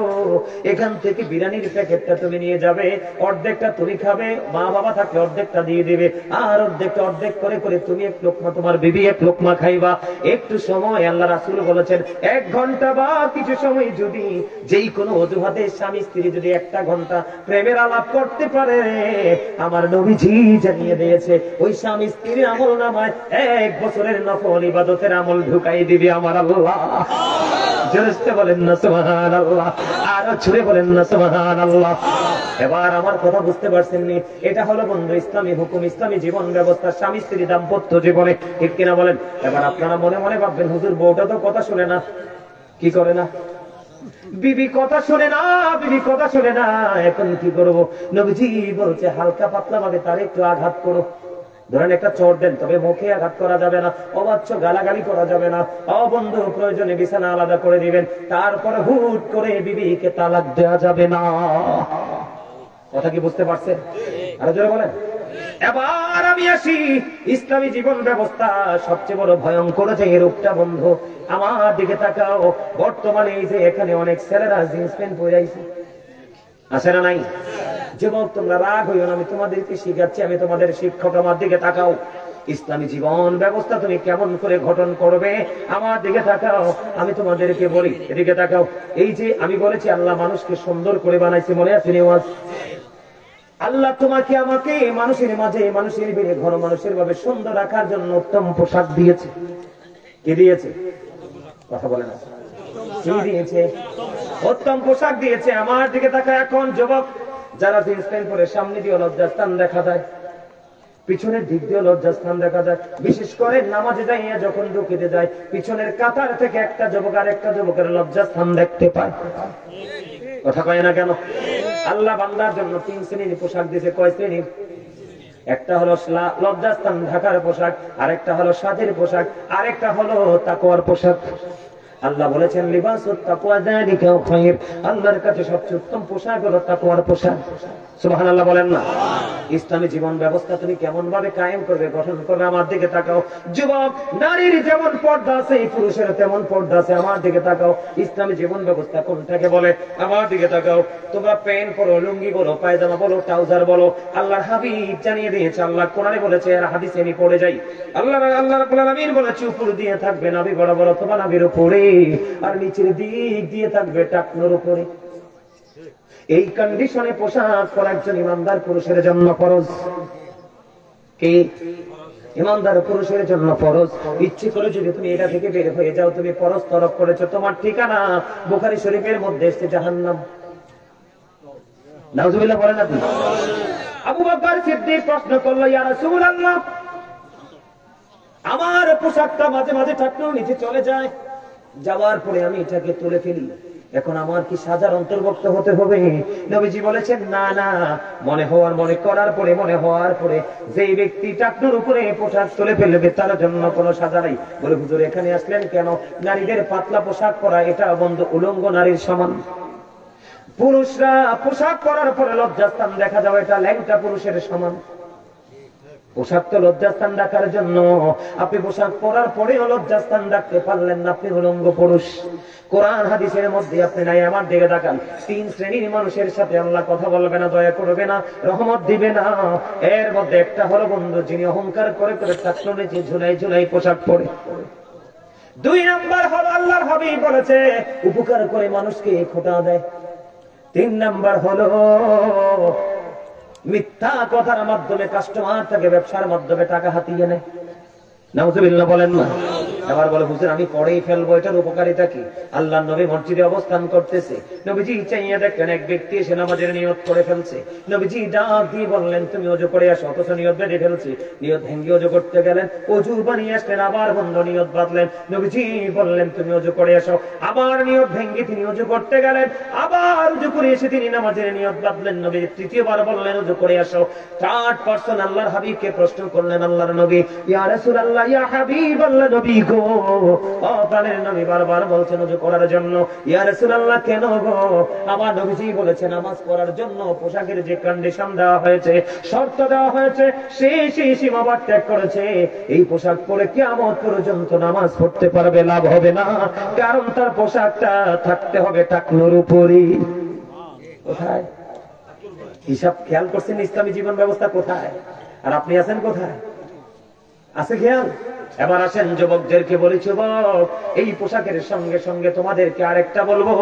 এখান থেকে বিরিয়ানির প্যাকেটটা তুমি নিয়ে যাবে, অর্ধেকটা তুমি খাবে, মা বাবা থাকলে অর্ধেকটা দিয়ে দিবে, আর অর্ধেকটা অর্ধেক করে করে তুমি এক লোকমা তোমার বিবি এক লোকমা খাইবা। একটু সময় আল্লাহ রাসূল বলেছেন 1 ঘন্টা বা কিছু সময় যদি যেই কোনো অজুহাতে স্বামী স্ত্রী যদি 1 ঘন্টা প্রেমের আলাপ করতে পারে, আমার নবীজি জানিয়ে দিয়েছে ওই স্বামী স্ত্রীর আমল নামায় 1 বছরের নফল ইবাদতের আমল ঢুকাই দিবে আমার আল্লাহ। জোরে বলেন না সুবহানাল্লাহ, আরো জোরে বলেন না সুবহানাল্লাহ। এবার আমার কথা বুঝতে পারছেন নি? এটা হলো বন্ধু ইসলামী হুকুম, ইসলামী জীবন ব্যবস্থা, স্বামী স্ত্রী দাম্পত্য জীবনে, ঠিক কিনা বলেন? এবার আপনারা মনে মনে ভাববেন হুজুর বউটা তো কথা শুনে না, কি করে না? বিবি কথা শুনে না, বিবি কথা শুনে না, এখন কি করবো? নবীজি বলছে হালকা পাতলা ভাবে তার একটু আঘাত করো। ধরেন একটা চোট দেন, তবে মুখে আঘাত করা যাবে না, অবাচ্য গালাগালি করা যাবে না, অবন্ধু প্রয়োজনে বিছানা আলাদা করে দিবেন, তারপরে হুট করে বিবিকে তালাক দেওয়া যাবে না। কথা কি বুঝতে পারছেন? আরো জোরে বলেন। এবার আমি আসি ইসলামী জীবন ব্যবস্থা সবচেয়ে বড় ভয়ঙ্কর যে রূপটা বন্ধু, আমার দিকে তাকাও। বর্তমানে এই যে এখানে অনেক ছেলেরা জিন্স প্যান্ট পরে আইছে, আছে না নাই? যুবক তোমরা রাগ হইও না, আমি তোমাদেরকে শিখাচ্ছি, আমি তোমাদের শিক্ষক। আমার দিকে তাকাও, ইসলামী জীবন ব্যবস্থা তুমি কেমন করে গঠন করবে আমার দিকে তাকাও। আমি তোমাদেরকে বলি, এদিকে তাকাও। এই যে আমি বলেছি আল্লাহ মানুষকে সুন্দর করে বানাইছে, মনে আছে নেওয়াজ? আল্লাহ তোমাকে আমাকে মানুষের মাঝে, মানুষের ভিড়ে, ঘর মানুষের ভাবে সুন্দর রাখার জন্য উত্তম পোশাক দিয়েছে। কে দিয়েছে? কথা বলে না। কি দিয়েছে? উত্তম পোশাক দিয়েছে। আমার দিকে তাকা এখন যুবক, যারা জিন্স প্যান্ট পরে সামনে দিয়ে লজ্জাস্থান দেখা যায়, পিছনের দিক দিয়ে লজ্জাস্থান দেখা যায়, বিশেষ করে নামাজে যাইয়া যখন ঢুকিতে যায়, পিছনের কাতার থেকে একটা যুবক আর একটা যুবকের লজ্জাস্থান দেখতে পায়। কথা কয় না কেন? আল্লাহ বান্দার জন্য 3 শ্রেণীর পোশাক দিয়েছে। কয় শ্রেণীর? একটা হলো লজ্জাস্থান ঢাকার পোশাক, আরেকটা হলো সাজের পোশাক, আরেকটা হলো তাকওয়ার পোশাক। আল্লাহ বলেছেন লিবাসুত তাকওয়া যালিকা খায়র, আল্লাহর কাছে সবচেয়ে উত্তম পোশাক হলো তাকওয়ার পোশাক। সুবহানাল্লাহ বলেন না? ইসলামী জীবন ব্যবস্থা তুমি কেমন ভাবে কায়েম করবে, গঠন করবে আমার দিকে তাকাও। যুবক, নারীর যেমন পর্দা আছে পুরুষের তেমন পর্দা আছে, আমার দিকে তাকাও। ইসলামী জীবন ব্যবস্থা কোনটাকে বলে আমার দিকে তাকাও। তোমরা প্যান্ট পরো, লুঙ্গি বলো, পায়জামা বলো, ট্রাউজার বলো, আল্লাহর হাবিব জানিয়ে দিয়েছে, আল্লাহ কোরআনে বলেছে, আর হাদিসে আমি পড়ে যাই, আল্লাহ রাব্বুল আলামিন বলেছে উপর দিয়ে থাকবে নাভি বরাবর অথবা নাভির উপরে, আর নিচের দিক দিয়ে থাকবে টাকনোর উপরে। এই কন্ডিশনে পোশাক পরা একজন ইমানদার পুরুষের জন্য ফরজ। কি? ইমানদার পুরুষের জন্য ফরজ। ইচ্ছে করে যদি তুমি এটা থেকে বের হয়ে যাও, তুমি ফরজ তরক করেছো, তোমার ঠিকানা বুখারী শরীফের মধ্যে এসেছে জাহান্নাম। নাউজুবিল্লাহ বলেন আপনি? আবু বকর সিদ্দিক প্রশ্ন করলো, ইয়া রাসূলুল্লাহ, আমার পোশাকটা মাঝে মাঝে টাকনোর নিচে চলে যায়, যাওয়ার পরে আমি এটাকে তুলে ফেলি, এখন আমার কি সাজার অন্তর্ভুক্ত হতে হবে? নবীজি বলেছেন না না, মনে করার পরে, মনে হওয়ার পরে যেই ব্যক্তি টাকনোর উপরে পোশাক তুলে ফেলবে তার জন্য কোনো সাজা নাই। বলে হুজুর এখানে আসলেন কেন? নারীদের পাতলা পোশাক পরা এটা বন্ধু উলঙ্গ নারীর সমান। পুরুষরা পোশাক পরার পরে লজ্জাস্থান দেখা যাবে, এটা ল্যাংটা পুরুষের সমান। পোশাক তো লজ্জাস্থান রাখার জন্য, আপনি পোশাক পরার পরেও লজ্জাস্থান রাখতে পারলেন না, আপনি উলঙ্গ পুরুষ। কোরআন হাদিসের মধ্যে আপনি নাই। আমার দিকে তাকান, 3 শ্রেণীর মানুষের সাথে আল্লাহ কথা বলবে না, দয়া করবে না, রহমত দিবে না। এর মধ্যে একটা হলো বন্ধু, যিনি অহংকার করে করে টাকনোর নিচে ঝুলাই ঝুলাই পোশাক পরে। 2 নাম্বার হলো আল্লাহর হাবিব বলেছে উপকার করে মানুষকে খোটা দেয়। 3 নাম্বার হলো মিথ্যা কথার মাধ্যমে কাস্টমার থেকে ব্যবসার মাধ্যমে টাকা হাতিয়ে নেয়। নাউজুবিল্লাহ বলেন না। এবার বলে হুজুর আমি পড়েই ফেলবো, এটার উপকারিতা কি? আল্লাহর নবী মসজিদে অবস্থান করতেছে, নবীজি চাইয়া দেখেন এক ব্যক্তি এসে নামাজের নিয়ত করে ফেলছে। নবীজি ডাক দিয়ে বললেন তুমি ওযু করে আসো, অথচ নিয়ত বেঁধে ফেলছে। নিয়ত ভেঙে ওযু করতে গেলেন, ওযু বানিয়ে আসলেন, আবার বন্ধ নিয়ত বাঁধলেন। নবীজি বললেন তুমি ওযু করে আসো, আবার নিয়ত ভেঙে তিনি ওযু করতে গেলেন, আবার ওযু করে এসে তিনি নামাজের নিয়ত বাঁধলেন। নবী তৃতীয়বার বললেন ওযু করে আসো। 3rd পারসন আল্লাহর হাবিবকে প্রশ্ন করলেন আল্লাহর নবী, ইয়া রাসূলুল্লাহ ইয়া হাবিবাল্লাহ নবী গো, ও প্রাণের নবী বারবার বলছেন ওযু করার জন্য। ইয়া রাসূলুল্লাহ কেন গো? আমার নবীজি বলেছেন নামাজ পড়ার জন্য পোশাকের যে কন্ডিশন দেওয়া হয়েছে, শর্ত দেওয়া হয়েছে, সেই সীমাবার ত্যাগ করেছে। এই পোশাক পরে কিয়ামত পর্যন্ত নামাজ পড়তে পারবে, লাভ হবে না, কারণ তার পোশাকটা থাকতে হবে টাকনুর উপরই। কোথায় হিসাব খেয়াল করছেন? ইসলামী জীবন ব্যবস্থা কোথায়? আর আপনি আছেন কোথায়? আছে খেয়াল? এবার আসেন যুবকদেরকে বলি, যুবক এই পোশাকের সঙ্গে সঙ্গে তোমাদেরকে আরেকটা বলবো,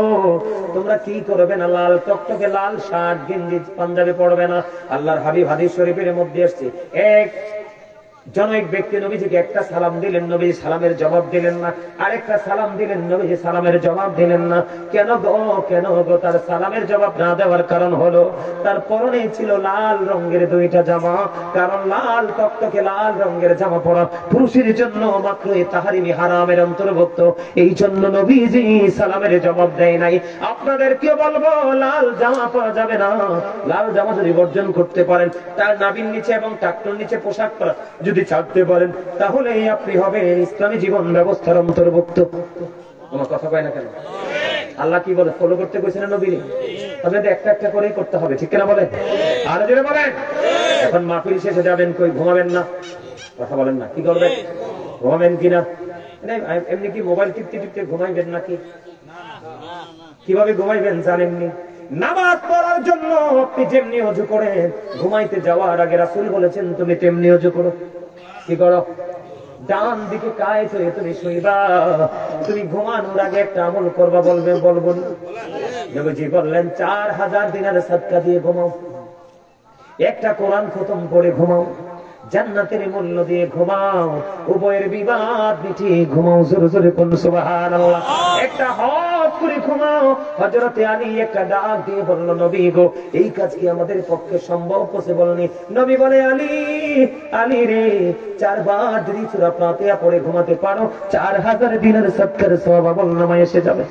তোমরা কি করবে না, লাল টকটকে লাল শার্ট গেঞ্জি পাঞ্জাবি পরবে না। আল্লাহর হাবিব হাদিস শরীফের মধ্যে আসছে, এক জনৈক ব্যক্তি নবীজিকে একটা সালাম দিলেন, নবী সালামের জবাব দিলেন না। আরেকটা সালাম দিলেন, নবীজি সালামের জবাব দিলেন না। কেন গো? তার সালামের জবাব না দেওয়ার কারণ হলো তার পরনে ছিল লাল রঙের 2টা জামা। কারণ লাল টকটকে লাল রঙের জামা পরা পুরুষের জন্য মাকরুহ তাহরিমি হারামের অন্তর্ভুক্ত। এই জন্য নবীজি সালামের জবাব দেয় নাই। আপনাদেরকে বলবো লাল জামা পরা যাবে না। লাল জামা যদি বর্জন করতে পারেন, তার নাভির নিচে এবং টাকনুর নিচে পোশাক পরা যদি ছাড়তে পারেন, তাহলে আপনি হবে ইসলামী জীবন ব্যবস্থার অন্তর্ভুক্ত। তোমার কথা কয় না কেন? আল্লাহ কি বলে? ফলো করতে কইছেন না নবী? আপনাদের একটা একটা করেই করতে হবে, ঠিক কিনা বলেন? আর জোরে বলেন। এখন মাহফিল শেষে যাবেন, কই ঘুমাবেন না? কথা বলেন না, কি করবেন? ঘুমাবেন কিনা? এমনি কি মোবাইল টিপতে টিপতে ঘুমাইবেন নাকি? কিভাবে ঘুমাইবেন জানেননি? নামাজ পড়ার জন্য আপনি যেমনি ওযু করেন, ঘুমাইতে যাওয়ার আগে রাসূল বলেছেন তুমি তেমনি ওযু করো। কি করো? ডান দিকে কায়েত হয়ে তুমি শুইবা। তুমি ঘুমানোর আগে একটা আমল করবা, বলবো না? নবীজি বললেন 4000 দিনার সাদকা দিয়ে ঘুমাও, একটা কোরআন খতম করে ঘুমাও, জান্নাতের মূল্য দিয়ে ঘুমাও, উভয়ের বিবাদ মিটিয়ে ঘুমাও। জোরে জোরে কোন সুবহানাল্লাহ। একটা হক করে ঘুমাও। হযরতে আলী একটা ডাক দিয়ে বলল, নবী গো এই কাজ কি আমাদের পক্ষে সম্ভব পসিবল নেই? নবী বলে, আলী রে 4 বার যদি সূরা ফাতিহা পড়ে ঘুমাতে পারো, 4000 দিনের সদকার সওয়াব আমলনামায় এসে যাবে।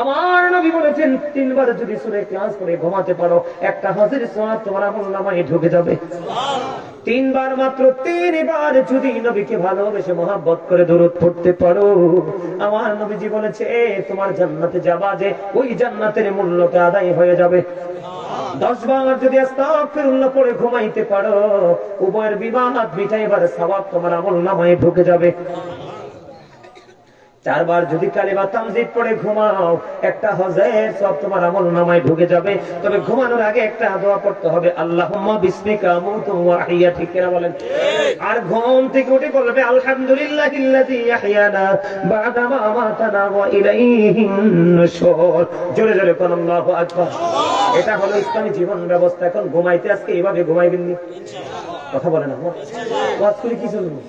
আমার নবী বলেছেন 3 বার যদি সূরা ইখলাস পড়ে ঘুমাতে পারো, একটা হাজির সওয়াব তোমার আমলনামায় ঢুকে যাবে। 3 বার, মাত্র 3 বার যদি নবীকে ভালোবেসে মহব্বত করে দরুদ পড়তে পারো, আমার নবীজি বলেছে তোমার জান্নাতে যাবা, যে ওই জান্নাতের মূল্যটা আদায় হয়ে যাবে। 10 বার যদি আস্তাগফিরুল্লাহ পড়ে ঘুমাইতে পারো, উভয়ের বিবাদ মিটাইবার সওয়াব তোমার আমলনামায় ঢুকে যাবে। 4 বার যদি কালিমা তামজিদ পড়ে ঘুমাও, একটা হজের সব তোমার আমলনামায় ঢুকে যাবে। তবে ঘুমানোর আগে একটা দোয়া পড়তে হবে, আল্লাহুম্মা বিসমিকা আমুতু ওয়া আহইয়া, ঠিক কিনা বলেন? আর ঘুম থেকে উঠে বলবে আলহামদুলিল্লাহিল্লাযী আহইয়ানা বা'দা মা আমাতানা ওয়া ইলাইহিন নুশুর। জোরে জোরে কোন আল্লাহু আকবার। এটা হলো ইসলামী জীবন ব্যবস্থা। এখন ঘুমাইতে আজকে এইভাবে ঘুমাইবেন নি? কথা বলে না। ওয়াজ করে কি চলবে?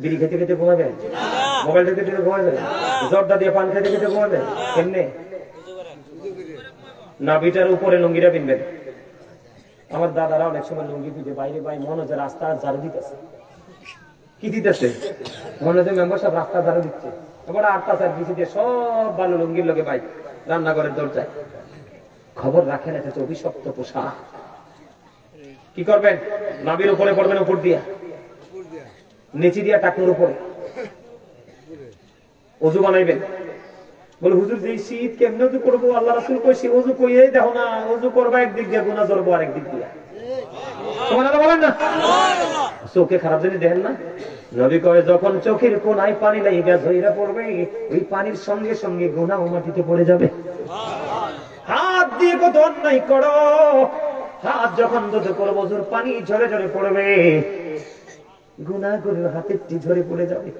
বিড়ি খেতে খেতে ঘুমাবেন? মোবাইল দেখতে দেখতে ঘুমাবেন? জর্দা দিয়ে পান খেতে খেতে ঘুমাবেন? কেমনে? নাভিটার উপরে লুঙ্গিটা পিনবেন। আমার দাদারা অনেক সময় লুঙ্গি পিঠে বাইরে মনে হচ্ছে রাস্তা ঝাড়ু দিতেছে। কি দিতেছে? মনে হচ্ছে মেম্বার সব রাস্তা ঝাড়ু দিচ্ছে। এবার 8টা পিছিয়ে দিয়ে সব ভালো লুঙ্গির লোকে ভাই রান্নাঘরের দরজায়। খবর রাখেন, এটা হচ্ছে অভিশপ্ত পোশাক। কি করবেন? নাভির উপরে পড়বেন, উপর দিয়া, নিচে দিয়া টাকনুর উপরে ওযু বানাইবেন। বলে হুজুর যে শীত কেমনে ওযু করবো? আল্লাহ রাসূল কইছে ওযু কইয়ে দেখো না, ওযু করবা একদিক দিয়ে, গুনাহ ধরবো আরেক দিক দিয়ে। সুবহানাল্লাহ বলেন না? চোখে খারাপ জিনিস দেখেন না? নবী কয় যখন চোখের কোনায় পানি লাগা ঝইরা পড়বে, ওই পানির সঙ্গে সঙ্গে গুনাহ মাটিতে পড়ে যাবে। হাত দিয়ে কত অন্যায় করো, হাত যখন ওযু করবো, ওযুর পানি ঝরে ঝরে পড়বে, গুনাহগুলো হাতের টি ঝরে পড়ে যাবে।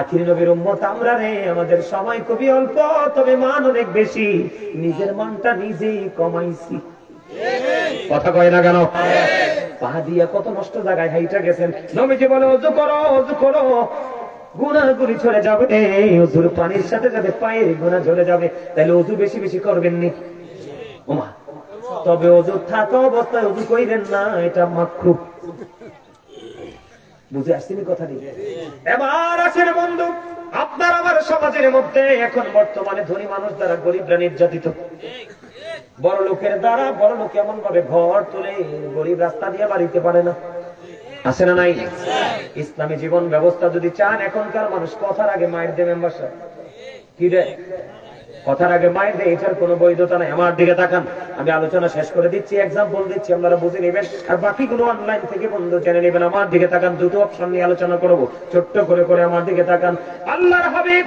আখির নবীর উম্মত আমরা রে, আমাদের সময় খুবই অল্প, তবে মান অনেক বেশি। নিজের মানটা নিজেই কমাইছি। কথা কয় না কেন? পা দিয়া কত নষ্ট জায়গায় হাইটা গেছেন। নবীজি বলে ওযু করো, ওযু করো, গুনাহগুলি ঝরে যাবে। ওযুর পানির সাথে সাথে পায়ের গুনাহ ঝরে যাবে। তাহলে ওযু বেশি বেশি করবেন নি? ওমা, তবে ওযু থাকা অবস্থায় ওযু কইরেন না, এটা মাকরুহ। বুঝে আসছেন কথাটি? এবার আসেন বন্ধু, আপনার আমার সমাজের মধ্যে এখন বর্তমানে ধনী মানুষ দ্বারা গরিবরা নির্যাতিত, বড় লোকের দ্বারা বড় লোক এমন ভাবে ঘর তুলে গরিব রাস্তা দিয়ে বাড়িতে পারে না। আছে না নাই? ইসলামী জীবন ব্যবস্থা যদি চান, এখনকার মানুষ কথার আগে মায়ের দেবে মেম্বারশিপ। কি রে, কথার আগে মায়ের দেয়, এটার কোনো বৈধতা নাই। আমার দিকে তাকান, আমি আলোচনা শেষ করে দিচ্ছি, এক্সাম্পল দিচ্ছি, আপনারা বুঝে নেবেন, আর বাকিগুলো অনলাইন থেকে বন্ধু জেনে নেবেন। আমার দিকে তাকান, দুটো অপশন নিয়ে আলোচনা করব, ছোট্ট করে করে আমার দিকে তাকান। আল্লাহর হাবিব,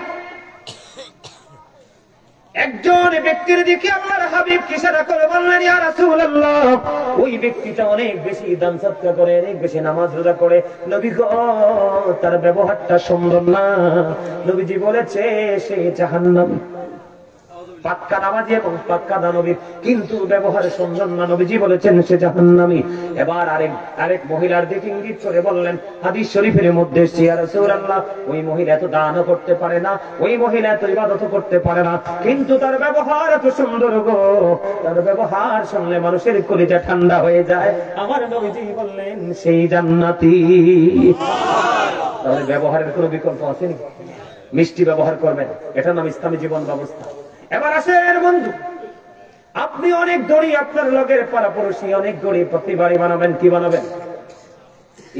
একজন ব্যক্তির দিকে আল্লাহর হাবিব ইশারা করে বললেন, ইয়া রাসূলুল্লাহ, ওই ব্যক্তিটা অনেক বেশি দান সদকা করে, অনেক বেশি নামাজ রোজা করে, নবী গো তার ব্যবহারটা সুন্দর না। নবীজি বলেছে সে জাহান্নামী। পাক্কা নামাজি এবং পাক্কা দানবী, কিন্তু ব্যবহারে সুন্দর না, নবীজি বলেছেন সে জাহান্নামী। এবার আরেক মহিলার দিকে ইঙ্গিত করে বললেন, হাদিস শরীফের মধ্যে, ইয়া রাসূলুল্লাহ, ওই মহিলা এত দানও করতে পারে না, ওই মহিলা এত ইবাদতও করতে পারে না, কিন্তু তার ব্যবহার এত সুন্দর গো, তার ব্যবহার শুনলে মানুষের কলিজা ঠান্ডা হয়ে যায়। আমার নবীজি বললেন সেই জান্নাতি। তাহলে ব্যবহারের কোনো বিকল্প আছে নাকি? মিষ্টি ব্যবহার করবেন, এটার নাম ইসলামী জীবন ব্যবস্থা। এবার আসেন বন্ধু, আপনি অনেক গরিব, আপনার লগের পাড়াপড়শি অনেক গরিব, আপনি বাড়ি বানাবেন, কি বানাবেন?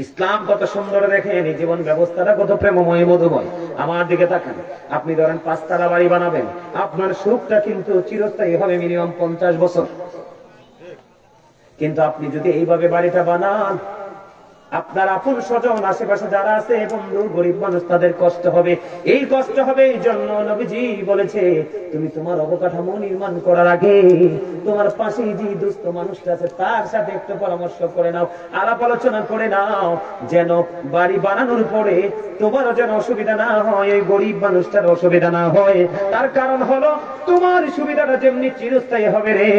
ইসলাম কত সুন্দর দেখেন, এই জীবন ব্যবস্থাটা কত প্রেমময়, মধুময়। আমার দিকে তাকান, আপনি ধরেন 5 তলা বাড়ি বানাবেন, আপনার সুখটা কিন্তু চিরস্থায়ী হবে, মিনিমাম 50 বছর। কিন্তু আপনি যদি এইভাবে বাড়িটা বানান, আপনার আপন স্বজন আশেপাশে যারা আছে বন্ধু, গরিব মানুষ, তাদের কষ্ট হবে। এই কষ্ট হবে এই জন্য নবীজি বলেছে, তুমি তোমার অবকাঠামো নির্মাণ করার আগে তোমার পাশে যে দুস্থ মানুষটা আছে তার সাথে একটু পরামর্শ করে নাও, আলাপ আলোচনা করে নাও, যেন বাড়ি বানানোর পরে তোমারও যেন অসুবিধা না হয়, এই গরিব মানুষটার অসুবিধা না হয়। তার কারণ হলো, তোমার সুবিধাটা যেমনি চিরস্থায়ী হবে রে,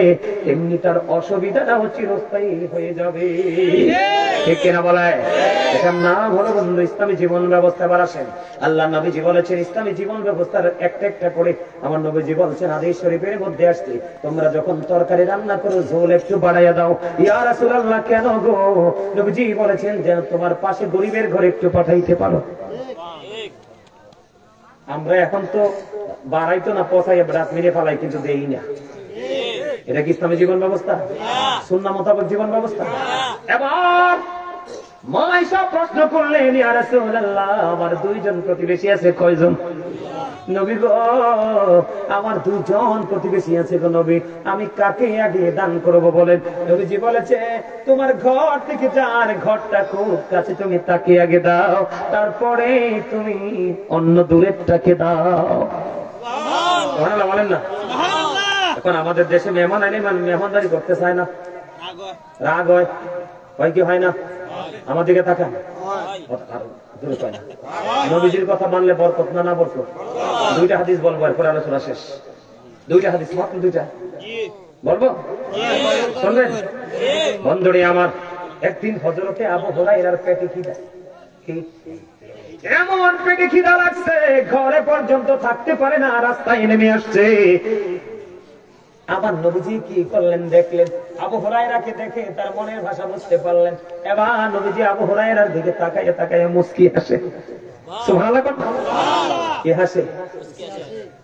তেমনি তার অসুবিধাটাও চিরস্থায়ী হয়ে যাবে। ঠিক কিনা বলা? এটার নাম হলো বন্ধু ইসলামী জীবন ব্যবস্থা। এবার আসেন, আল্লাহ নবীজি বলেছেন ইসলামী জীবন ব্যবস্থার একটা একটা করে, আমার নবীজি বলছেন হাদিস শরীফের মধ্যে আসছে, তোমরা যখন তরকারি রান্না করো ঝোল একটু বাড়াইয়া দাও। ইয়া রাসূলুল্লাহ, কেন গো? নবীজি বলেছেন যেন তোমার পাশে গরিবের ঘরে একটু পাঠাইতে পারো। আমরা এখন তো বাড়াইতো না, পচাইয়া রাত মেরে ফেলাই, কিন্তু দেই না। এটা কি ইসলামী জীবন ব্যবস্থা? সুন্নাহ মোতাবেক জীবন ব্যবস্থা? এবার মা ঈসা প্রশ্ন করলেন, ইয়া রাসূলুল্লাহ, আমার 2 জন প্রতিবেশী আছে। কয়জন? নবী গো, আমার 2 জন প্রতিবেশী আছে গো নবী, আমি কাকে আগে দান করব বলেন? নবীজি বলেছে, তোমার ঘর থেকে যার ঘরটা খুব কাছে তুমি তাকে আগে দাও, তারপরে তুমি অন্য দূরেরটাকে দাও। সুবহানাল্লাহ বলেন না? এখন আমাদের দেশে মেহমান আইলে মেহমানদারি করতে চায় না, রাগ হয়, হয় কি হয় না? আমার দিকে তাকান, নবীজির কথা মানলে বরকত না, না বরকত? 2টা হাদিস বলবো, এরপরে আলোচনা শেষ। 2টা হাদিস, মাত্র 2টা বলবো, শুনবেন বন্ধুরে আমার। একদিন হযরতে আবু হুরায়রার পেটে খিদা, এমন পেটে খিদা লাগছে ঘরে পর্যন্ত থাকতে পারে না, রাস্তায় নেমে আসছে। আমার নবীজি কি করলেন দেখলেন, আবু হুরায়রাকে দেখে তার মনের ভাষা বুঝতে পারলেন। এবার নবীজি আবু হুরায়রার দিকে তাকাইয়া তাকাইয়া মুস্কি হাসে। সুবহানাল্লাহ। কি হাসে?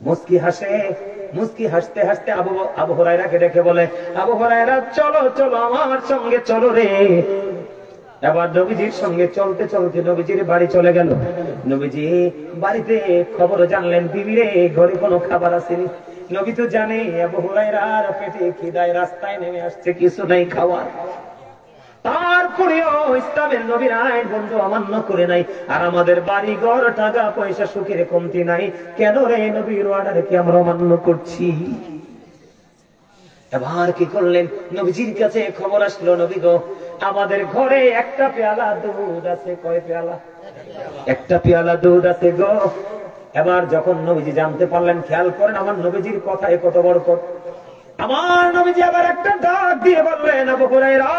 মুস্কি হাসে। মুস্কি হাসতে হাসতে আবু হুরায়রাকে দেখে বলে, আবু হুরায়রা, চলো চলো আমার সঙ্গে চলো রে। এবার নবীজির সঙ্গে চলতে চলতে নবীজির বাড়ি চলে গেল। নবীজি বাড়িতে খবর জানলেন, বিবি রে ঘরে কোনো খাবার আসেনি। নবী তো জানে আবু হুরায়রার পেটে খিদায় রাস্তায় নেমে আসছে, কিছু নাই খাওয়ার। তারপরেও ইসলামের নবীর আইন বন্ধু অমান্য করে নাই। আর আমাদের বাড়ি ঘর, টাকা পয়সা, সুখের কমতি নাই, কেন রে নবীর অর্ডার কি আমরা অমান্য করছি? এবার কি করলেন, নবীজির কাছে খবর আসলো, নবী গো, আমাদের ঘরে একটা পেয়ালা দুধ আছে। কয় পেয়ালা? একটা পেয়ালা দুধ আছে গো। এবার যখন নবীজি জানতে পারলেন, খেয়াল করেন আমার নবীজির কথায় কত বরকত। আমার নবীজি আবার একটা ডাক দিয়ে বললেন, আবু হুরায়রা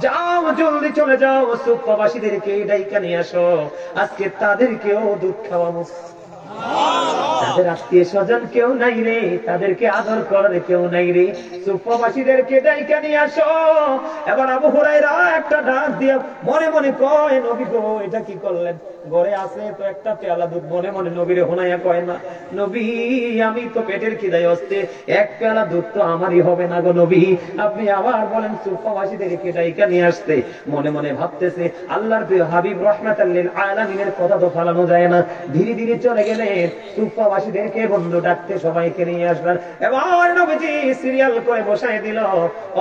যাও, জলদি চলে যাও, সুফাবাসীদেরকে ডাইকা নিয়ে আসো, আজকে তাদেরকেও দুধ খাওয়াবো। তাদের আত্মীয় স্বজন কেউ নাই রে, তাদেরকে আদর করার কেউ নাই রে, সুফাবাসীদেরকে ডাইকা নিয়ে আসো। এবার আবু হুরায়রা একটা ডাক দিয়ে মনে মনে কয়, নবী গো এটা কি করলেন? ঘরে আছে তো একটা পেয়ালা দুধ, মনে মনে নবীরে হোনাইয়া কয় না, নবী আমি তো পেটের খিদায় আসতে, এক পেয়ালা দুধ তো আমারই হবে না গো নবী, আপনি আবার বলেন সুফাবাসীদেরকে ডাইকা নিয়ে আসতে। মনে মনে ভাবতেছে আল্লাহর প্রিয় হাবিব রাহমাতাল লিল আলামিনের কথা তো ফালানো যায় না। ধীরে ধীরে চলে গেলেন, সুফাবাসীদেরকে বন্ধু ডাকতে সবাইকে নিয়ে আসলেন। এবার নবীজি সিরিয়াল করে বসাই দিল।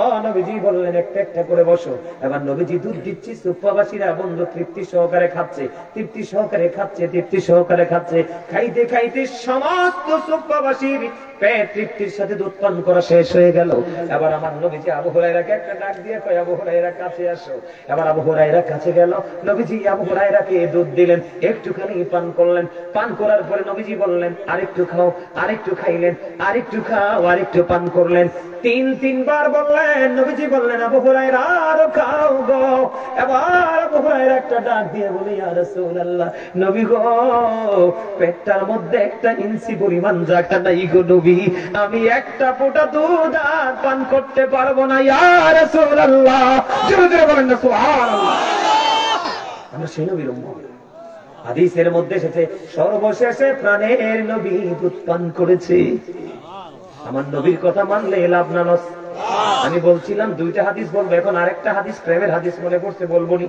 ও নবীজি বললেন একটা একটা করে বসো। এবার নবীজি দুধ দিচ্ছি, সুফাবাসীরা বন্ধু তৃপ্তি সহকারে খাচ্ছে, তৃপ্তি সহকারে খাচ্ছে, তৃপ্তি সহকারে খাচ্ছে। খাইতে খাইতে সমস্ত সুফাবাসীর পেট তৃপ্তির সাথে দুধ পান করা শেষ হয়ে গেল। এবার আমার নবীজি আবু হুরায়রাকে একটা ডাক দিয়ে কয়, আবু হুরায়রা কাছে আসো। এবার আবু হুরায়রা কাছে গেল, নবীজি আবু হুরায়রাকে দুধ দিলেন, একটুখানি পান করলেন। পান করার পরে নবীজি বললেন আরেকটু খাও, আরেকটু খাইলেন, আরেকটু খাও, আরেকটু পান করলেন। তিনবার বললেন। নবীজি বললেন আবু হুরায়রা আরো খাও গো। এবার আবু হুরায়রা একটা ডাক দিয়ে বলি, ইয়া রাসূলুল্লাহ, নবী গো পেটটার মধ্যে একটা ইঞ্চি পরিমাণ জায়গা নাই গো নবী, আমি একটা ফোঁটা দুধ আর পান করতে পারবো না ইয়া রাসূলুল্লাহ। জোরে জোরে বলেন না সুবহানাল্লাহ। আমরা সেই নবীর উম্মত। হাদিসের মধ্যে এসেছে সর্বশেষে প্রাণের নবী দুধ পান করেছে। আমার নবীর কথা মানলে লাভ না লস। আমি বলছিলাম দুইটা হাদিস বলবো, এখন আরেকটা হাদিস প্রেমের হাদিস মনে করছে বলবো নি।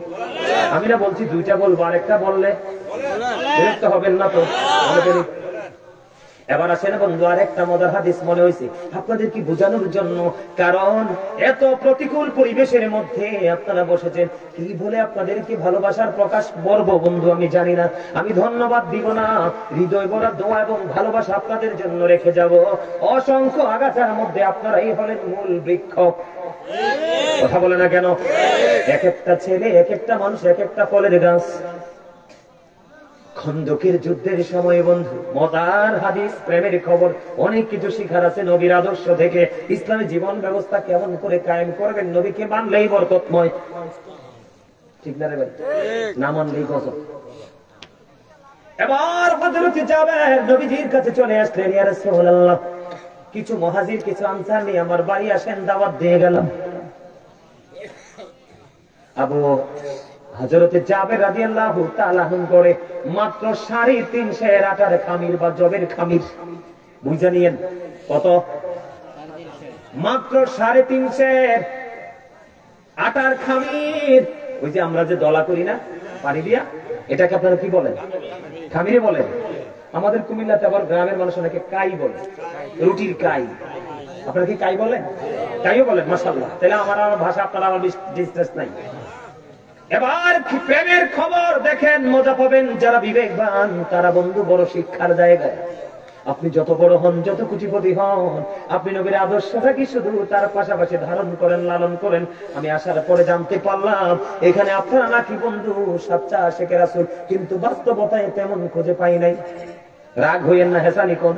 আমি না বলছি দুইটা বলবো, আরেকটা বললে বিরক্ত হবেন না তো? এবার আসেন বন্ধু, আরেকটা মজার হাদিস মনে হয়েছে আপনাদের কি বোঝানোর জন্য। কারণ এত প্রতিকূল পরিবেশের মধ্যে আপনারা বসেছেন, কি বলে আপনাদেরকে ভালোবাসার প্রকাশ করব বন্ধু আমি জানি না। আমি ধন্যবাদ দিব না, হৃদয় ভরা দোয়া এবং ভালোবাসা আপনাদের জন্য রেখে যাব। অসংখ্য আগাছার মধ্যে আপনারাই হলেন মূল বৃক্ষ। কথা বলে না কেন? এক একটা ছেলে, এক একটা মানুষ, এক একটা ফলের গাছ। খন্দকের যুদ্ধের সময় বন্ধু মজার হাদিস, প্রেমের খবর, অনেক কিছু শিখার আছে নবীর আদর্শ থেকে। ইসলামী জীবন ব্যবস্থা কেমন করে কায়েম করবেন, নবীকে মানলেই বরকতময়, ঠিক না রে ভাই? না মানলেই গজব। এবার হযরত জাবের নবীজির কাছে চলে আসলেন, ইয়া রাসূলুল্লাহ কিছু মুহাজির কিছু আনসার নিয়ে আমার বাড়ি আসেন, দাওয়াত দিয়ে গেলাম। আবু হযরত জাবের রাদিয়াল্লাহু তাআলা করে মাত্র 350 আটার খামির বা জবের খামির, বুঝে নিয়েন কত? মাত্র 350 আটার খামির। ওই যে আমরা যে দলা করি না পানি দিয়া, এটাকে আপনারা কি বলেন? খামিরে বলেন। আমাদের কুমিল্লাতে আবার গ্রামের মানুষ অনেকে কাই বলে, রুটির কাই। আপনারা কি কাই বলেন? কাইও বলেন, মাশাআল্লাহ। তাহলে আমার ভাষা আপনারা আমার ডিস্টেন্স নাই। এবার প্রেমের খবর দেখেন, মজা পাবেন। যারা বিবেকবান তারা বন্ধু বড় শিক্ষার জায়গায়। আপনি যত বড় হন, যত কোটিপতি হন, আপনি নবীর আদর্শটা কি শুধু তার পাশাপাশি ধারণ করেন, লালন করেন। আমি আসার পরে জানতে পারলাম এখানে আপনারা নাকি বন্ধু সাচ্চা আশিকে রাসূল, কিন্তু বাস্তবতায় তেমন খুঁজে পাই নাই। রাগ হইয়েন না, হেসানি কোন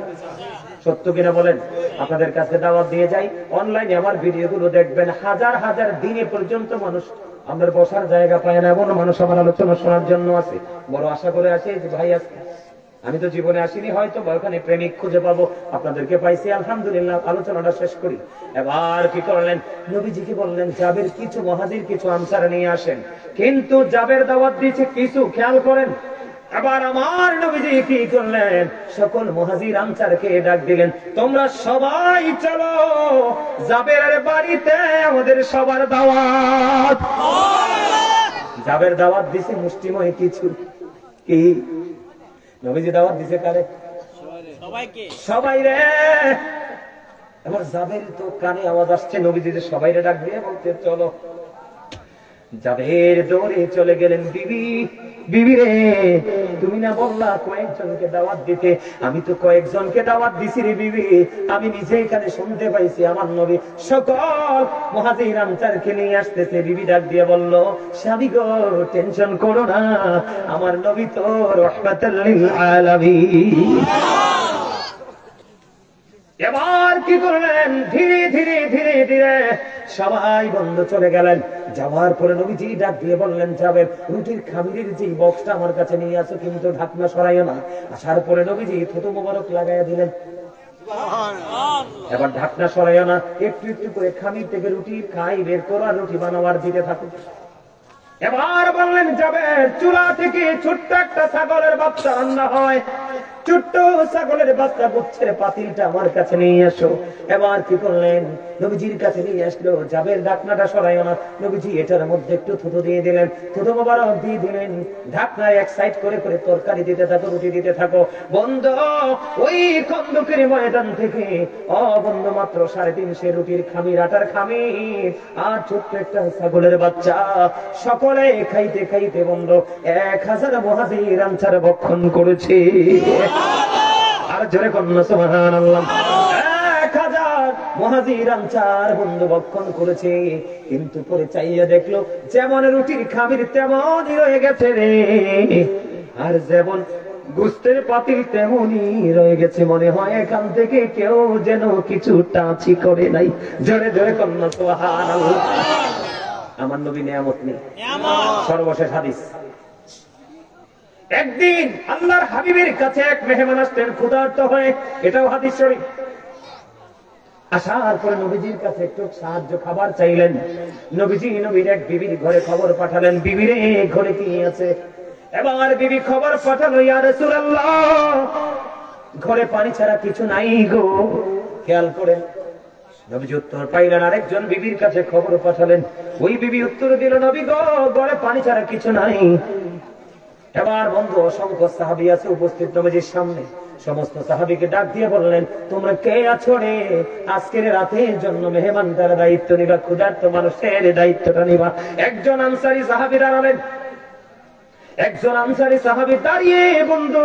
সত্য কিনা বলেন? আপনাদের কাছে দাওয়াত দিয়ে যাই, অনলাইনে আমার ভিডিওগুলো দেখবেন। হাজার হাজার দিনে পর্যন্ত মানুষ আমাদের বসার জায়গা পায় না, এমন মানুষ আমার আলোচনা শোনার জন্য আছে। বড় আশা করে আসি যে ভাই আজকে আমি তো জীবনে আসিনি, হয়তো ওখানে প্রেমিক খুঁজে পাবো, আপনাদেরকে পাইছি, আলহামদুলিল্লাহ। আলোচনাটা শেষ করি। এবার কি করলেন? নবীজিকে বললেন জাবের কিছু মুহাজির কিছু আনসার নিয়ে আসেন। কিন্তু জাবের দাওয়াত দিয়েছে কিছু, খেয়াল করেন। আবার আমার নবীজি কি করলেন? সকল মুহাজির আনসারকে ডাক দিলেন, তোমরা সবাই চলো জাবেরের বাড়িতে, আমাদের সবার দাওয়াত। জাবের দাওয়াত দিছে মুষ্টিময় কিছু। কি নবীজি দাওয়াত দিছে কারে? সবাইকে, সবাই রে। এবার জাবের তো কানে আওয়াজ আসছে, নবীজি যে সবাই রে ডাক দিয়ে বলতে চলো। জাবের দৌড়ে চলে গেলেন। বিবি বিবি রে তুমি না বললা কয়েকজনকে দাওয়াত দিতে, আমি তো কয়েকজনকে দাওয়াত দিছি রে বিবি। আমি নিজে এখানে শুনতে পাইছি আমার নবী সকল মুহাজির আনসারকে নিয়ে আসতেছে। বিবি ডাক দিয়ে বলল, স্বামী গো টেনশন করো না, আমার নবী তো রাহমাতুল লিল আলামিন। এবার কি করলেন, ধীরে ধীরে ধীরে ধীরে সবাই বন্ধ চলে গেলেন। যাওয়ার পরে নবীজি ডাক দিয়ে বললেন, যাবে রুটির খামিরের যে বক্সটা আমার কাছে নিয়ে আসো, কিন্তু ঢাকনা সরাইও না। আসার পরে নবীজি থুতু মোবারক লাগাইয়া দিলেন। এবার ঢাকনা সরাইও না, একটু একটু করে খামির থেকে রুটি খাই বের করো আর রুটি বানাবার দিতে থাকো। এবার বললেন, যাবে চুলা থেকে ছোট্ট একটা ছাগলের বাচ্চা রান্না হয়, ছোট্ট ছাগলের বাচ্চা গুচ্ছের পাতিলটা আমার কাছে নিয়ে আসো। এবার কি করলেন, নবীজির কাছে নিয়ে আসলো। যাবের ঢাকনাটা সরাইও না, নবীজি এটার মধ্যে একটু থুতু দিয়ে দিলেন, থুতু মোবারক দিয়ে দিলেন। ঢাকনা এক সাইড করে করে তরকারি দিতে থাকো, রুটি দিতে থাকো। বন্ধ ওই খন্দকের ময়দান থেকে বন্ধ মাত্র 350 রুটির খামির, আটার খামির আর ছোট্ট একটা ছাগলের বাচ্চা, সকলে খাইতে খাইতে বন্ধ 1000 মুহাজির আনসার ভক্ষণ করেছে। আর জোরে কন্যা সুবহানাল্লাহ। 1000 মুহাজির আনসার বন্ধু ভক্ষণ করেছে। কিন্তু পরে চাইয়া দেখলো যেমন রুটির খামির তেমনই রয়ে গেছে রে, আর যেমন গোস্তের পাতিল তেমনই রয়ে গেছে। মনে হয় এখান থেকে কেউ যেন কিছু টাচি করে নাই। জোরে জোরে কন্যা সুবহানাল্লাহ। আমার নবী নিয়ামত নেই। সর্বশেষ হাদিস, একদিন আল্লাহর হাবিবের কাছে এক মেহমান আসতেন ক্ষুধার্ত হয়ে, এটাও হাদিস শরীফ। আসার পরে নবীজির কাছে একটু সাহায্য খাবার চাইলেন। নবীজি নবীর এক বিবির ঘরে খবর পাঠালেন, বিবিরে ঘরে কি আছে? এবার বিবি খবর পাঠালো, ইয়া রাসূলুল্লাহ ঘরে পানি ছাড়া কিছু নাই গো। খেয়াল করেন, নবীজি উত্তর পাইলেন, আরেকজন বিবির কাছে খবর পাঠালেন। ওই বিবি উত্তর দিল, নবী গো ঘরে পানি ছাড়া কিছু নাই। এবার বন্ধু অসংখ্য সাহাবী আছে উপস্থিত নবীজির সামনে। সমস্ত সাহাবীকে ডাক দিয়ে বললেন, তোমরা কে আছো রে? আজকের রাতের জন্য মেহমানদার দায়িত্ব নিবা, ক্ষুধার্ত মানুষের দায়িত্বটা নিবা। একজন আনসারী সাহাবী দাঁড়ালেন। একজন আনসারী সাহাবী দাঁড়িয়ে বন্ধু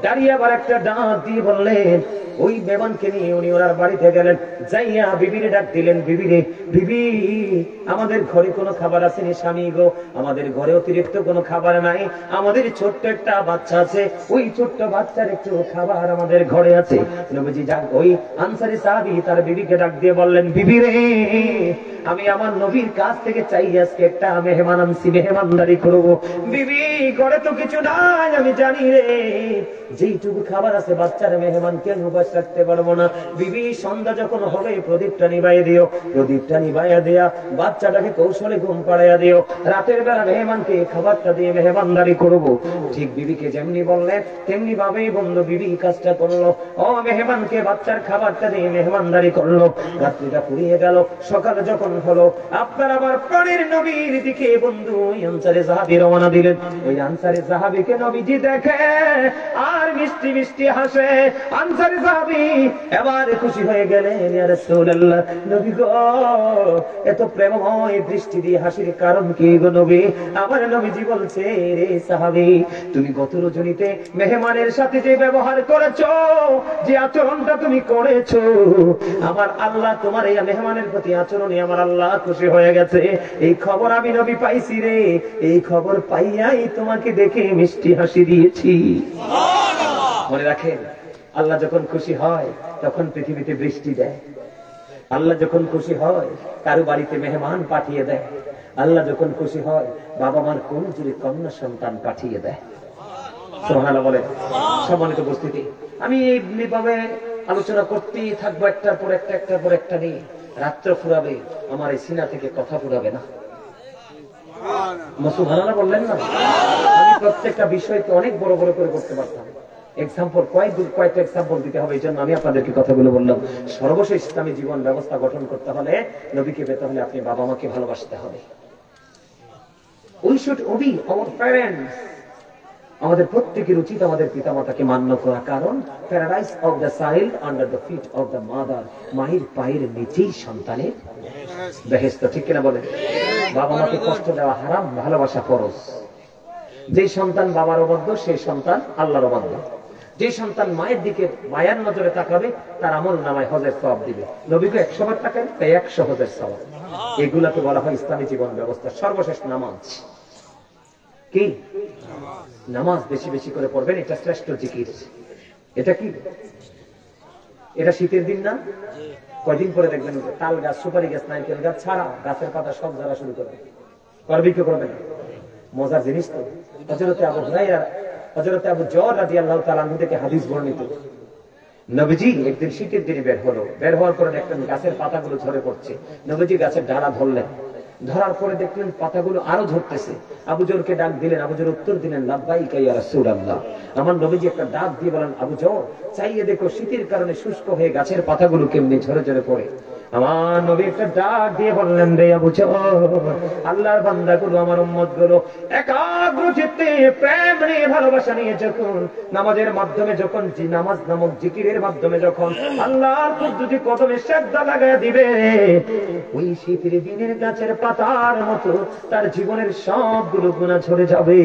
দাঁড়িয়ে আবার একটা ডাক দিয়ে বললেন, ওই মেহমানকে নিয়ে উনি ওনার বাড়িতে গেলেন। যাইয়া বিবিরে ডাক দিলেন, বিবিরে বিবি আমাদের ঘরে কোনো খাবার আসেনি স্বামী গো, আমাদের ঘরে অতিরিক্ত কোনো খাবার নাই, আমাদের ছোট্ট একটা বাচ্চা আছে, ওই ছোট্ট বাচ্চার একটু খাবার আমাদের ঘরে আছে। নবীজি যাক ওই আনসারী সাহাবী তার বিবিকে ডাক দিয়ে বললেন, বিবিরে আমি আমার নবীর কাছ থেকে চাই আজকে একটা মেহমান আনছি, মেহমানদারি করবো। বিবি ঘরে তো কিছু নাই, আমি জানি রে, যেইটুকু খাবার আছে বাচ্চার মেহমানকে উপাস রাখতে পারবো না। বিবি সন্ধ্যা যখন হবে প্রদীপটা নিবাইয়া দিও, প্রদীপটা নিবাইয়া দেয়া বাচ্চাটাকে কৌশলে ঘুম পাড়াইয়া দিও, রাতের বেলা মেহমানকে খাবারটা দিয়ে মেহমানদারি করবো। ঠিক বিবিকে যেমনি বললেন তেমনি ভাবেই বন্ধু বিবি কাজটা করলো। মেহমানকে বাচ্চার খাবারটা দিয়ে মেহমানদারি করলো। রাত্রিটা ফুরিয়ে গেল, সকালে যখন হলো আপনার আবার প্রাণের নবীর দিকে বন্ধু ওই আনসারী সাহাবী রওনা দিলেন। ওই আনসারী সাহাবীকে নবীজি দেখে আর মিষ্টি মিষ্টি হাসে। আনসারী সাহাবী এবার খুশি হয়ে গেলেন, ইয়া রাসূলুল্লাহ নবী গো এত প্রেমময় দৃষ্টি দিয়ে হাসির কারণ কি গো নবী? আমার নবীজি বলছে, রে সাহাবী তুমি গত রজনীতে মেহমানের সাথে যে ব্যবহার করেছো, যে আচরণটা তুমি করেছো, আমার আল্লাহ তোমার এই মেহমানের প্রতি আচরণে আমার আল্লাহ খুশি হয়ে গেছে। এই খবর আমি নবী পাইছি রে, এই খবর পাইয়াই তোমাকে দেখে মিষ্টি হাসি দিয়েছি। মনে রাখেন, আল্লাহ যখন খুশি হয় তখন পৃথিবীতে বৃষ্টি দেয়। আল্লাহ যখন খুশি হয় কারো বাড়িতে মেহমান পাঠিয়ে দেয়। আল্লাহ যখন খুশি হয় বাবা মার কোন জুড়ে কন্যা সন্তান পাঠিয়ে দেয়। সুবহানাল্লাহ বলে। সম্মানিত উপস্থিতি, আমি এইভাবে আলোচনা করতেই থাকবো, একটার পর একটা একটার পর একটা নিয়ে। রাত্র ফুরাবে, আমার এই সিনা থেকে কথা ফুরাবে না। সুবহানাল্লাহ বললেন না? আমি প্রত্যেকটা বিষয়কে অনেক বড় বড় করে করতে পারতাম। এক্সাম্পল কয়েকটা এক্সাম্পল দিতে হবে, এই জন্য আমি আপনাদেরকে কথাগুলো বললাম। সর্বশেষ ইসলামী জীবন ব্যবস্থা গঠন করতে হলে, নবীকে পেতে হলে আপনি বাবা মাকে ভালোবাসতে হবে। We should obey our parents. আমাদের প্রত্যেকের উচিত আমাদের পিতামাতাকে মান্য করা, কারণ paradise of the child under the feet of the mother. মায়ের পায়ের নিচেই সন্তানের বেহেশত। ঠিক কিনা বলেন? বাবা মাকে কষ্ট দেওয়া হারাম, ভালোবাসা ফরজ। যে সন্তান বাবার অবাধ্য সেই সন্তান আল্লাহর অবাধ্য। যে সন্তান মায়ের দিকে মায়ের নজরে তাকাবে তার আমল নামায় হজের সওয়াব দিবে। নবীকে 100 বার তাকান তাই 100 হজের সওয়াব। এগুলাকে বলা হয় ইসলামী জীবন ব্যবস্থা। সর্বশেষ নামাজ। কি নামাজ বেশি বেশি করে পড়বেন, এটা শ্রেষ্ঠ জিকির। এটা কি এটা শীতের দিন না? কয়দিন পরে দেখবেন তাল গাছ, সুপারি গাছ, নারকেল গাছ ছাড়া গাছের পাতা সব ঝরা শুরু করবে। করবে কি করবে না? মজার জিনিস তো। হযরত আবু যর রাদিয়াল্লাহু তাআলা আনহু থেকে হাদিস বর্ণিত, নবীজি একদিন শীতের দিনে বের হওয়ার পরে দেখলেন গাছের পাতাগুলো ঝরে পড়ছে। নবীজি গাছের ডালা ধরলেন, ধরার পরে দেখলেন পাতাগুলো আরো ঝরতেছে। আবু যরকে ডাক দিলেন, আবু যর উত্তর দিলেন লাব্বাইকা ইয়া রাসূলুল্লাহ। আমার নবীজি একটা ডাক দিয়ে বলেন, আবু যর চাইয়ে দেখো শীতের কারণে শুষ্ক হয়ে গাছের পাতাগুলো কেমনে ঝরে ঝরে পড়ে। আমার নবী একটা ডাক দিয়ে বললেন, রে আবু যর, আল্লাহর বান্দাগুলো আমার উম্মতগুলো একাগ্র চিত্তে প্রেম নিয়ে ভালোবাসা নিয়ে যখন নামাজের মাধ্যমে যখন নামাজ নামক জিকিরের মাধ্যমে যখন আল্লাহর কুদরতি কদমে সিজদা লাগায় দিবে, ওই শীতের দিনের গাছের পাতার মতো তার জীবনের সবগুলো গুনাহ ঝরে যাবে।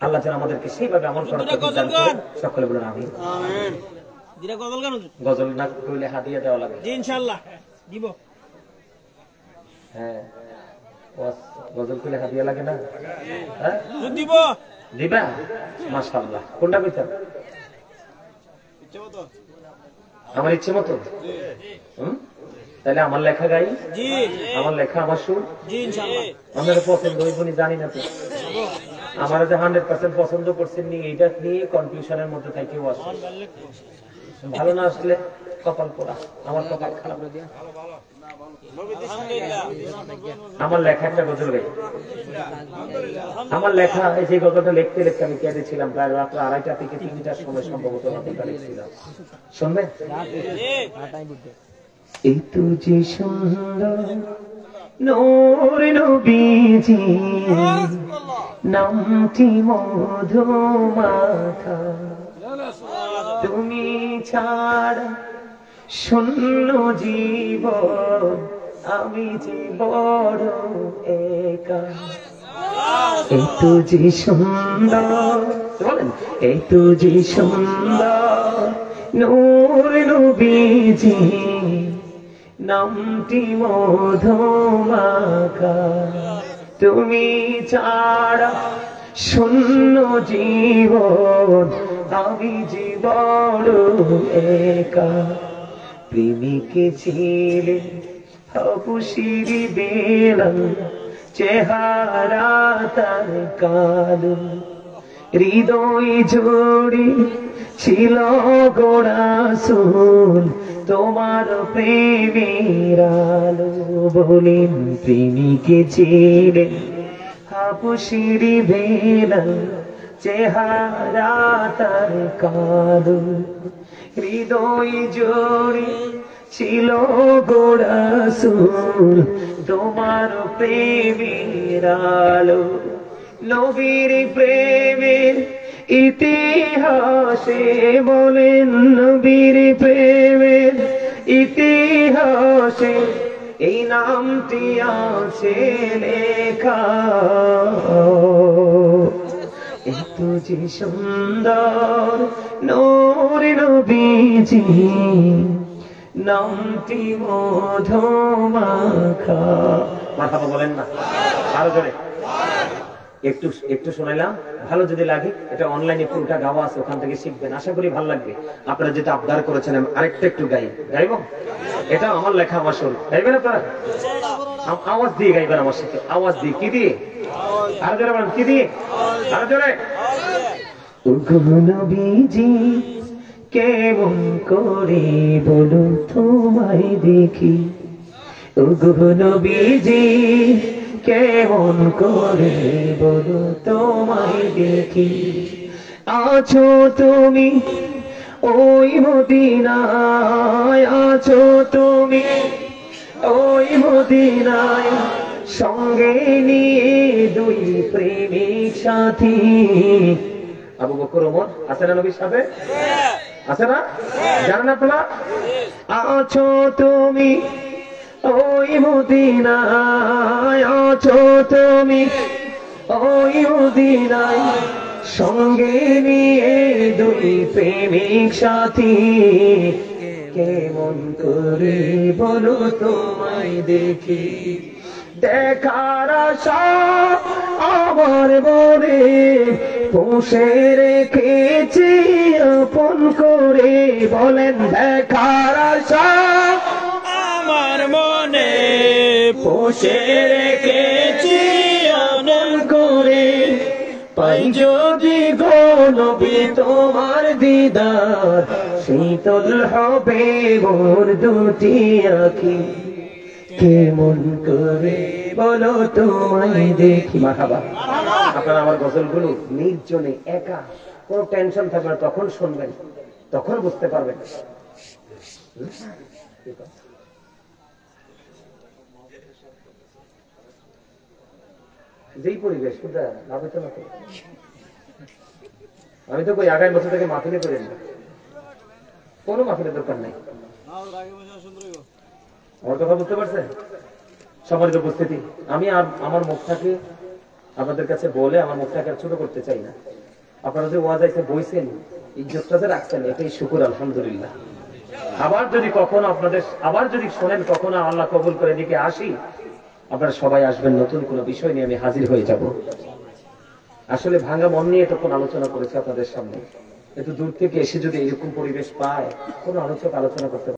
আল্লাহ যেন আমাদেরকে সেইভাবে আমল করার তৌফিক দান করেন। সকলে বলেন আমিন। আমিন। দিরা গজল গান, গজল না কইলে হাদিয়া দেওয়া লাগে জি ইনশাআল্লাহ দিব। হ্যাঁ গজল কইলে হাদিয়া লাগে না? হ্যাঁ দিব। দিবা? মাশাআল্লাহ। কোনটা কইতা? ইচ্ছে মতো। আমার ইচ্ছে মতো? তাহলে আমার লেখা গাই? জি। আমার লেখা আমার সুর? জি ইনশাআল্লাহ। আমাদের পছন্দ হইবনি জানি না তো। আমার যে 100% পছন্দ করছেন নি, এইটা নিয়ে কনফিউশনের মধ্যে থাকেও আছে। ভালো না আসলে কপাল পোড়া, আমার কপাল খারাপ। আমার লেখা একটা গজল গাই। আমার লেখা এই যে গজলটা লিখতে লিখতে আমি কেঁদেছিলাম প্রায় রাত 2:30 থেকে 3টার সময় সম্ভবত নাটকটা লিখছিলাম। শুনবেন? এই তো যে সুন্দর নূর নবীজি নামটি মধুমাখা, তুমি ছাড়া শূন্য জীবন আমি যে বড় একা। এই তো যে সুন্দর, বলেন এই তো যে সুন্দর নূর নবীজি নামটি মধুমাখা, তুমি ছাড়া শূন্য জীবন আমি যে বড় একা। প্রেমিকে ছিলে অপুশির বেলা, চেহারা তার কালো, হৃদয় জোড়ে ছিল গোড়া সুল তোমার প্রেমের আলো। বলেন প্রেমিকে ছিলে অপুশির বেলা, চেহারা তার কালো, হৃদয় জোড়ে ছিল গোড়া সুর তোমার প্রেমের আলো। নবীর প্রেমের ইতিহাসে, বলেন নবীর প্রেমের ইতিহাসে এই নামটি আছে লেখা। এত যে সুন্দর নূর নবীজি নামটি মধুমাখা। মারহাবা বলেন না আরো জোরে। একটু একটু শোনাইলাম, ভালো যদি লাগে এটা অনলাইনে পুরোটা গাওয়া আছে, ওখান থেকে শিখবেন, আশা করি ভালো লাগবে। আপনারা যেটা আবদার করেছেন আরেকটা একটু গাইব, এটা আমার লেখা আমার সুর। গাইবেন আপনারা? আওয়াজ দিয়ে গাইবেন আমার সাথে, আওয়াজ দিয়ে। কি দিয়ে? আরো জোরে বলেন, কি দিয়ে? আরো জোরে। নবীজি কেমন করে বলো তোমায় দেখি, ওগো নবীজি কেমন করে বলো তোমায় দেখি। আছো তুমি ওই মদিনায়, আছো তুমি ওই মদিনায়, সঙ্গে নিয়ে দুই প্রেমিক সাথী। আবু বকর ওমর আছে না নবীর সাথে? আছে না? জানেন আপনারা? আছো তুমি ওই মদিনায়, আছো আছো তুমি ওই মদিনায়, সঙ্গে নিয়ে দুই প্রেমিক সাথী, কেমন করে বলো তোমায় দেখি, দেখার আশা আমার মনে পুষে রেখেছি আপন করে, বলেন দেখার আশা আমার মনে পুষে রেখেছি আপন করে, পাই যদি গো নবী তোমার দিদার, শীতল হবে মোর দুটি আঁখি, কেমন করে বলো তোমায় দেখি। মারহাবা। আপনারা আমার গজলগুলো নির্জনে একা, কোনো টেনশন থাকবে না, তখন শুনবেন, তখন বুঝতে পারবেন। যেই পরিবেশ আমি তো কই আগামী বছর থেকে মাহফিলে করে না, কোনো মাহফিলের দরকার নাই। আমার কথা বুঝতে পারছেন? সম্মানিত উপস্থিতি, আমি আর আমার মুখটাকে আপনাদের কাছে বলে আমার মুখটাকে আর ছোট করতে চাই না। আপনারা যে ওয়াজ আইসে বইছেন, ইজ্জতটা যে রাখছেন, এটাই শুকর, আলহামদুলিল্লাহ। আবার যদি কখনো আপনাদের আবার যদি শোনেন কখনো আল্লাহ কবুল করে দিকে আসি, আপনারা সবাই আসবেন, নতুন কোনো বিষয় নিয়ে আমি হাজির হয়ে যাব। আসলে ভাঙা মন নিয়ে তখন আলোচনা করেছে আপনাদের সামনে, একটু দূর থেকে এসে যদি এরকম পরিবেশ পায়, কোনো আলোচক আলোচনা করতে